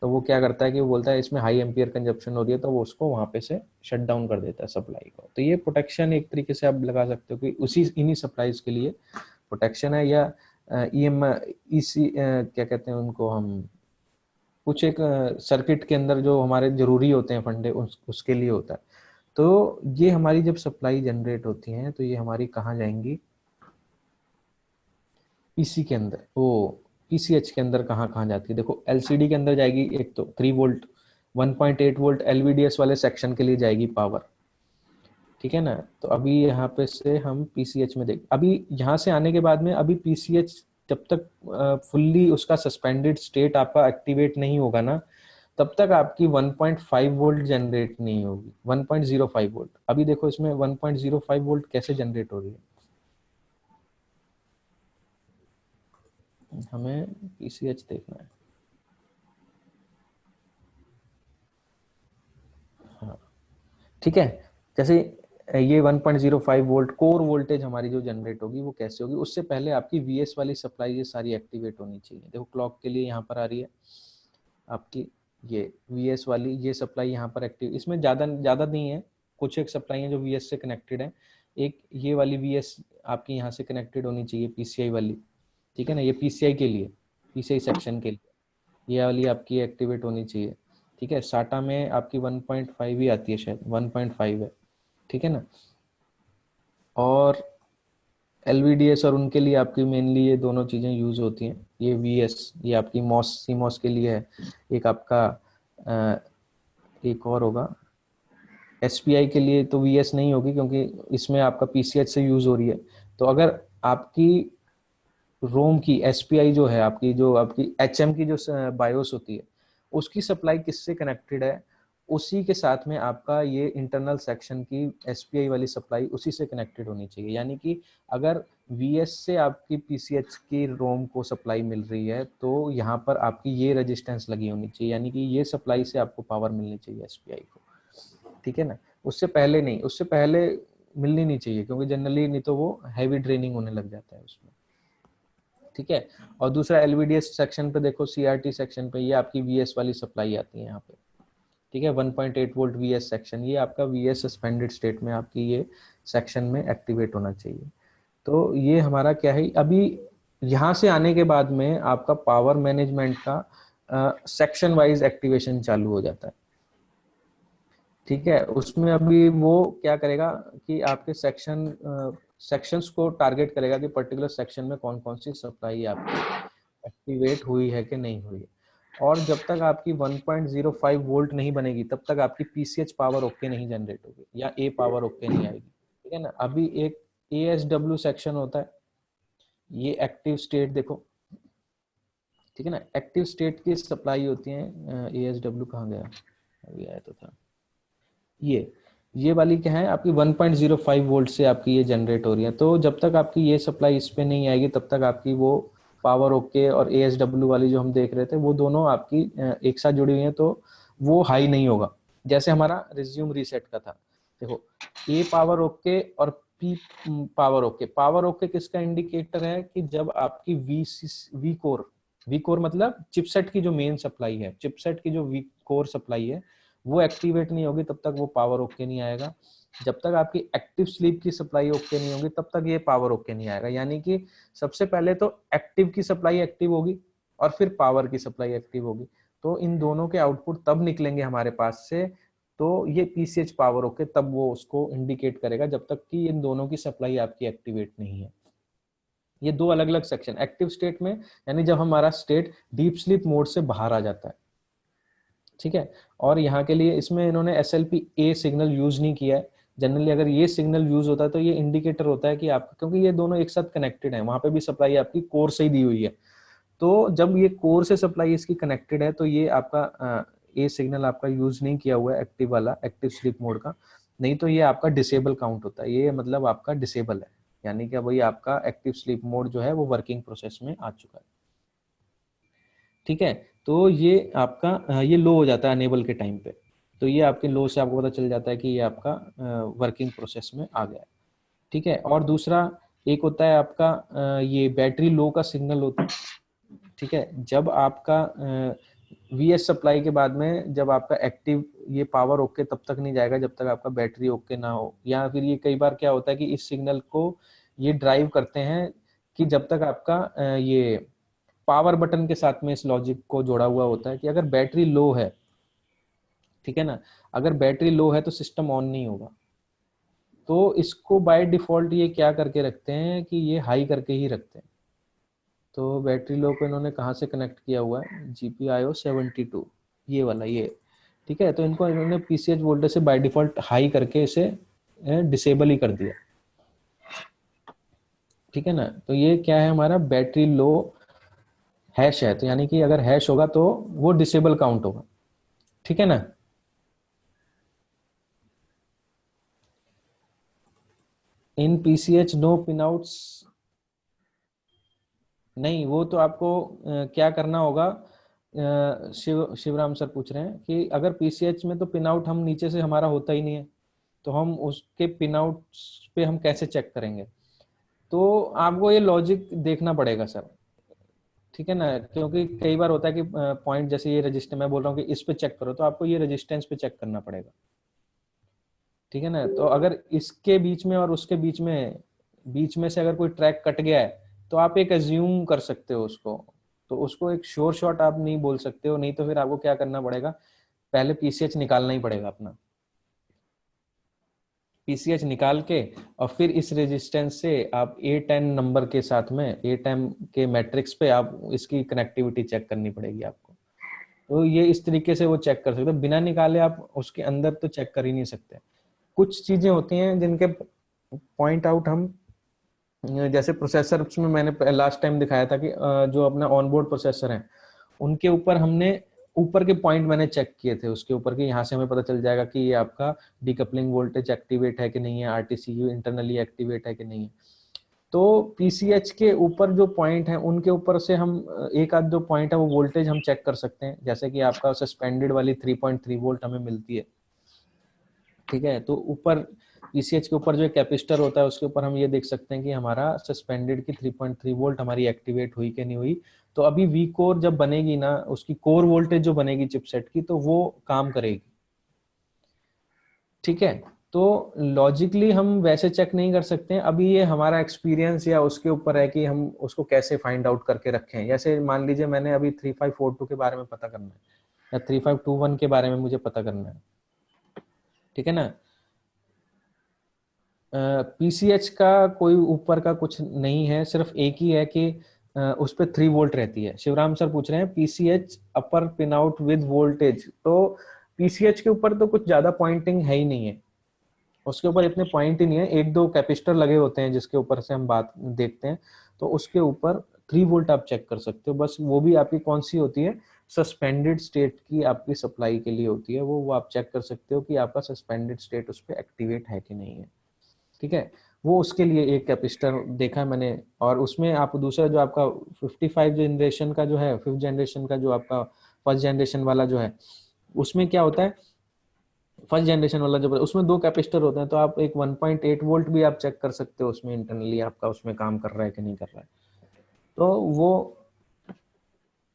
S1: तो वो क्या करता है कि वो बोलता है इसमें हाई एम्पियर कंजप्शन हो रही है, तो वो उसको वहां पे से शट डाउन कर देता है सप्लाई को। तो ये प्रोटेक्शन एक तरीके से आप लगा सकते हो कि उसी इन्हीं सप्लाईज के लिए प्रोटेक्शन है, या ईसी क्या कहते हैं उनको हम, कुछ एक सर्किट के अंदर जो हमारे जरूरी होते हैं फंडे उसके लिए होता है। तो ये हमारी जब सप्लाई जनरेट होती है तो ये हमारी कहाँ जाएंगी, पीसी के अंदर, वो पीसीएच के अंदर कहाँ कहाँ जाती है, देखो एलसीडी के अंदर जाएगी, एक तो 3 वोल्ट 1.8 वोल्ट एलवीडीएस वाले सेक्शन के लिए जाएगी पावर, ठीक है ना। तो अभी यहाँ पे से हम पीसीएच में देख, अभी यहाँ से आने के बाद में अभी पीसीएच जब तक फुल्ली उसका सस्पेंडेड स्टेट आपका एक्टिवेट नहीं होगा ना, तब तक आपकी 1.5 वोल्ट जनरेट नहीं होगी, 1.05 वोल्ट। अभी देखो इसमें 1.05 वोल्ट कैसे जनरेट हो रही है, हमें पीसीएच देखना है, हाँ ठीक है। जैसे ये 1.05 वोल्ट कोर वोल्टेज हमारी जो जनरेट होगी वो कैसे होगी, उससे पहले आपकी वीएस वाली सप्लाई ये सारी एक्टिवेट होनी चाहिए। देखो क्लॉक के लिए यहाँ पर आ रही है आपकी ये वीएस वाली, ये सप्लाई यहाँ पर एक्टिव, इसमें ज्यादा ज्यादा नहीं है, कुछ एक सप्लाई है जो वीएस से कनेक्टेड है, एक ये वाली वीएस आपकी यहाँ से कनेक्टेड होनी चाहिए पीसीआई वाली, ठीक है ना, ये पीसीआई के लिए, पीसीआई सेक्शन के लिए ये वाली आपकी एक्टिवेट होनी चाहिए, ठीक है। साटा में आपकी 1.5 ही आती है, शायद 1.5 है, ठीक है ना। और एलवीडीएस और उनके लिए आपकी मेनली ये दोनों चीजें यूज होती हैं, ये वीएस ये आपकी मॉस सीमॉस के लिए है, एक आपका एक और होगा एसपीआई के लिए, तो वीएस नहीं होगी क्योंकि इसमें आपका पीसीएच से यूज हो रही है। तो अगर आपकी रोम की एसपीआई जो है आपकी, जो आपकी एचएम की जो बायोस होती है उसकी सप्लाई किससे कनेक्टेड है, उसी के साथ में आपका ये इंटरनल सेक्शन की एसपीआई वाली सप्लाई उसी से कनेक्टेड होनी चाहिए। यानी कि अगर वीएस से आपकी पीसीएच की रोम को सप्लाई मिल रही है तो यहाँ पर आपकी ये रेजिस्टेंस लगी होनी चाहिए, यानी कि ये सप्लाई से आपको पावर मिलनी चाहिए एसपीआई को, ठीक है ना। उससे पहले नहीं, उससे पहले मिलनी नहीं चाहिए क्योंकि जनरली नहीं तो वो हैवी ड्रेनिंग होने लग जाता है उसमें, ठीक है। और दूसरा एलवीडीएस सेक्शन पे देखो, सीआरटी सेक्शन पे ये आपकी वीएस वाली सप्लाई आती है यहाँ पे, ठीक है, 1.8 वोल्ट वीएस सेक्शन, ये आपका वीएस सस्पेंडेड स्टेट में आपकी ये सेक्शन में एक्टिवेट होना चाहिए। तो ये हमारा क्या है, अभी यहाँ से आने के बाद में आपका पावर मैनेजमेंट का सेक्शन वाइज एक्टिवेशन चालू हो जाता है, ठीक है। उसमें अभी वो क्या करेगा कि आपके सेक्शंस को टारगेट करेगा कि पर्टिकुलर सेक्शन में कौन कौन सी सप्लाई आपकी एक्टिवेट हुई है कि नहीं हुई है। और जब तक आपकी 1.05 वोल्ट नहीं बनेगी तब तक आपकी पीसीएच पावर ओके नहीं जनरेट होगी या ए पावर ओके नहीं आएगी, ठीक है ना। अभी एक एएसडब्ल्यू सेक्शन होता है, ये एक्टिव स्टेट देखो, ठीक है ना, एक्टिव स्टेट की सप्लाई होती है। एएसडब्ल्यू कहाँ गया, अभी आया तो था, ये वाली क्या है आपकी 1.05 वोल्ट से आपकी ये जनरेट हो रही है। तो जब तक आपकी ये सप्लाई इस पे नहीं आएगी तब तक आपकी वो पावर ओके और एएसडब्ल्यू वाली जो हम देख रहे थे वो दोनों आपकी एक साथ जुड़ी हुई हैं, तो वो हाई नहीं होगा। जैसे हमारा रिज्यूम रीसेट का था, देखो ए पावर ओके और P power okay, power okay किसका इंडिकेटर है कि जब आपकी वी कोर मतलब चिपसेट की जो मेन सप्लाई है, चिपसेट की जो वी कोर सप्लाई है वो एक्टिवेट नहीं होगी तब तक वो पावर ओके नहीं आएगा। जब तक आपकी एक्टिव स्लीप की सप्लाई ओके नहीं होगी तब तक ये पावर ओके नहीं आएगा। यानी कि सबसे पहले तो एक्टिव की सप्लाई एक्टिव होगी, और फिर पावर की सप्लाई एक्टिव होगी। तो इन दोनों के आउटपुट तब निकलेंगे हमारे पास से, तो ये पीसीएच पावर होके तब वो उसको इंडिकेट करेगा, जब तक कि इन दोनों की सप्लाई आपकी एक्टिवेट नहीं है। ये दो अलग अलग सेक्शन। एक्टिव स्टेट में यानी जब हमारा स्टेट डीप स्लीप मोड से बाहर आ जाता है, ठीक है। और यहाँ के लिए इसमें इन्होंने SLPA सिग्नल यूज नहीं किया है। जनरली अगर ये सिग्नल यूज होता है तो ये इंडिकेटर होता है कि आप, क्योंकि ये दोनों एक साथ कनेक्टेड है, वहां पे भी सप्लाई आपकी कोर से ही दी हुई है। तो जब ये कोर से सप्लाई इसकी कनेक्टेड है तो ये आपका ए सिग्नल आपका यूज नहीं किया हुआ है एक्टिव वाला, एक्टिव स्लीप मोड का, नहीं तो ये आपका डिसेबल काउंट होता है। ये मतलब आपका डिसेबल है, यानी कि वही आपका एक्टिव स्लीप मोड जो है वो वर्किंग प्रोसेस में आ चुका है, ठीक है। तो ये आपका ये लो हो जाता है अनेबल के टाइम पे, तो ये आपके लो से आपको पता चल जाता है कि ये आपका वर्किंग प्रोसेस में आ गया है, ठीक है। और दूसरा एक होता है आपका ये बैटरी लो का सिग्नल होता है, ठीक है। जब आपका VS सप्लाई के बाद में जब आपका एक्टिव ये पावर ओके तब तक नहीं जाएगा जब तक आपका बैटरी ओके ना हो, या फिर ये कई बार क्या होता है कि इस सिग्नल को ये ड्राइव करते हैं कि जब तक आपका ये पावर बटन के साथ में इस लॉजिक को जोड़ा हुआ होता है कि अगर बैटरी लो है, ठीक है ना, अगर बैटरी लो है तो सिस्टम ऑन नहीं होगा। तो इसको बाय डिफॉल्ट ये क्या करके रखते हैं कि ये हाई करके ही रखते हैं। तो बैटरी लो को इन्होंने कहाँ से कनेक्ट किया हुआ है, GPIO 72, ये वाला ये, ठीक है। तो इनको इन्होंने PCH वोल्टेज से बाय डिफॉल्ट हाई करके इसे डिसेबल ही कर दिया, ठीक है ना। तो ये क्या है, हमारा बैटरी लो हैश है, तो यानी कि अगर हैश होगा तो वो डिसेबल काउंट होगा, ठीक है ना। इन PCH नो पिन आउट्स, नहीं वो तो आपको क्या करना होगा, शिवराम सर पूछ रहे हैं कि अगर PCH में तो पिन आउट हम नीचे से हमारा होता ही नहीं है, तो हम उसके पिन आउट पे हम कैसे चेक करेंगे। तो आपको ये लॉजिक देखना पड़ेगा सर, ठीक है ना, क्योंकि कई बार होता है कि पॉइंट जैसे ये रजिस्टर मैं बोल रहा हूँ कि इस पे चेक करो, तो आपको ये रेजिस्टेंस पे चेक करना पड़ेगा, ठीक है ना। तो अगर इसके बीच में और उसके बीच में से अगर कोई ट्रैक कट गया है तो आप एक एज्यूम कर सकते हो उसको, तो उसको एक श्योर शॉट आप नहीं बोल सकते हो, नहीं तो फिर आपको क्या करना पड़ेगा, पहले PCH निकालना ही पड़ेगा अपना, PCH निकाल के और फिर इस रेजिस्टेंस से आप A10 नंबर के साथ में A10 के मैट्रिक्स पे आप इसकी कनेक्टिविटी चेक करनी पड़ेगी आपको। तो ये इस तरीके से वो चेक कर सकते हो, बिना निकाले आप उसके अंदर तो चेक कर ही नहीं सकते। कुछ चीजें होती हैं जिनके पॉइंट आउट हम, जैसे प्रोसेसर में मैंने लास्ट टाइम दिखाया था कि जो अपना ऑनबोर्ड प्रोसेसर है उनके ऊपर हमने ऊपर के पॉइंट मैंने चेक किए थे, उसके ऊपर के यहाँ से हमें पता चल जाएगा कि ये आपका डीकपलिंग वोल्टेज एक्टिवेट है कि नहीं है, RTCU इंटरनली एक्टिवेट है कि नहीं है। तो PCH के ऊपर जो पॉइंट है उनके ऊपर से हम एक आध जो पॉइंट है वो वोल्टेज हम चेक कर सकते हैं, जैसे कि आपका सस्पेंडेड वाली 3.3 वोल्ट हमें मिलती है, ठीक है। तो ऊपर PCH के ऊपर जो एक कैपेसिटर होता है उसके ऊपर हम ये देख सकते हैं कि हमारा सस्पेंडेड की 3.3 वोल्ट हमारी एक्टिवेट हुई कि नहीं हुई। तो अभी V कोर जब बनेगी ना, उसकी कोर वोल्टेज जो बनेगी चिपसेट की, तो वो काम करेगी, ठीक है। तो लॉजिकली हम वैसे चेक नहीं कर सकते हैं, अभी ये हमारा एक्सपीरियंस या उसके ऊपर है कि हम उसको कैसे फाइंड आउट करके रखें। जैसे मान लीजिए मैंने अभी 3542 के बारे में पता करना है या 3521 के बारे में मुझे पता करना है, ठीक है ना। PCH का कोई ऊपर का कुछ नहीं है, सिर्फ एक ही है कि उस पर 3 वोल्ट रहती है। शिवराम सर पूछ रहे हैं PCH upper pin out with voltage, तो PCH के ऊपर तो कुछ ज्यादा पॉइंटिंग है ही नहीं है, उसके ऊपर इतने पॉइंट ही नहीं है। एक दो कैपेसिटर लगे होते हैं जिसके ऊपर से हम बात देखते हैं, तो उसके ऊपर 3 वोल्ट आप चेक कर सकते हो बस। वो भी आपकी कौन सी होती है, सस्पेंडेड स्टेट की आपकी सप्लाई के लिए होती है, वो आप चेक कर सकते हो कि आपका सस्पेंडेड स्टेट उस पर एक्टिवेट है कि नहीं है, ठीक है। वो उसके लिए एक कैपेसिटर देखा है मैंने। और उसमें आप दूसरा जो आपका 55 जनरेशन का जो है, 5th जनरेशन का जो आपका फर्स्ट जनरेशन वाला जो है, उसमें क्या होता है, फर्स्ट जनरेशन वाला जो उसमें 2 कैपेसिटर होते हैं, तो आप एक 1.8 वोल्ट भी आप चेक कर सकते हो उसमें इंटरनली आपका उसमें काम कर रहा है कि नहीं कर रहा है। तो वो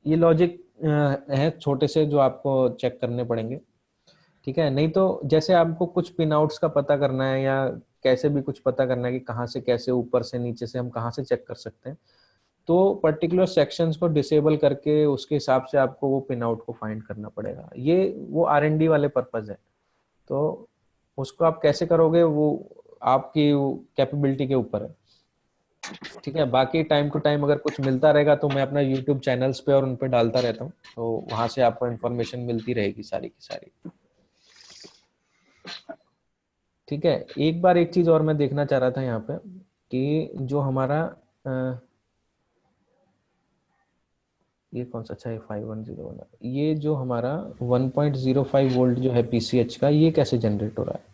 S1: ये लॉजिक है छोटे से जो आपको चेक करने पड़ेंगे, ठीक है। नहीं तो जैसे आपको कुछ पिन आउट्स का पता करना है या कैसे भी कुछ पता करना है कि कहाँ से कैसे ऊपर से नीचे से हम कहाँ से चेक कर सकते हैं, तो पर्टिकुलर सेक्शंस को डिसेबल करके उसके हिसाब से आपको वो पिन आउट को फाइंड करना पड़ेगा। ये वो R&D वाले पर्पज है, तो उसको आप कैसे करोगे वो आपकी कैपेबिलिटी के ऊपर है। ठीक है, बाकी टाइम टू टाइम अगर कुछ मिलता रहेगा तो मैं अपना यूट्यूब चैनल्स पे और उन पे डालता रहता हूँ, तो वहां से आपको इन्फॉर्मेशन मिलती रहेगी सारी की सारी। ठीक है, एक बार एक चीज और मैं देखना चाह रहा था यहाँ पे कि जो हमारा ये कौन सा, अच्छा है 5101, ये जो हमारा 1.05 वोल्ट जो है पीसीएच का, ये कैसे जनरेट हो रहा है।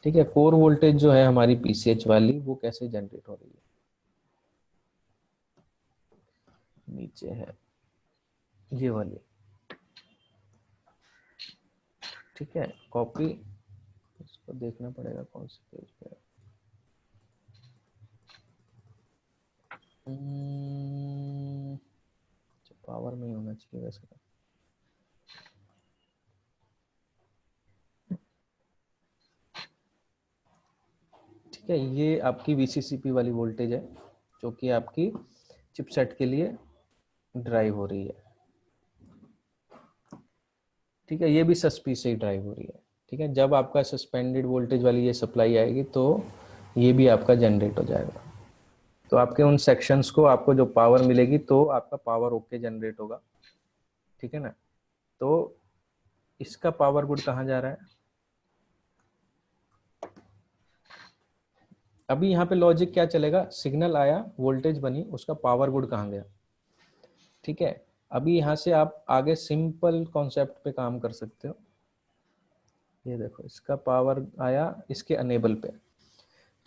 S1: ठीक है, कोर वोल्टेज जो है हमारी पीसीएच वाली वो कैसे जनरेट हो रही है, नीचे है ये वाली। ठीक है, कॉपी, इसको देखना पड़ेगा कौन से पेज पे है। पावर में ही होना चाहिए वैसे तो। ठीक है, ये आपकी VCCP वाली वोल्टेज है जो कि आपकी चिपसेट के लिए ड्राइव हो रही है। ठीक है, ये भी सस्पी से ही ड्राइव हो रही है। ठीक है, जब आपका सस्पेंडेड वोल्टेज वाली ये सप्लाई आएगी तो ये भी आपका जनरेट हो जाएगा। तो आपके उन सेक्शंस को आपको जो पावर मिलेगी तो आपका पावर ओके जनरेट होगा। ठीक है ना, तो इसका पावर गुड कहाँ जा रहा है। अभी यहाँ पे लॉजिक क्या चलेगा, सिग्नल आया, वोल्टेज बनी, उसका पावर गुड कहाँ गया। ठीक है, अभी यहाँ से आप आगे सिंपल कॉन्सेप्ट पे काम कर सकते हो। ये देखो, इसका पावर आया इसके अनेबल पे।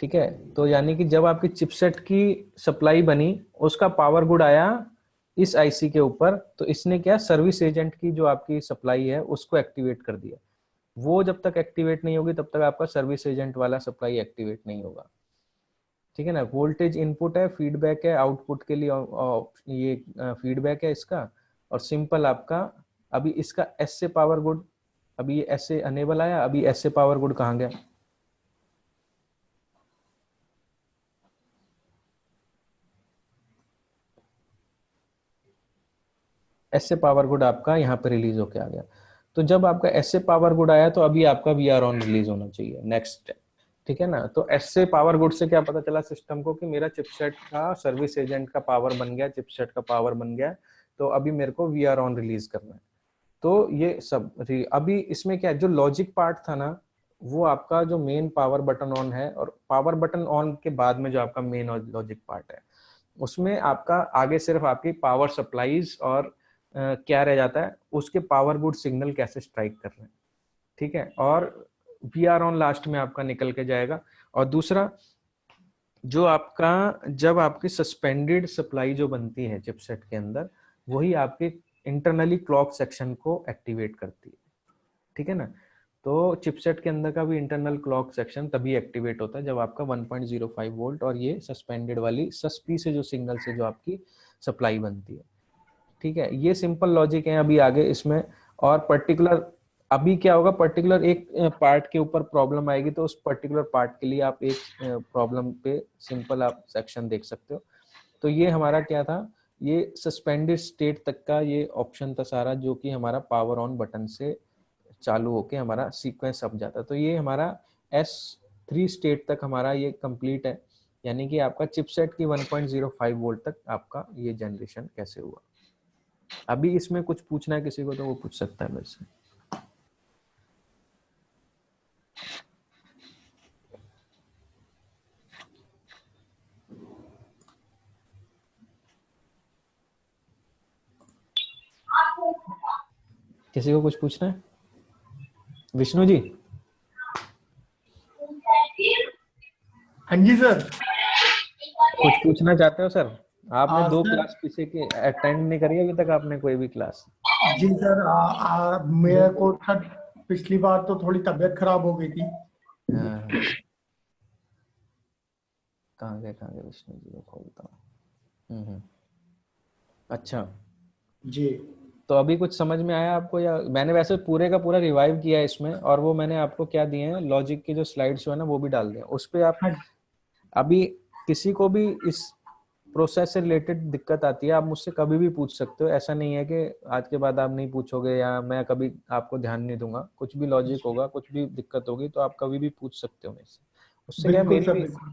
S1: ठीक है, तो यानी कि जब आपकी चिपसेट की सप्लाई बनी, उसका पावर गुड आया इस आईसी के ऊपर, तो इसने क्या, सर्विस एजेंट की जो आपकी सप्लाई है उसको एक्टिवेट कर दिया। वो जब तक एक्टिवेट नहीं होगी तब तक आपका सर्विस एजेंट वाला सप्लाई एक्टिवेट नहीं होगा। ठीक है ना, वोल्टेज इनपुट है, फीडबैक है, आउटपुट के लिए ये फीडबैक है इसका, और सिंपल आपका अभी इसका एस से पावर गुड, अभी ये एस से अनेबल आया, अभी एस से पावर गुड कहाँ गया। एस से पावर गुड आपका यहाँ पे रिलीज होके आ गया। तो जब आपका एस से पावर गुड आया तो अभी आपका वी आर ऑन रिलीज होना चाहिए, नेक्स्ट। ठीक है ना, तो एस से पावर गुड से क्या पता चला सिस्टम को कि मेरा चिपसेट का सर्विस एजेंट का पावर बन गया, चिपसेट का पावर बन गया, तो अभी मेरे को वी आर ऑन रिलीज करना है। तो ये सब अभी इसमें क्या है, जो लॉजिक पार्ट था ना, वो आपका जो मेन पावर बटन ऑन है, और पावर बटन ऑन के बाद में जो आपका मेन लॉजिक पार्ट है, उसमें आपका आगे सिर्फ आपकी पावर सप्लाईज और क्या रह जाता है, उसके पावर गुड सिग्नल कैसे स्ट्राइक कर रहे हैं। ठीक है, और वी आर ऑन लास्ट में आपका निकल के जाएगा। और दूसरा, जो आपका जब आपकी सस्पेंडेड सप्लाई जो बनती है चिपसेट के अंदर, वही आपके इंटरनली क्लॉक सेक्शन को एक्टिवेट करती है। ठीक है ना, तो चिपसेट के अंदर का भी इंटरनल क्लॉक सेक्शन तभी एक्टिवेट होता है जब आपका 1.05 वोल्ट और ये सस्पेंडेड वाली सस्पी से जो सिग्नल से जो आपकी सप्लाई बनती है। ठीक है, ये सिंपल लॉजिक है अभी आगे इसमें। और पर्टिकुलर अभी क्या होगा, पर्टिकुलर एक पार्ट के ऊपर प्रॉब्लम आएगी तो उस पर्टिकुलर पार्ट के लिए आप एक प्रॉब्लम पे सिंपल आप सेक्शन देख सकते हो। तो ये हमारा क्या था, ये सस्पेंडेड स्टेट तक का ये ऑप्शन था सारा, जो कि हमारा पावर ऑन बटन से चालू होके हमारा सीक्वेंस अब जाता है। तो ये हमारा S3 स्टेट तक हमारा ये कंप्लीट है, यानी कि आपका चिपसेट की 1.05 वोल्ट तक आपका ये जनरेशन कैसे हुआ। अभी इसमें कुछ पूछना है किसी को तो वो पूछ सकता है मेरे से। किसी को कुछ पूछना है? विष्णु जी।
S5: हाँ जी सर।
S1: कुछ पूछना चाहते हो सर? आपने दो
S5: सर,
S1: क्लास किसी की अटेंड नहीं करी अभी तक आपने कोई भी क्लास?
S5: जी सर, मेरे को पिछली बार तो थोड़ी तबीयत खराब हो गई थी।
S1: हाँ। कहाँ गए विष्णु जी को खोलता हूँ। अच्छा,
S5: जी
S1: तो अभी कुछ समझ में आया आपको? या मैंने वैसे पूरे का पूरा रिवाइव किया है इसमें, और वो मैंने आपको क्या दिए हैं, लॉजिक की जो स्लाइड्स है ना वो भी डाल दिए उस पे। आप
S5: हाँ।
S1: अभी किसी को भी इस प्रोसेस से रिलेटेड दिक्कत आती है, आप मुझसे कभी भी पूछ सकते हो, ऐसा नहीं है कि आज के बाद आप नहीं पूछोगे या मैं कभी आपको ध्यान नहीं दूंगा। कुछ भी लॉजिक होगा, कुछ भी दिक्कत होगी तो आप कभी भी पूछ सकते हो मेरे से। उससे क्या है,
S5: बिल्कुल सर, बिल्कुल।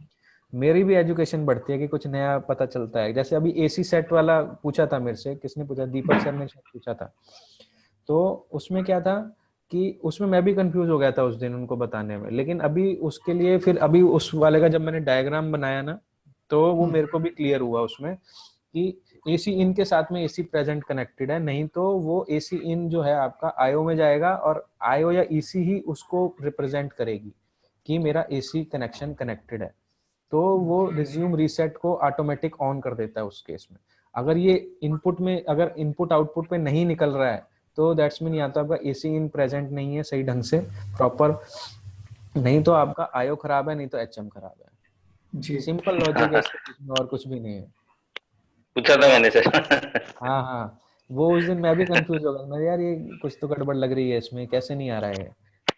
S1: मेरी भी एजुकेशन बढ़ती है कि कुछ नया पता चलता है। जैसे अभी एसी सेट वाला पूछा था मेरे से, किसने पूछा, दीपक सर ने शायद पूछा था। तो उसमें क्या था कि उसमें मैं भी कंफ्यूज हो गया था उस दिन उनको बताने में, लेकिन अभी उसके लिए फिर अभी उस वाले का जब मैंने डायग्राम बनाया ना, तो वो मेरे को भी क्लियर हुआ उसमें कि एसी इन के साथ में एसी प्रेजेंट कनेक्टेड है, नहीं तो वो एसी इन जो है आपका आईओ में जाएगा और आईओ या ईसी ही उसको रिप्रेजेंट करेगी कि मेरा एसी कनेक्शन कनेक्टेड है। तो वो रिज्यूम रीसेट को ऑटोमेटिक ऑन कर देता है उस केस में। अगर ये इनपुट में, अगर इनपुट आउटपुट पे नहीं निकल रहा है तो दैट्स मीन या तो आपका एसी इन प्रेजेंट नहीं है सही ढंग से प्रॉपर, नहीं तो आपका आईओ खराब है, नहीं तो एचएम खराब है।
S5: जी।
S1: सिंपल लॉजिक है इसके, इसमें और कुछ भी नहीं है।
S3: पूछा था मैंने सर।
S1: हाँ हाँ, वो उस दिन मैं भी कंफ्यूज हो गया, मैं यार ये कुछ तो गड़बड़ लग रही है इसमें, कैसे नहीं आ रहा है।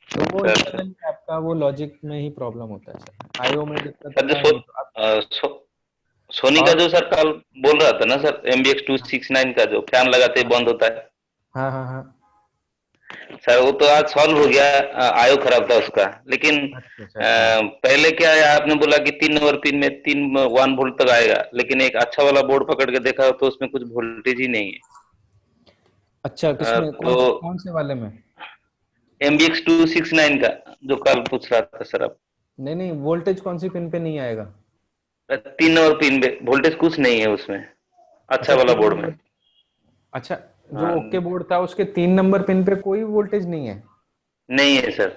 S1: तो वो
S3: सर
S1: इंटरनली आपका वो लॉजिक में ही प्रॉब्लम होता है सर, आईओ में दिक्कत
S3: सर जो
S1: होता है नहीं तो आप।
S3: सोनी का
S1: और
S3: जो सर कल बोल रहा था ना सर, MBX 269 का जो फैन लगाते ही बंद होता है,
S1: हाँ हाँ हाँ,
S3: सर वो तो आज सॉल्व हो गया। आयो खराब था उसका, लेकिन
S1: अच्छा अच्छा अच्छा।
S3: पहले क्या है, आपने बोला कि 3 नंबर पिन में 1 वोल्ट तक आएगा, लेकिन एक अच्छा वाला बोर्ड पकड़ के देखा तो उसमें कुछ वोल्टेज ही नहीं है।
S1: अच्छा किसमें,
S3: तो
S1: कौन से वाले में?
S3: MBX 269 का जो कल पूछ रहा था सर आप,
S1: नहीं नहीं, वोल्टेज कौन सी पिन पे नहीं आएगा?
S3: 3 नंबर पिन में वोल्टेज कुछ नहीं है उसमें, अच्छा
S1: अच्छा
S3: वाला
S1: 3
S3: बोर्ड में।
S1: नंबर, अच्छा जो
S3: हाँ,
S1: ओके बोर्ड था उसके 3 नंबर पिन पे कोई वोल्टेज नहीं है?
S3: नहीं है सर।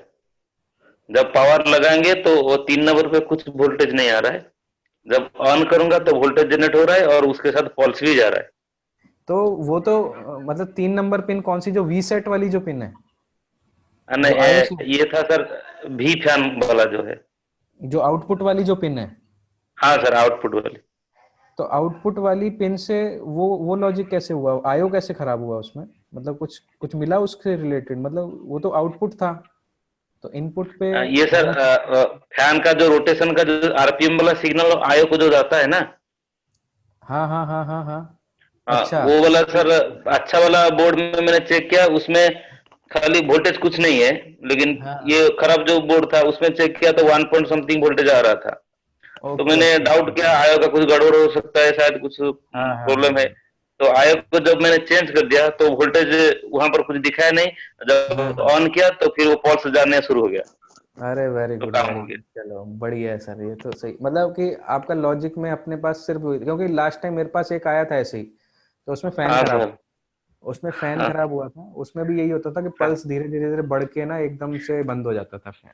S3: जब पावर लगाएंगे तो वो 3 नंबर पे कुछ वोल्टेज नहीं आ रहा है, जब ऑन करूंगा तो वोल्टेज जनरेट हो रहा है और उसके साथ पल्स भी जा रहा है।
S1: तो वो तो मतलब 3 नंबर पिन कौन सी, जो वी सेट वाली जो पिन है, जो
S3: नहीं,
S1: आयो से,
S3: ये था सर भी फैन वाला जो है।
S1: जो आउटपुट वाली जो पिन है?
S3: हाँ सर, आउटपुट वाली।
S1: तो आउटपुट वाली पिन से वो लॉजिक कैसे हुआ, आयो कैसे खराब हुआ उसमें? मतलब कुछ कुछ मिला उससे रिलेटेड? मतलब वो तो आउटपुट था, तो इनपुट पे
S3: ये सर
S1: होना चाहिए।
S3: फैन का जो रोटेशन का जो RPM वाला सिग्नल आयो को जो जाता है ना,
S1: हाँ हाँ हाँ हाँ हाँ, अच्छा।
S3: वो वाला सर अच्छा वाला बोर्ड में मैंने चेक किया, उसमें खाली वोल्टेज कुछ नहीं है, लेकिन
S1: हाँ,
S3: ये खराब जो बोर्ड था उसमें चेक किया तो 1 पॉइंट समथिंग वोल्टेज आ रहा था। तो
S1: ओके
S3: मैंने
S1: ओके
S3: डाउट
S1: ओके,
S3: किया आयो का कुछ गड़बड़ हो सकता है, शायद कुछ
S1: हाँ हाँ हाँ
S3: प्रॉब्लम है।
S1: हाँ
S3: तो आयो को जब मैंने चेंज कर दिया तो वोल्टेज वहां पर कुछ दिखाया नहीं,
S1: हाँ
S3: जब
S1: हाँ।
S3: ऑन किया तो फिर वो पल्स जानने शुरू हो गया,
S1: अरे वेरी
S3: तो
S1: गुड
S3: काम
S1: वेरी
S3: हो
S1: गुड,
S3: गया।
S1: चलो बढ़िया है सर, ये तो सही, मतलब कि आपका लॉजिक में अपने पास सिर्फ, क्योंकि लास्ट टाइम मेरे पास एक आया था ऐसे ही, तो उसमें फैन
S3: हाँ
S1: खराब,
S3: सर।
S1: उसमें फैन
S3: हाँ
S1: खराब हुआ था, उसमें भी यही होता था कि पल्स धीरे धीरे धीरे बढ़ के ना एकदम से बंद हो जाता था फैन।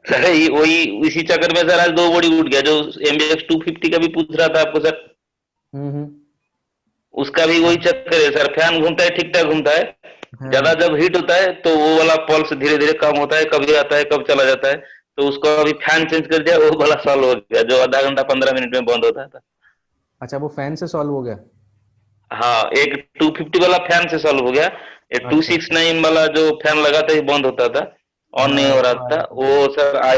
S3: सर, वही इसी चक्कर में सर आज 2 बॉडी उठ गया, जो MBX 250 का भी पूछ रहा था आपको सर,
S1: हम्म,
S3: उसका भी वही
S1: हाँ
S3: चक्कर है सर। फैन घूमता है, ठीक ठाक घूमता है,
S1: हाँ
S3: ज्यादा
S1: हाँ।
S3: जब हीट होता है तो वो वाला पल्स धीरे धीरे कम होता है, कभी आता है कब चला जाता है। तो उसको अभी फैन चेंज कर दिया, वो वाला सॉल्व हो गया जो आधा घंटा 15 मिनट में बंद होता था।
S1: अच्छा वो फैन से सॉल्व हो गया?
S3: हाँ, एक 250 वाला फैन से सॉल्व हो गया। ये टू
S1: अच्छा
S3: सिक्स
S1: अच्छा,
S3: नाइन वाला जो फैन लगाते ही बंद होता था, ऑन नहीं
S1: हाँ
S3: हो रहा
S1: वो
S3: था,
S1: आया था
S3: वो
S1: सर।
S3: सर आज।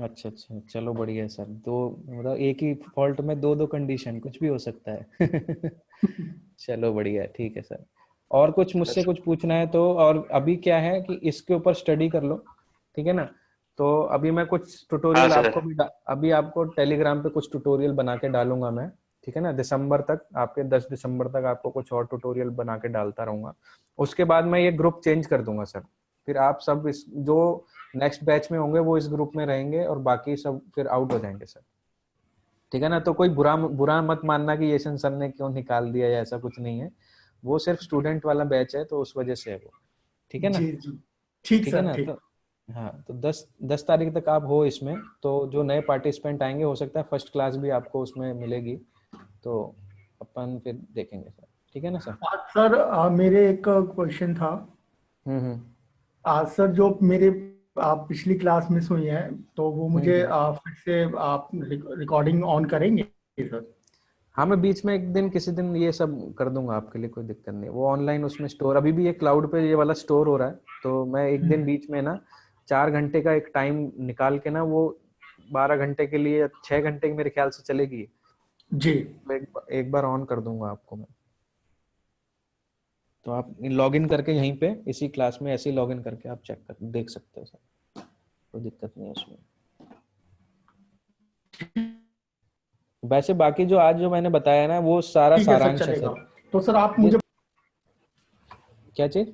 S1: अच्छा अच्छा, चलो बढ़िया है सर, दो मतलब एक ही फॉल्ट में दो दो कंडीशन, कुछ भी हो सकता है। चलो बढ़िया है, ठीक है सर। और कुछ मुझसे कुछ पूछना है तो, और अभी क्या है कि इसके ऊपर स्टडी कर लो, ठीक है ना? तो अभी मैं कुछ
S3: हाँ
S1: ट्यूटोरियल
S3: सर।
S1: आपको भी अभी आपको टेलीग्राम पे कुछ ट्यूटोरियल बना के डालूंगा मैं, ठीक है ना? दिसंबर तक, आपके 10 दिसंबर तक आपको कुछ और ट्यूटोरियल बना के डालता रहूंगा। उसके बाद मैं ये ग्रुप चेंज कर दूंगा सर, फिर आप सब इस जो नेक्स्ट बैच में होंगे वो इस ग्रुप में रहेंगे और बाकी सब फिर आउट हो जाएंगे सर, ठीक है ना? तो कोई बुरा बुरा मत मानना कि ये सर ने क्यों निकाल दिया या ऐसा कुछ नहीं है, वो सिर्फ स्टूडेंट वाला बैच है तो उस वजह से है वो, ठीक है ना?
S5: जी जी, ठीक
S1: ठीक है
S5: सर,
S1: ना?
S5: ठीक।
S1: तो हाँ, तो 10 तारीख तक आप हो इसमें, तो जो नए पार्टिसिपेंट आएंगे हो सकता है फर्स्ट क्लास भी आपको उसमें मिलेगी, तो अपन फिर देखेंगे सर, ठीक है ना सर?
S5: आज सर मेरे एक क्वेश्चन था।
S1: हम्म।
S5: आज सर जो मेरे आप पिछली क्लास मिस हुई है, तो वो मुझे
S1: हम्म।
S5: फिर से आप रिकॉर्डिंग ऑन करेंगे सर?
S1: हाँ, मैं बीच में एक दिन किसी दिन ये सब कर दूंगा आपके लिए, कोई दिक्कत नहीं। वो ऑनलाइन उसमें स्टोर अभी भी ये क्लाउड पे ये वाला स्टोर हो रहा है, तो मैं एक दिन बीच में ना 4 घंटे का एक टाइम निकाल के ना, वो 12 घंटे के लिए 6 घंटे की मेरे ख्याल से चलेगी,
S5: जी।
S1: एक बार ऑन कर दूंगा आपको मैं, तो आप लॉग इन करके यहीं पे इसी क्लास में ऐसे ही लॉग इन करके आप चेक कर देख सकते हो सर, कोई दिक्कत नहीं है उसमें। वैसे बाकी जो आज जो मैंने बताया ना वो सारा
S5: ठीक है सर,
S1: सारांश है
S5: चलेगा।
S1: सर।
S5: तो सर आप
S1: ये
S5: मुझे
S1: क्या चीज?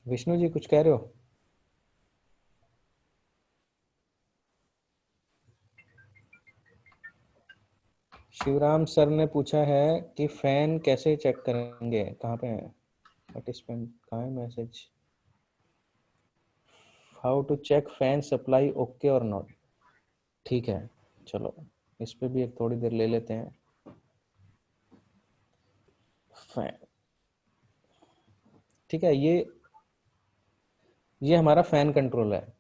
S1: विष्णु जी कुछ कह रहे हो? शिवराम सर ने पूछा है कि फैन कैसे चेक करेंगे, कहाँ पे है पार्टिसिपेंट, कहाँ है message, how to check fan supply okay और नॉट। ठीक है, चलो इस पे भी एक थोड़ी देर ले लेते हैं। फैन, ठीक है, ये हमारा फैन कंट्रोल है।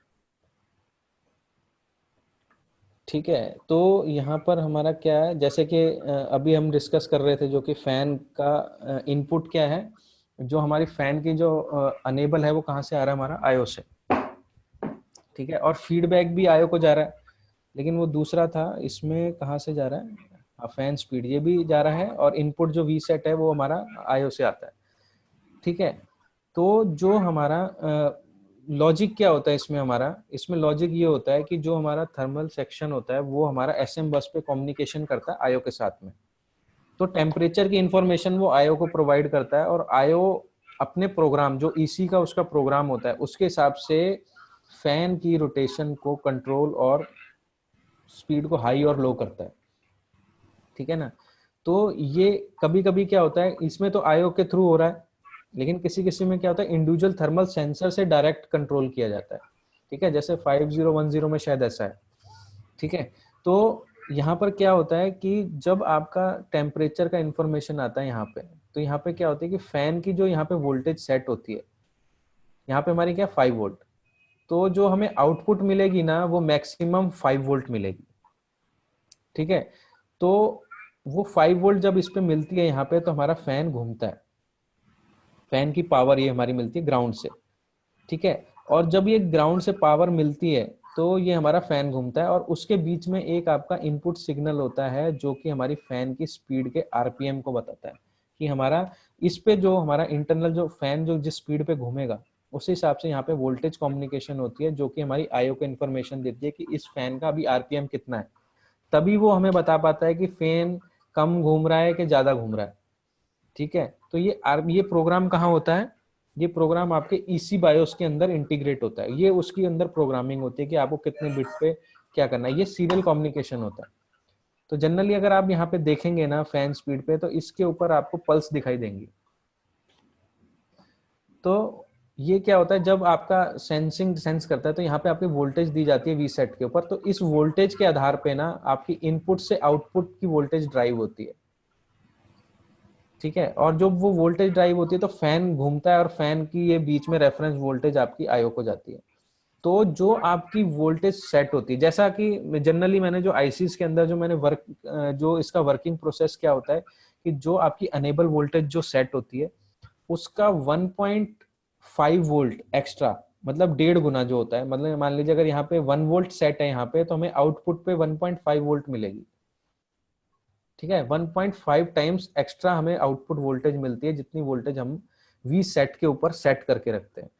S1: ठीक है, तो यहाँ पर हमारा क्या है, जैसे कि अभी हम डिस्कस कर रहे थे जो कि फैन का इनपुट क्या है, जो हमारी फैन की जो अनेबल है वो कहाँ से आ रहा है, हमारा आयो से। ठीक है, और फीडबैक भी आयो को जा रहा है, लेकिन वो दूसरा था, इसमें कहाँ से जा रहा है, फैन स्पीड ये भी जा रहा है, और इनपुट जो वी सेट है वो हमारा आयो से आता है। ठीक है, तो जो हमारा लॉजिक क्या होता है इसमें, हमारा इसमें लॉजिक ये होता है कि जो हमारा थर्मल सेक्शन होता है वो हमारा एसएम बस पे कम्युनिकेशन करता है आयो के साथ में। तो टेम्परेचर की इंफॉर्मेशन वो आयो को प्रोवाइड करता है, और आयो अपने प्रोग्राम जो ईसी का उसका प्रोग्राम होता है उसके हिसाब से फैन की रोटेशन को कंट्रोल और स्पीड को हाई और लो करता है। ठीक है ना, तो ये कभी कभी क्या होता है, इसमें तो आयो के थ्रू हो रहा है, लेकिन किसी किसी में क्या होता है इंडिविजुअल थर्मल सेंसर से डायरेक्ट कंट्रोल किया जाता है। ठीक है, जैसे 5010 में शायद ऐसा है। ठीक है, तो यहाँ पर क्या होता है कि जब आपका टेम्परेचर का इंफॉर्मेशन आता है यहाँ पे, तो यहाँ पे क्या होता है कि फैन की जो यहाँ पे वोल्टेज सेट होती है, यहाँ पे हमारी क्या 5 वोल्ट, तो जो हमें आउटपुट मिलेगी ना वो मैक्सिमम 5 वोल्ट मिलेगी। ठीक है, तो वो 5 वोल्ट जब इस पे मिलती है यहाँ पे, तो हमारा फैन घूमता है, फैन की पावर ये हमारी मिलती है ग्राउंड से। ठीक है, और जब ये ग्राउंड से पावर मिलती है तो ये हमारा फैन घूमता है, और उसके बीच में एक आपका इनपुट सिग्नल होता है जो कि हमारी फैन की स्पीड के आरपीएम को बताता है कि हमारा इस पे जो हमारा इंटरनल जो फैन जो जिस स्पीड पे घूमेगा उस हिसाब से यहाँ पे वोल्टेज कम्युनिकेशन होती है, जो कि हमारी आईओ को इन्फॉर्मेशन देती है कि इस फैन का अभी आरपीएम कितना है। तभी वो हमें बता पाता है कि फैन कम घूम रहा है कि ज्यादा घूम रहा है। ठीक है, तो ये प्रोग्राम कहाँ होता है, ये प्रोग्राम आपके ईसी बायोस के अंदर इंटीग्रेट होता है, ये उसके अंदर प्रोग्रामिंग होती है कि आपको कितने बिट पे क्या करना है, ये सीरियल कम्युनिकेशन होता है। तो जनरली अगर आप यहाँ पे देखेंगे ना फैन स्पीड पे, तो इसके ऊपर आपको पल्स दिखाई देंगी। तो ये क्या होता है, जब आपका सेंस करता है तो यहाँ पे आपकी वोल्टेज दी जाती है वी सेट के ऊपर, तो इस वोल्टेज के आधार पे ना आपकी इनपुट से आउटपुट की वोल्टेज ड्राइव होती है। ठीक है, और जब वो वोल्टेज ड्राइव होती है तो फैन घूमता है, और फैन की ये बीच में रेफरेंस वोल्टेज आपकी आईओ को जाती है। तो जो आपकी वोल्टेज सेट होती है, जैसा कि जनरली मैंने जो आईसीस के अंदर जो मैंने जो इसका वर्किंग प्रोसेस क्या होता है कि जो आपकी अनेबल वोल्टेज जो सेट होती है उसका 1.5 वोल्ट एक्स्ट्रा, मतलब 1.5 गुना जो होता है, मतलब मान लीजिए अगर यहाँ पे 1 वोल्ट सेट है यहाँ पे, तो हमें आउटपुट पे 1.5 वोल्ट मिलेगी। ठीक है, 1.5 टाइम्स एक्स्ट्रा हमें आउटपुट वोल्टेज मिलती है जितनी वोल्टेज हम वी सेट के ऊपर सेट करके रखते हैं।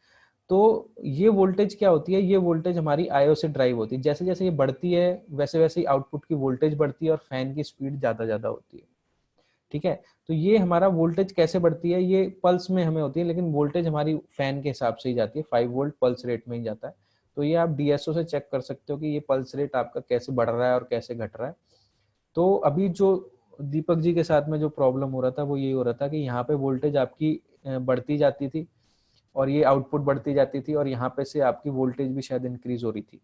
S1: तो ये वोल्टेज क्या होती है, ये वोल्टेज हमारी आईओ से ड्राइव होती है, जैसे जैसे ये बढ़ती है वैसे वैसे ही आउटपुट की वोल्टेज बढ़ती है और फैन की स्पीड ज्यादा ज्यादा होती है। ठीक है, तो ये हमारा वोल्टेज कैसे बढ़ती है, ये पल्स में हमें होती है, लेकिन वोल्टेज हमारी फैन के हिसाब से ही जाती है, 5 वोल्ट पल्स रेट में ही जाता है। तो ये आप डीएसओ से चेक कर सकते हो कि ये पल्स रेट आपका कैसे बढ़ रहा है और कैसे घट रहा है। तो अभी जो दीपक जी के साथ में जो प्रॉब्लम हो रहा था वो ये हो रहा था कि यहाँ पे वोल्टेज आपकी बढ़ती जाती थी और ये आउटपुट बढ़ती जाती थी, और यहाँ पे से आपकी वोल्टेज भी शायद इंक्रीज हो रही थी।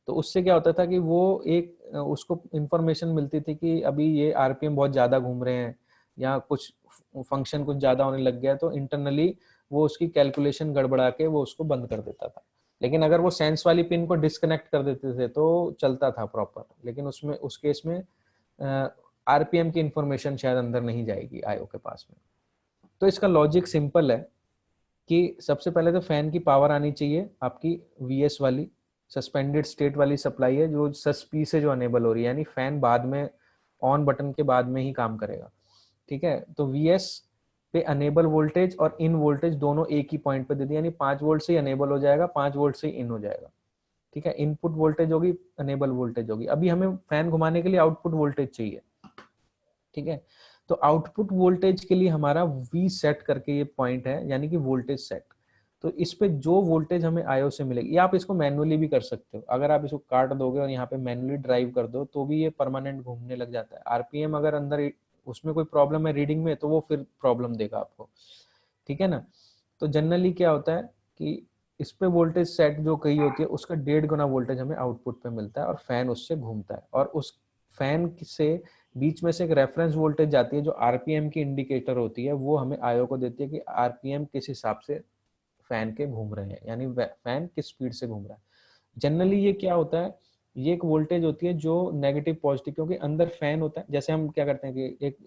S1: तो उससे क्या होता था कि वो एक उसको इंफॉर्मेशन मिलती थी कि अभी ये आरपीएम बहुत ज्यादा घूम रहे हैं या कुछ फंक्शन कुछ ज्यादा होने लग गया, तो इंटरनली वो उसकी कैलकुलेशन गड़बड़ा के वो उसको बंद कर देता था। लेकिन अगर वो सेंस वाली पिन को डिस्कनेक्ट कर देते थे तो चलता था प्रॉपर, लेकिन उसमें उस केस में आरपीएम की इंफॉर्मेशन शायद अंदर नहीं जाएगी आईओ के पास में। तो इसका लॉजिक सिंपल है कि सबसे पहले तो फैन की पावर आनी चाहिए आपकी वीएस वाली, सस्पेंडेड स्टेट वाली सप्लाई है जो सस्पी से जो अनेबल हो रही है, यानी फैन बाद में ऑन बटन के बाद में ही काम करेगा। ठीक है, तो Vs पे अनेबल वोल्टेज और इन वोल्टेज दोनों एक ही पॉइंट पे दे दी, यानी 5 वोल्ट से ही अनेबल हो जाएगा, 5 वोल्ट से ही इन हो जाएगा। ठीक है, इनपुट वोल्टेज होगी, अनेबल वोल्टेज होगी। अभी हमें फैन घुमाने के लिए आउटपुट वोल्टेज चाहिए। ठीक है, तो आउटपुट वोल्टेज के लिए हमारा V सेट करके ये पॉइंट है, यानी कि वोल्टेज सेट। तो इस पे जो वोल्टेज हमें आयो से मिलेगी, या आप इसको मैनुअली भी कर सकते हो। अगर आप इसको काट दोगे और यहाँ पे मैनुअली ड्राइव कर दो तो भी ये परमानेंट घूमने लग जाता है। आरपीएम अगर अंदर उसमें कोई प्रॉब्लम है रीडिंग में, तो वो फिर प्रॉब्लम देगा आपको। ठीक है ना, तो जनरली क्या होता है कि इस पे वोल्टेज सेट जो कही होती है उसका 1.5 गुना वोल्टेज हमें आउटपुट पे मिलता है और फैन उससे घूमता है। और उस फैन से बीच में से एक रेफरेंस वोल्टेज जाती है जो आरपीएम की इंडिकेटर होती है, वो हमें आयो को देती है कि आरपीएम किस हिसाब से फैन के घूम रहे हैं, यानी फैन किस स्पीड से घूम रहा है। जनरली ये क्या होता है, ये एक वोल्टेज होती है जो नेगेटिव पॉजिटिव, क्योंकि अंदर फैन होता है। जैसे हम क्या करते हैं कि एक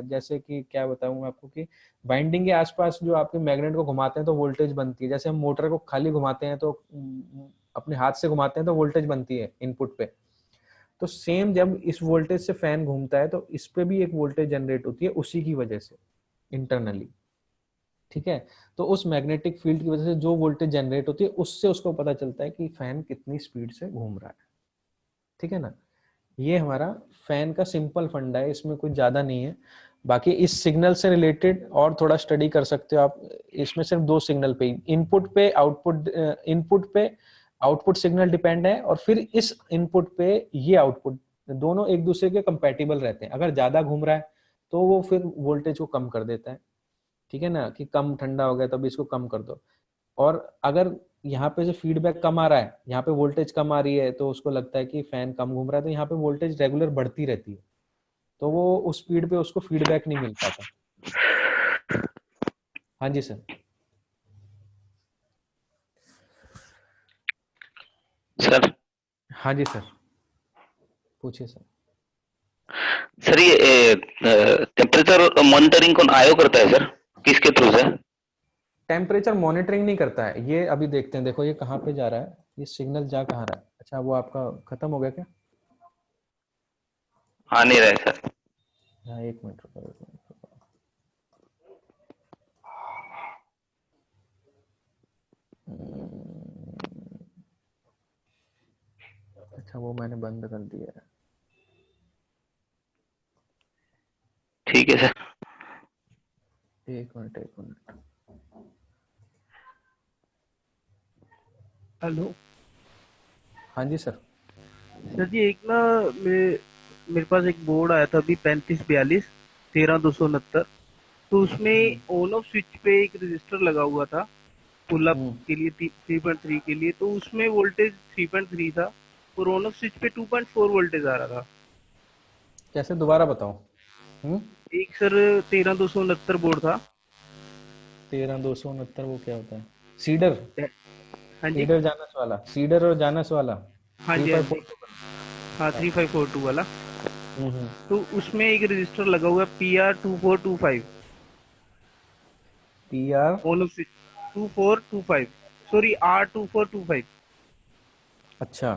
S1: जैसे कि क्या बताऊं आपको कि वाइंडिंग के आसपास जो आपके मैग्नेट को घुमाते हैं तो वोल्टेज बनती है। जैसे हम मोटर को खाली घुमाते हैं तो अपने हाथ से घुमाते हैं तो वोल्टेज बनती है इनपुट पे। तो सेम जब इस वोल्टेज से फैन घूमता है तो इस पे भी एक वोल्टेज जनरेट होती है उसी की वजह से इंटरनली। ठीक है, तो उस मैग्नेटिक फील्ड की वजह से जो वोल्टेज जनरेट होती है उससे उसको पता चलता है कि फैन कितनी स्पीड से घूम रहा है। ठीक है ना, ये हमारा फैन का सिंपल फंडा है, इसमें कुछ ज्यादा नहीं है। बाकी इस सिग्नल से रिलेटेड और थोड़ा स्टडी कर सकते हो आप। इसमें सिर्फ 2 सिग्नल पे, इनपुट पे आउटपुट सिग्नल डिपेंड है, और फिर इस इनपुट पे ये आउटपुट, दोनों एक दूसरे के कंपैटिबल रहते हैं। अगर ज्यादा घूम रहा है तो वो फिर वोल्टेज को कम कर देता है। ठीक है ना, कि कम ठंडा हो गया तब इसको कम कर दो। और अगर यहाँ पे जो फीडबैक कम आ रहा है, यहाँ पे वोल्टेज कम आ रही है, तो उसको लगता है कि फैन कम घूम रहा है, तो यहाँ पे वोल्टेज रेगुलर बढ़ती रहती है, तो वो उस स्पीड पे उसको फीडबैक नहीं मिल पाता। हाँ जी सर।
S3: सर
S1: हाँ जी सर, पूछिए सर।
S3: सर ये टेम्परेचर मॉनिटरिंग कौन आयो करता है सर, किसके थ्रू से?
S1: टेम्परेचर मॉनिटरिंग नहीं करता है ये, अभी देखते हैं। देखो ये कहाँ पे जा रहा है, ये सिग्नल जा कहाँ रहा है। अच्छा, वो आपका खत्म हो गया क्या?
S3: आ नहीं रहा है सर।
S1: हाँ, एक मिनट रुको, एक मिनट रुको। अच्छा, वो मैंने बंद कर दिया है।
S3: ठीक है सर।
S1: एक मिनट, एक मिनट।
S4: हेलो
S1: हाँ जी सर।
S4: सर जी, एक ना मेरे पास एक बोर्ड आया था अभी 3542 13269, तो उसमें ऑन ऑफ स्विच पे एक रजिस्टर लगा हुआ था पुल अप के लिए 3.3 के लिए, तो उसमें वोल्टेज 3.3 था और ऑन ऑफ स्विच पे 2.4 वोल्टेज आ रहा था।
S1: कैसे, दोबारा बताओ।
S4: एक सर 13269 बोर्ड था।
S1: 13269 वो क्या होता है? सीडर?
S4: हाँ जी,
S1: सीडर जानस वाला, सीडर और जानस वाला
S4: हाँ जी, हाँ जी,
S1: 3542।
S4: हाँ 3542 वाला।
S1: हम्म।
S4: तो उसमें एक रजिस्टर लगा हुआ है PR2425
S1: PR?
S4: On off switch 2425, sorry R2425।
S1: अच्छा।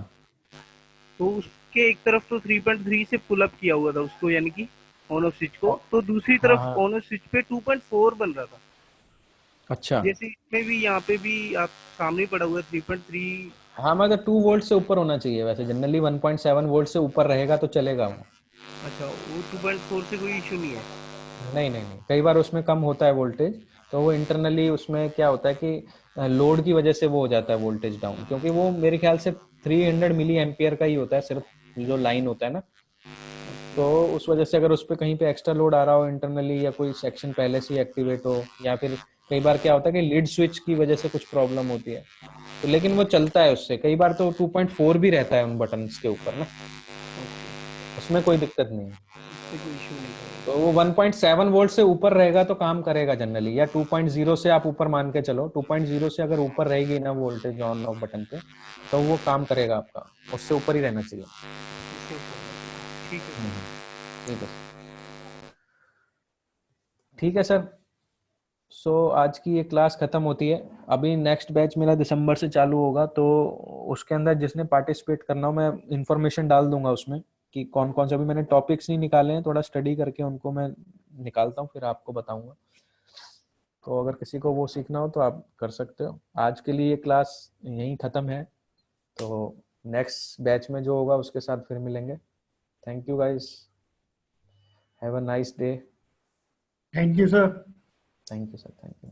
S4: तो उसके एक तरफ तो 3.3 से पुल अप किया हुआ था उसको, यानी कि ऑन ऑफ स्विच को, तो दूसरी
S1: हाँ
S4: तरफ
S1: हाँ।
S4: ऑन ऑफ स्विच पे 2.4 बन रहा था।
S1: अच्छा,
S4: जैसे इसमें भी, यहाँ पे भी आप सामने पड़ा हुआ है 3.3।
S1: हाँ मतलब 2 वोल्ट से ऊपर होना चाहिए वैसे, जनरली 1.7 वोल्ट से ऊपर रहेगा तो चलेगा वो।
S4: अच्छा, वो 2.4 से कोई इशू नहीं है?
S1: नहीं नहीं नहीं, कई बार उसमें कम होता है वोल्टेज, तो वो इंटरनली उसमें क्या होता है कि लोड की वजह से वो हो जाता है वोल्टेज डाउन, क्योंकि वो मेरे ख्याल से 300 मिली एम्पियर का ही होता है सिर्फ, जो लाइन होता है ना। तो उस वजह से अगर उस पर कहीं पे एक्स्ट्रा लोड आ रहा हो इंटरनली, या कोई सेक्शन पहले से ही एक्टिवेट हो, या फिर कई बार क्या होता है कि लीड स्विच की वजह से कुछ प्रॉब्लम होती है, तो लेकिन वो चलता है उससे। कई बार तो 2.4 भी रहता है उन बटन्स के ऊपर ना, उसमें कोई दिक्कत नहीं है।
S4: इससे कोई इशू नहीं है?
S1: तो वो 1.7 वोल्ट से ऊपर रहेगा तो काम करेगा जनरली, या 2.0 से आप ऊपर मान के चलो, 2.0 से अगर ऊपर रहेगी ना वोल्टेज ऑन ऑफ बटन पे, तो वो काम करेगा आपका, उससे ऊपर ही रहना चाहिए।
S4: इससे ऊपर नहीं। ठीक है।
S1: ठीक है, ठीक है सर। सो आज की ये क्लास खत्म होती है। अभी नेक्स्ट बैच मेरा दिसंबर से चालू होगा, तो उसके अंदर जिसने पार्टिसिपेट करना हो मैं इंफॉर्मेशन डाल दूंगा उसमें कि कौन कौन से, अभी मैंने टॉपिक्स नहीं निकाले हैं, थोड़ा स्टडी करके उनको मैं निकालता हूँ, फिर आपको बताऊंगा। तो अगर किसी को वो सीखना हो तो आप कर सकते हो। आज के लिए ये क्लास यहीं ख़त्म है, तो नेक्स्ट बैच में जो होगा उसके साथ फिर मिलेंगे। Thank you guys, have a nice day.
S5: Thank you sir.
S1: Thank you sir, thank you.